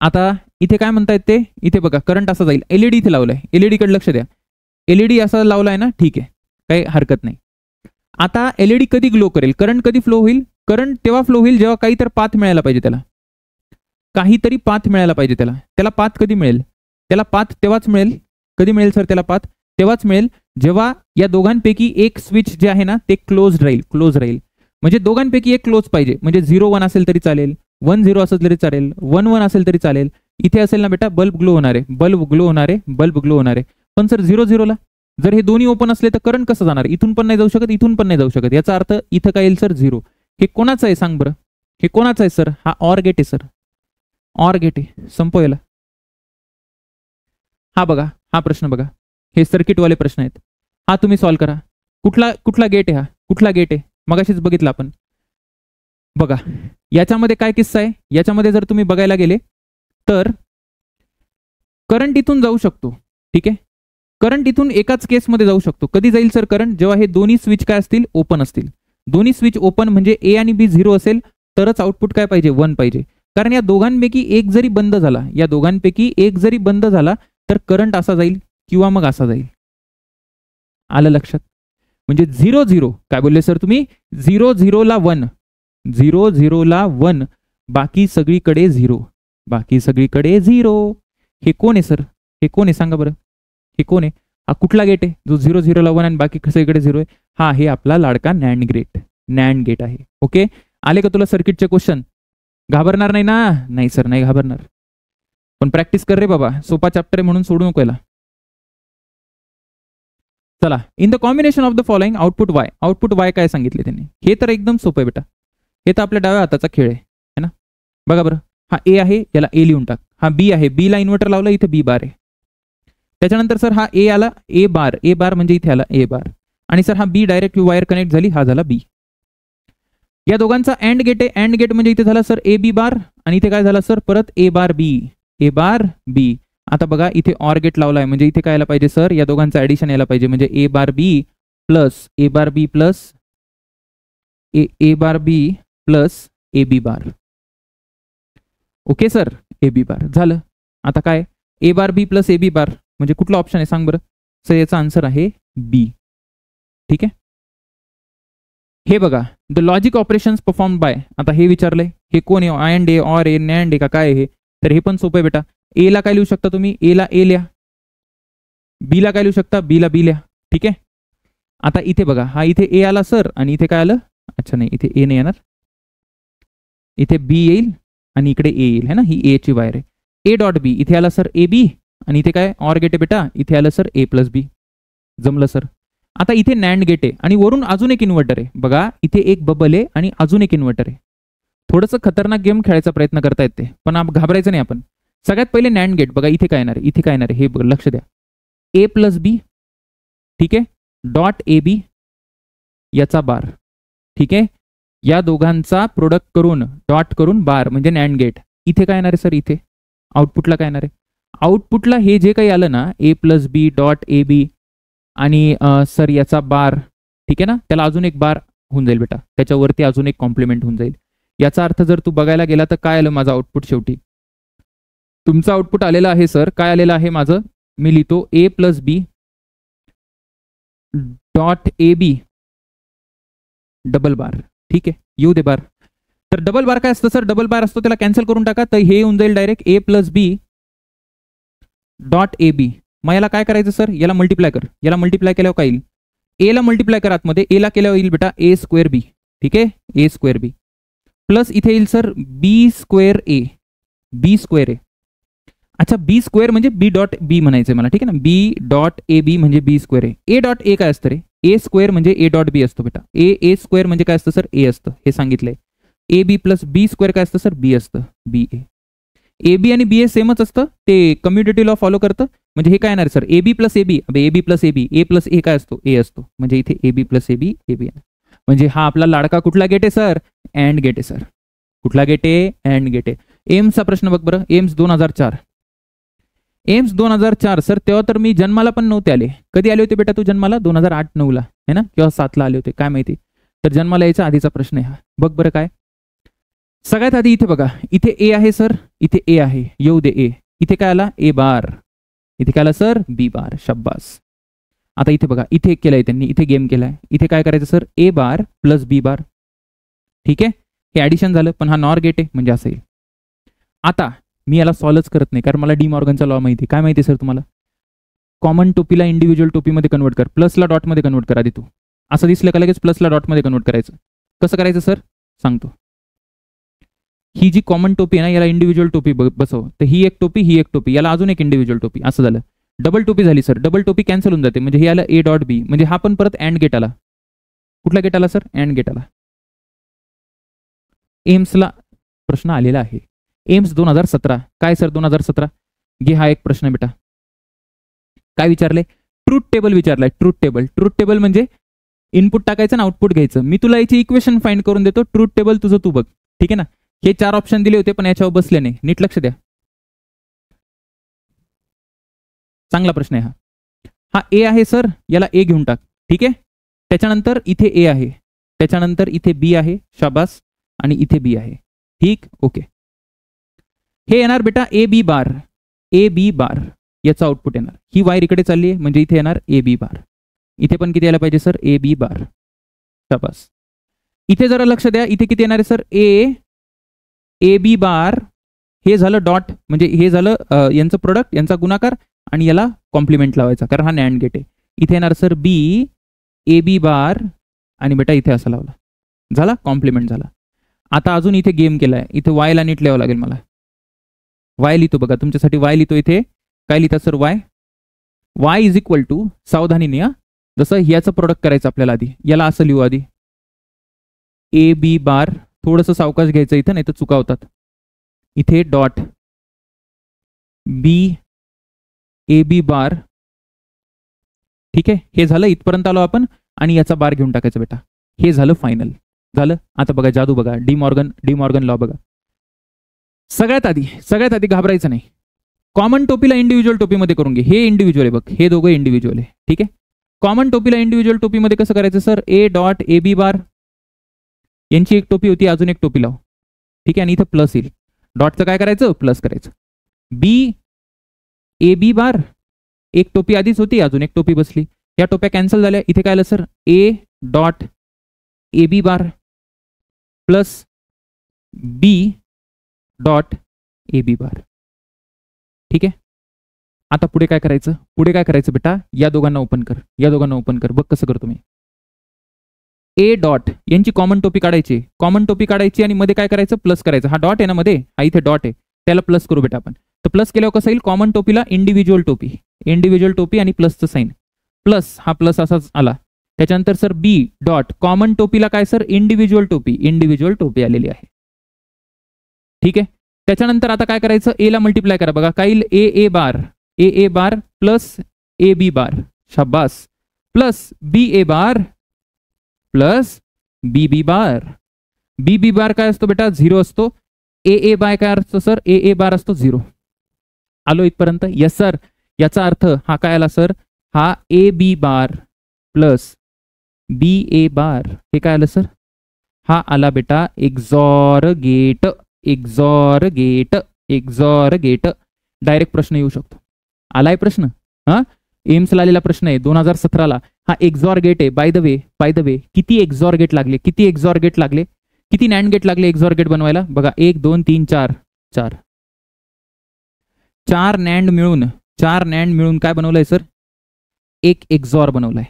आता इथे काय म्हणतायत ते, इथे बघा करंट असा जाईल. एलईडी इथे लावलाय, एलईडी कडे लक्ष द्या. एलईडी असा लावलाय ना, ठीक आहे, काही हरकत नाही. आता एलईडी कधी ग्लो करेल, करंट कधी फ्लो होईल? करंट तेव्हा फ्लो होईल जेव्हा काहीतरी पाथ मिळायला पाहिजे त्याला, काहीतरी पाथ मिळायला पाहिजे त्याला. त्याला पाथ कधी मिळेल? त्याला पाथ तेव्हाच मिळेल. कधी मिळेल सर त्याला पाथ? तेव्हाच मिळेल जेव्हा या दोघांपैकी एक स्विच जे आहे ना ते क्लोज राहील, क्लोज राहील. म्हणजे दोघांपैकी एक क्लोज पाहिजे. म्हणजे 0 1 असेल तरी चालेल, 1 0 असेल तरी चालेल, 1 1 असेल तरी चालेल. इथे असेल ना बेटा बल्ब ग्लो होणार आहे, बल्ब ग्लो होणार आहे, बल्ब ग्लो होणार आहे. पण सर 0 0 ला जर हे दोन्ही ओपन असले तर करंट कसं जाणार? इथून पण नाही जाऊ शकत, इथून पण नाही जाऊ शकत. याचा अर्थ इथं काय येईल सर? 0. हे कोणाचं आहे सांग बरं? हे कोणाचं आहे सर? हा ऑर गेट आहे सर, ऑर गेट आहे. संपवला. हा बघा, हा प्रश्न बघा, हे सर्किटवाले प्रश्न आहेत. हा तुम्ही सॉल्व्ह करा. कुठला गेट आहे हा? कुठला गेट आहे? मगाशीच बघितलं आपण. बघा याच्यामध्ये काय किस्सा आहे. याच्यामध्ये जर तुम्ही बघायला गेले तर करंट इथून जाऊ शकतो. ठीक आहे, करंट इथून एकाच केसमध्ये जाऊ शकतो. कधी जाईल सर करंट? जेव्हा हे दोन्ही स्विच काय असतील? ओपन असतील. दोन्ही स्विच ओपन म्हणजे ए आणि बी 0 असेल तरच आउटपुट काय पाहिजे? 1 पाहिजे. कारण या दोघांपैकी एक जरी बंद झाला, या दोघांपैकी एक जरी बंद झाला तर करंट असा जाईल किंवा मग असा जाईल. आलं लक्षात? म्हणजे 0 0 काय बोलले सर तुम्ही? 0 0 ला 1, 0 0 ला 1, बाकी सगळीकडे 0, बाकी सगळीकडे 0. हे कोण आहे सर? हे कोण आहे सांगा बरं? हे कोण आहे? हा कुठला गेट आहे जो 0 0 ला 1 आणि बाकी सगळीकडे 0 आहे? हा हे आपला लाडका नॅन्ड गेट, नॅन्ड गेट आहे. ओके, आले का तुला सर्किटचे क्वेश्चन? घाबरणार नाही ना? नाही सर नाही घाबरणार, पण प्रॅक्टिस कर रे बाबा. सोपा चॅप्टर आहे म्हणून सोडू नको याला. चला, in the combination of the following output Y. Output Y काय सांगितले त्यांनी? हे तर एकदम सोपं आहे बेटा, हे तर आपल्या डाव्या हाताचा खेळ आहे ना. बघा बरं, हा ए आहे, याला ए लिहून टाक. हा बी आहे, बी ला इन्व्हर्टर लावला, इथे बी बार आहे. त्याच्यानंतर सर हा ए आला, ए बार, ए बार म्हणजे इथे आला ए बार. आणि सर हा बी डायरेक्ट वायर कनेक्ट झाली, हा झाला बी. या दोघांचा अँड गेट आहे. अँड गेट म्हणजे इथे झाला सर ए बी बार आणि इथे काय झाला सर परत ए बार बी, ए बार बी. आता बघा इथे ऑर गेट लावलाय म्हणजे इथे काय यायला पाहिजे सर? या दोघांचं ऍडिशन यायला पाहिजे. म्हणजे A bar B plus A bar B plus A bar B plus A B bar. Okay sir, A B bar झालं. आता काय ए bar B plus A B बार म्हणजे कुठला ऑप्शन आहे सांग बरं? सर याचा आन्सर आहे बी. ठीक आहे, हे बघा the logic operations perform by. आता हे विचारलंय हे कोण आहे? And A, or A, NAND A का काय हे? तर हे पण सोपं आहे बेटा. ए ला काय लिहू शकता तुम्ही? ए ला ए लिहा. बी ला काय लिहू शकता? बी ला बी लिहा. ठीक आहे, आता इथे बघा हा इथे ए आला सर आणि इथे काय आलं? अच्छा नाही, इथे ए नाही येणार, इथे बी येईल आणि इकडे ए येईल है ना. ही ए ची वायर आहे. ए डॉट बी इथे आला सर ए बी आणि इथे काय ऑर गेट आहे बेटा, इथे आलं सर ए प्लस बी. जमलं सर. आता इथे नॅन्ड गेट आहे आणि वरून अजून एक इन्व्हर्टर आहे. बघा इथे एक बबल आहे आणि अजून एक इन्व्हर्टर आहे. थोडंसं खतरनाक गेम खेळायचा प्रयत्न करता येते पण घाबरायचं नाही आपण. सगळ्यात पहिले नॅन्ड गेट बघा इथे काय येणार आहे? इथे काय येणार आहे हे लक्ष द्या. ए प्लस बी, ठीक आहे, डॉट ए बी याचा बार. ठीक आहे, या दोघांचा प्रोडक्ट करून डॉट करून बार म्हणजे नॅन्ड गेट. इथे काय येणार आहे सर? इथे आउटपुटला काय येणार आहे? आउटपुटला हे जे काही आलं ना A plus B dot A बी आणि सर याचा बार, ठीक आहे ना, त्याला अजून एक बार होऊन जाईल बेटा, त्याच्यावरती अजून एक कॉम्प्लिमेंट होऊन जाईल. याचा अर्थ जर तू बघायला गेला तर काय आलं माझं आउटपुट? शेवटी तुमचं आउटपुट आलेलं आहे सर, काय आलेलं आहे माझं? मी लिहितो A plus B dot A B double bar. ठीक आहे, येऊ दे बार. तर डबल बार काय असतं सर? डबल बार असतो, त्याला कॅन्सल करून टाका. तर हे येऊन जाईल direct A plus B dot A B. मग याला काय करायचं सर? याला मल्टिप्लाय कर. याला मल्टिप्लाय केल्यावर काय येईल? ए ला मल्टिप्लाय कर आतमध्ये, ए ला केल्यावर येईल बेटा ए स्क्वेअर बी. ठीक आहे, ए स्क्वेअर बी प्लस इथे येईल सर बी स्क्वेअर ए. बी स्क्वेअर आहे. अच्छा, बी स्क्वेअर म्हणजे बी डॉट बी म्हणायचंय मला, ठीक आहे ना. बी डॉट ए बी म्हणजे बी स्क्वेअर आहे. ए डॉट ए काय असतं रे? ए स्क्वेअर म्हणजे ए डॉट बी असतो बेटा. ए स्क्वेअर म्हणजे काय असतं सर? ए असतं, हे सांगितलंय. ए बी प्लस बी स्क्वेअर काय असतं सर? बी असतं, बी ए. ए बी आणि बी ए सेमच असतं, ते कम्युटेटिव्ह लॉ फॉलो करतं. म्हणजे हे काय येणार sir? A B plus A B. A B plus A B, A plus A काय असतो? ए असतो. म्हणजे इथे ए B plus A B, A बी. म्हणजे हा आपला लाडका कुठला गेट आहे सर? अँड गेट आहे सर. कुठला गेट आहे? अँड गेट आहे. एम्सचा प्रश्न बघ बरं. एम्स 2004. एम्स 2004 सर, तेव्हा तर मी जन्माला पण नव्हते आले. कधी आले होते बेटा तू जन्माला? 2008-9ला है ना, किंवा 7ला आले होते, काय माहिती. तर जन्माला यायचा आधीचा प्रश्न आहे हा. बघ बरं काय. सगळ्यात आधी इथे बघा, इथे ए आहे सर, इथे ए आहे, येऊ दे ए. इथे काय आला? ए बार. इथे काय आला सर? बी बार. शब्बास. आता इथे बघा, इथे एक केलंय त्यांनी, इथे गेम केलाय. इथे काय करायचं सर? ए बार प्लस बी बार. ठीक आहे, हे ऍडिशन झालं, पण हा नॉर गेट आहे म्हणजे असं येईल. आता मी याला सॉल्वच करत नाही, कारण मला डी मॉर्गनचा लॉ माहिती. काय माहिती सर तुम्हाला? कॉमन टोपीला इंडिव्हिज्युअल टोपीमध्ये कन्वर्ट कर, प्लसला डॉटमध्ये कन्वर्ट कर. आधी तू असं दिसलं का लगेच प्लसला डॉटमध्ये कन्वर्ट करायचं. कसं करायचं सर? सांगतो. ही जी कॉमन टोपी आहे ना, याला इंडिव्हिज्युअल टोपी बसव. तर ही एक टोपी, ही एक टोपी, याला अजून एक इंडिव्हिज्युअल टोपी, असं झालं. डबल टोपी झाली सर. डबल टोपी कॅन्सल होऊन जाते, म्हणजे हे आलं ए डॉट बी. म्हणजे हा पण परत अँड गेट आला. कुठला गेट आला सर? अँड गेट आला. एम्सला प्रश्न आलेला आहे. एम्स 2017. काय सर 2017? घे हा एक प्रश्न बेटा. काय विचारले? ट्रूथ टेबल विचारलाय. Truth table. ट्रूथ टेबल म्हणजे इनपुट टाकायचं ना आउटपुट घ्यायचं. मी तुला याची इक्वेशन फाइंड करून देतो. ट्रूथ टेबल तुझं तू बघ, ठीक आहे ना. हे 4 ऑप्शन दिले होते, पण याच्यावर बसले नाही. नीट लक्ष द्या. चांगला प्रश्न आहे हा. हा ए आहे सर, याला ए घेऊन टाक, ठीक आहे. त्याच्यानंतर इथे ए आहे, त्याच्यानंतर इथे बी आहे, शाबास, आणि इथे बी आहे. ठीक, ओके. हे येणार बेटा ए बी बार. ए बी बार याचं आउटपुट येणार. ही वायर इकडे चालली आहे, म्हणजे इथे येणार ए बी बार. इथे पण किती यायला पाहिजे सर? ए बी बार. शाबास. इथे जरा लक्ष द्या, इथे किती येणार आहे सर? ए बी बार. हे झालं डॉट, म्हणजे हे झालं यांचं प्रोडक्ट, यांचा गुणाकार, आणि याला कॉम्प्लिमेंट लावायचा, कारण हा नॅन्ड गेट आहे. इथे येणार sir B A B bar, आणि बेटा इथे असं लावला, झाला कॉम्प्लिमेंट झाला. आता अजून इथे गेम केलाय. इथे वायला नीट लिहावं लागेल मला. वाय लिहितो बघा तुमच्यासाठी. वाय लिहितो इथे. काय लिहितात sir? Y is equal to, सावधानीने हा, जसं ह्याचं प्रोडक्ट करायचं आपल्याला आधी, याला असं लिहू आधी ए बी बार. थोडंसं सावकाश घ्यायचं इथं, नाही तर चुका होतात. इथे dot B A B bar. ठीक आहे, हे झालं, इथपर्यंत आलो आपण, आणि याचा बार घेऊन टाकायचं बेटा. हे झालं फायनल. झालं. आता बघा जादू बघा, डी मॉर्गन लॉ बघा. सगळ्यात आधी घाबरायचं नाही. कॉमन टोपीला इंडिव्हिज्युअल टोपीमध्ये करून घे. हे इंडिव्हिज्युअल आहे बघ, हे दोघं इंडिव्हिज्युअल आहे, ठीक आहे. कॉमन टोपीला इंडिव्हिज्युअल टोपीमध्ये कसं करायचं sir? A dot A B बार. यांची एक टोपी होती, अजून एक टोपी लाव, ठीक आहे, आणि इथं प्लस येईल. डॉटचं काय करायचं? प्लस करायचं. बी ए बी बार, एक टोपी आधीच होती, अजून एक टोपी बसली, या टोप्या कॅन्सल झाल्या. इथे काय आलं sir? A dot A B bar plus B dot A B bar. ठीक आहे. आता पुढे काय करायचं? पुढे काय करायचं बेटा? या दोघांना ओपन कर, या दोघांना ओपन कर. बघ कसं करतो मी. ए डॉट यांची कॉमन टोपी काढायची, कॉमन टोपी काढायची, आणि मध्ये काय करायचं? प्लस करायचं. हा डॉट आहे ना मध्ये, हा इथे डॉट आहे, त्याला प्लस करू बेटा आपण. तर प्लस केल्यावर कसं येईल? कॉमन टोपीला इंडिव्हिज्युअल टोपी आणि प्लसचं साईन, प्लस हा प्लस असाच आला. त्याच्यानंतर सर बी डॉट कॉमन टोपीला काय सर? इंडिव्हिज्युअल टोपी आलेली आहे. ठीक आहे. त्याच्यानंतर आता काय करायचं? ए ला मल्टिप्लाय करा. बघा काय येईल? ए बार प्लस ए बी बार, शाबास, plus B A bar plus B B bar. B B बार काय असतो बेटा? 0 असतो. ए बाय काय असतो सर? ए बार असतो 0. आलो इथपर्यंत? Yes sir. याचा अर्थ हा काय आला सर? हा ए B bar plus B A बार, हे काय आलं सर? हा आला बेटा एक्झॉर गेट. डायरेक्ट प्रश्न येऊ शकतो. आलाय प्रश्न? हा एम्सला आलेला प्रश्न आहे 2017ला. हा एक्झॉर गेट आहे. बाय द वे किती एक्झॉर गेट लागले? किती नॅन्ड गेट लागले एक्झॉर गेट बनवायला? बघा 1 2 3 4 4 नॅन्ड मिळून काय बनवलंय सर? एक एक्झॉर बनवलाय.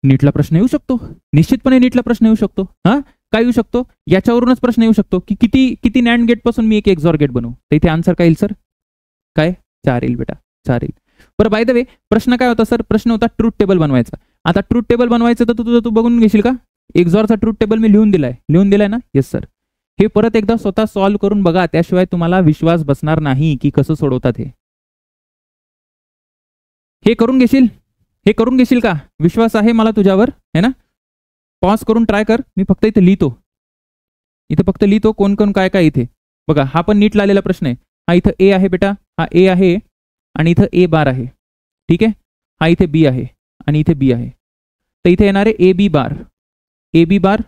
नीटला प्रश्न येऊ शकतो, निश्चितपणे नीटला प्रश्न येऊ शकतो. हा काय येऊ शकतो, याच्यावरूनच प्रश्न येऊ शकतो की किती किती नॅन्ड गेट पासून मी एक एक्सॉर गेट बनवू. तर इथे आन्सर काय येईल सर, काय 4 येईल बेटा, 4 येईल. बरं बाय द वे प्रश्न काय होता सर, प्रश्न होता ट्रूथ टेबल बनवायचा. आता ट्रूथ टेबल बनवायचं तर तू बघून घेशील का, एक्सॉरचा ट्रूथ टेबल मी लिहून दिलाय ना. Yes sir. हे परत एकदा स्वतः सॉल्व्ह करून बघा, त्याशिवाय तुम्हाला विश्वास बसणार नाही की कसं सोडवतात हे करून घेशील का, विश्वास आहे मला तुझ्यावर है ना. पॉज करून ट्राय कर, मी फक्त इथे लिहितो कोण कोण काय काय. इथे बघा हा पण नीट लावलेला प्रश्न आहे. हा इथं ए आहे बेटा, हा ए आहे आणि इथं ए बार आहे. ठीक आहे, हा इथे बी आहे आणि इथे बी आहे. तर इथे येणार आहे ए बी बार.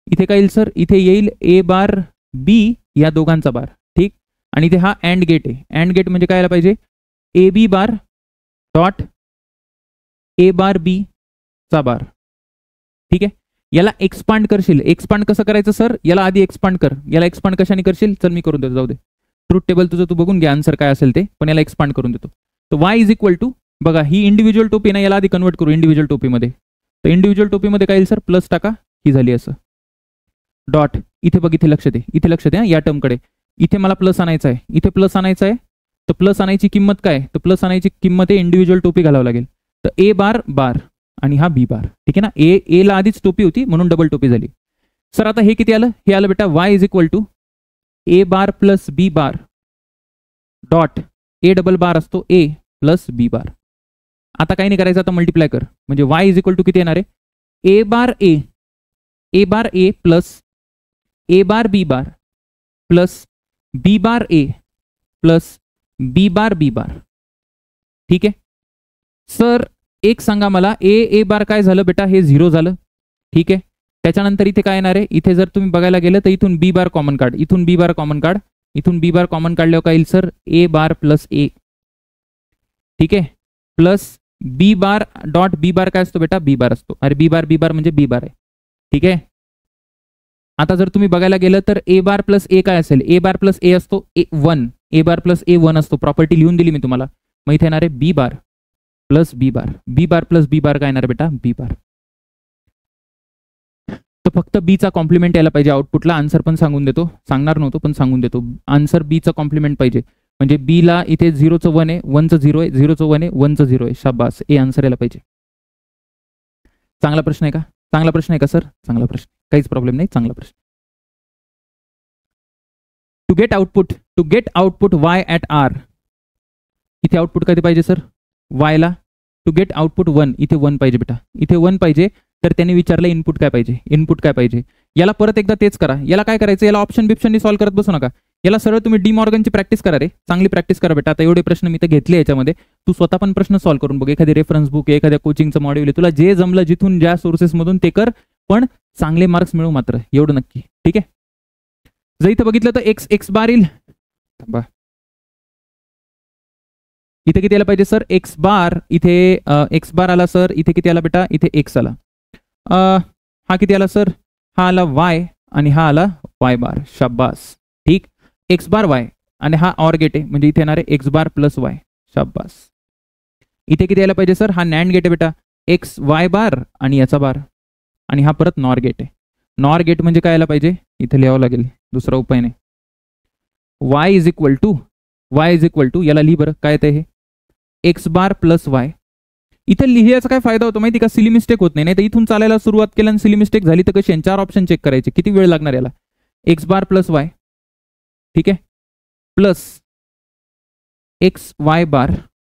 इथे काय येईल सर, इथे येईल ए बार बी या दोघांचा बार. ठीक, आणि इथे हा अँड गेट आहे. अँड गेट म्हणजे काय यायला पाहिजे, ए B bar dot A bar बी चा बार. ठीक आहे, याला एक्सपांड करशील. एक्सपांड कसं करायचं सर, याला आधी एक्सपांड कर. याला एक्सपांड कशाने करशील, चल मी करून देतो, जाऊ दे. ट्रूथ टेबल तुझं तू बघून घे, आन्सर काय असेल ते, पण याला एक्सपांड करून देतो. तर वाय इज इक्वल टू, बघा ही इंडिव्हिज्युअल टोपी ना, याला आधी कन्वर्ट करू इंडिव्हिज्युअल टोपीमध्ये. तर इंडिव्हिज्युअल टोपीमध्ये काय येईल सर, प्लस टाका, ही झाली असं डॉट. इथे बघ, इथे लक्ष दे या टर्मकडे. इथे मला प्लस आणायचा आहे, इथे प्लस आणायचा आहे. तर प्लस आणायची किंमत काय, तर प्लस आणायची किंमत आहे इंडिव्हिज्युअल टोपी घालावं लागेल. तर ए बार बार आणि हा बी बार. ठीक आहे ना, ए ला आधीच टोपी होती म्हणून डबल टोपी झाली. सर आता हे किती आलं, हे आलं बेटा Y is equal to A bar plus B bar dot A double bar असतो ए प्लस बी बार. आता काही नाही करायचं, आता मल्टिप्लाय कर. म्हणजे वाय इज इक्वल टू किती येणार आहे, A bar A plus A bar B bar plus B bar A plus B bar B bar. ठीक आहे सर, एक सांगा मला, ए बार काय झालं बेटा, हे 0 झालं. ठीक आहे, त्याच्यानंतर इथे काय येणार आहे, इथे जर तुम्ही बघायला गेलं तर इथून बी बार कॉमन काढ, इथून बी बार कॉमन काढल्यावर काय येईल सर, ए बार प्लस ए. ठीक आहे, plus B bar dot B बार काय असतो बेटा, बी बार असतो. अरे बी बार म्हणजे बी बार आहे. ठीक आहे, आता जर तुम्ही बघायला गेलं तर ए बार प्लस ए काय असेल, ए बार प्लस ए असतो ए 1, ए बार प्लस ए 1 असतो. प्रॉपर्टी लिहून दिली मी तुम्हाला. मग इथे येणार आहे बी bar plus B bar plus B बार काय येणार बेटा, बी बार. तर फक्त बी चा कॉम्प्लिमेंट यायला पाहिजे आउटपुटला. आन्सर पण सांगणार नव्हतो पण सांगून देतो. आन्सर बी चा कॉम्प्लिमेंट पाहिजे. म्हणजे बी ला इथे 0चं 1 आहे, 1चं 0 आहे, 0चं 1 आहे, 1चं 0 आहे. शाबास, ए आन्सर यायला पाहिजे. चांगला प्रश्न आहे का सर, चांगला प्रश्न, काहीच प्रॉब्लेम नाही, चांगला प्रश्न. To get output Y at R. इथे आउटपुट कधी पाहिजे सर, वाय ला. टू गेट आउटपुट 1, इथे 1 पाहिजे बेटा, इथे 1 पाहिजे. तर त्यांनी विचारलं इनपुट काय पाहिजे. याला परत एकदा तेच करा. याला काय करायचं, याला ऑप्शन बिप्शननी सॉल्व्ह करत बसू नका. याला सरळ तुम्ही डी मॉर्गनची प्रॅक्टिस करा रे, चांगली प्रॅक्टिस करा बेटा. आता एवढे प्रश्न मी तर घेतले याच्यामध्ये, तू स्वतः पण प्रश्न सॉल्व्ह करून बघ. एखादी रेफरन्स बुक आहे, एखाद्या कोचिंगचं मॉड्यूल आहे, तुला जे जमलं जिथून ज्या सोर्सेसमधून ते कर, पण चांगले मार्क्स मिळू मात्र, एवढं नक्की. ठीक आहे, जर इथं बघितलं तर एक्स बार येईल. इथे किती आला पाहिजे सर, एक्स बार. इथे एक्स बार आला सर, इथे किती आला बेटा, इथे एक्स आला. हा किती आला सर, हा आला वाय आणि हा आला वाय बार. शाबास, ठीक. एक्स बार वाय आणि हा ऑर गेट आहे, म्हणजे इथे येणार आहे एक्स बार प्लस वाय. शाबास. इथे किती यायला पाहिजे सर, हा नॅन्ड गेट आहे बेटा, एक्स वाय बार आणि याचा बार. आणि हा परत नॉर गेट आहे. नॉर गेट म्हणजे काय यायला पाहिजे, इथे लिहावं लागेल, दुसरा उपाय नाही. वाय इज इक्वल टू याला लिही बरं, काय येतं हे, एक्स बार प्लस वाय. इथे लिहायचा काय फायदा होतो माहिती का, सिली मिस्टेक होत नाही. तर इथून चालायला सुरुवात केली आणि सिली मिस्टेक झाली तर कशी, 4 ऑप्शन चेक करायचे, किती वेळ लागणार याला. एक्स बार प्लस वाय, ठीक आहे, प्लस एक्स वाय बार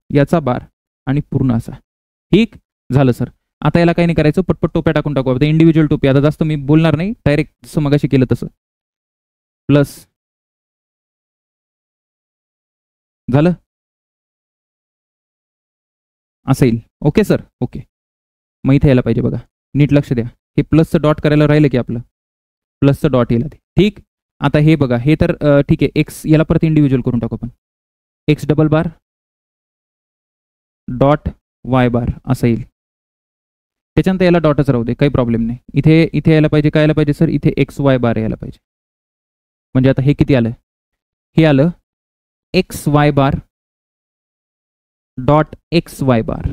याचा बार आणि पूर्ण असा. ठीक झालं सर. आता याला काही नाही करायचं, पटपट टोप्या टाकून टाकू. आता इंडिव्हिज्युअल टोपी, आता जास्त मी बोलणार नाही, डायरेक्ट जसं मगाशी केलं तसं. प्लस झालं असं येईल. Okay sir, okay. मग इथे यायला पाहिजे बघा, नीट लक्ष द्या. हे प्लसचं डॉट करायला राहिलं की आपलं प्लसचं डॉट येईल आधी. ठीक, आता हे बघा, हे तर ठीक आहे. एक्स याला परत इंडिव्हिज्युअल करून टाकू आपण. X double bar dot Y bar असं येईल. त्याच्यानंतर याला डॉटच राहू दे, काही प्रॉब्लेम नाही. इथे यायला पाहिजे, काय यायला पाहिजे सर, इथे एक्स वाय बार यायला पाहिजे. म्हणजे आता हे किती आलं, हे आलं X Y bar dot X Y bar.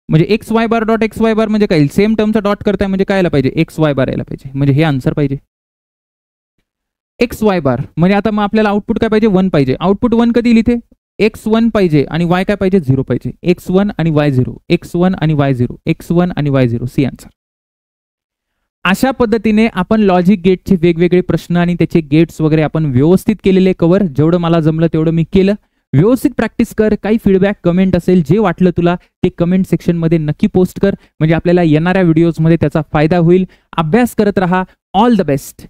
म्हणजे X Y bar dot X Y bar म्हणजे काय, सेम टर्मचा डॉट करताय म्हणजे काय यायला पाहिजे, एक्स वाय बार यायला पाहिजे, म्हणजे हे आन्सर पाहिजे. एक्स वाय बार म्हणजे आता मग आपल्याला आउटपुट काय पाहिजे, 1 पाहिजे. आउटपुट 1 कधी लिहिते, x1 पाहिजे आणि y काय पाहिजे, 0 पाहिजे. x1 आणि y0, x1 आणि y0, x1 आणि y0, सी आन्सर. अशा पद्धतीने आपण लॉजिक गेटचे वेगवेगळे प्रश्न आणि त्याचे गेट्स वगैरे आपण व्यवस्थित केलेले कव्हर, जेवढं मला जमलं तेवढं मी केलं. व्यवस्थित प्रॅक्टिस कर. काही फीडबॅक कमेंट असेल, जे वाटलं तुला ते कमेंट सेक्शनमध्ये नक्की पोस्ट कर, म्हणजे आपल्याला येणाऱ्या व्हिडिओजमध्ये त्याचा फायदा होईल. अभ्यास करत राहा. All the best.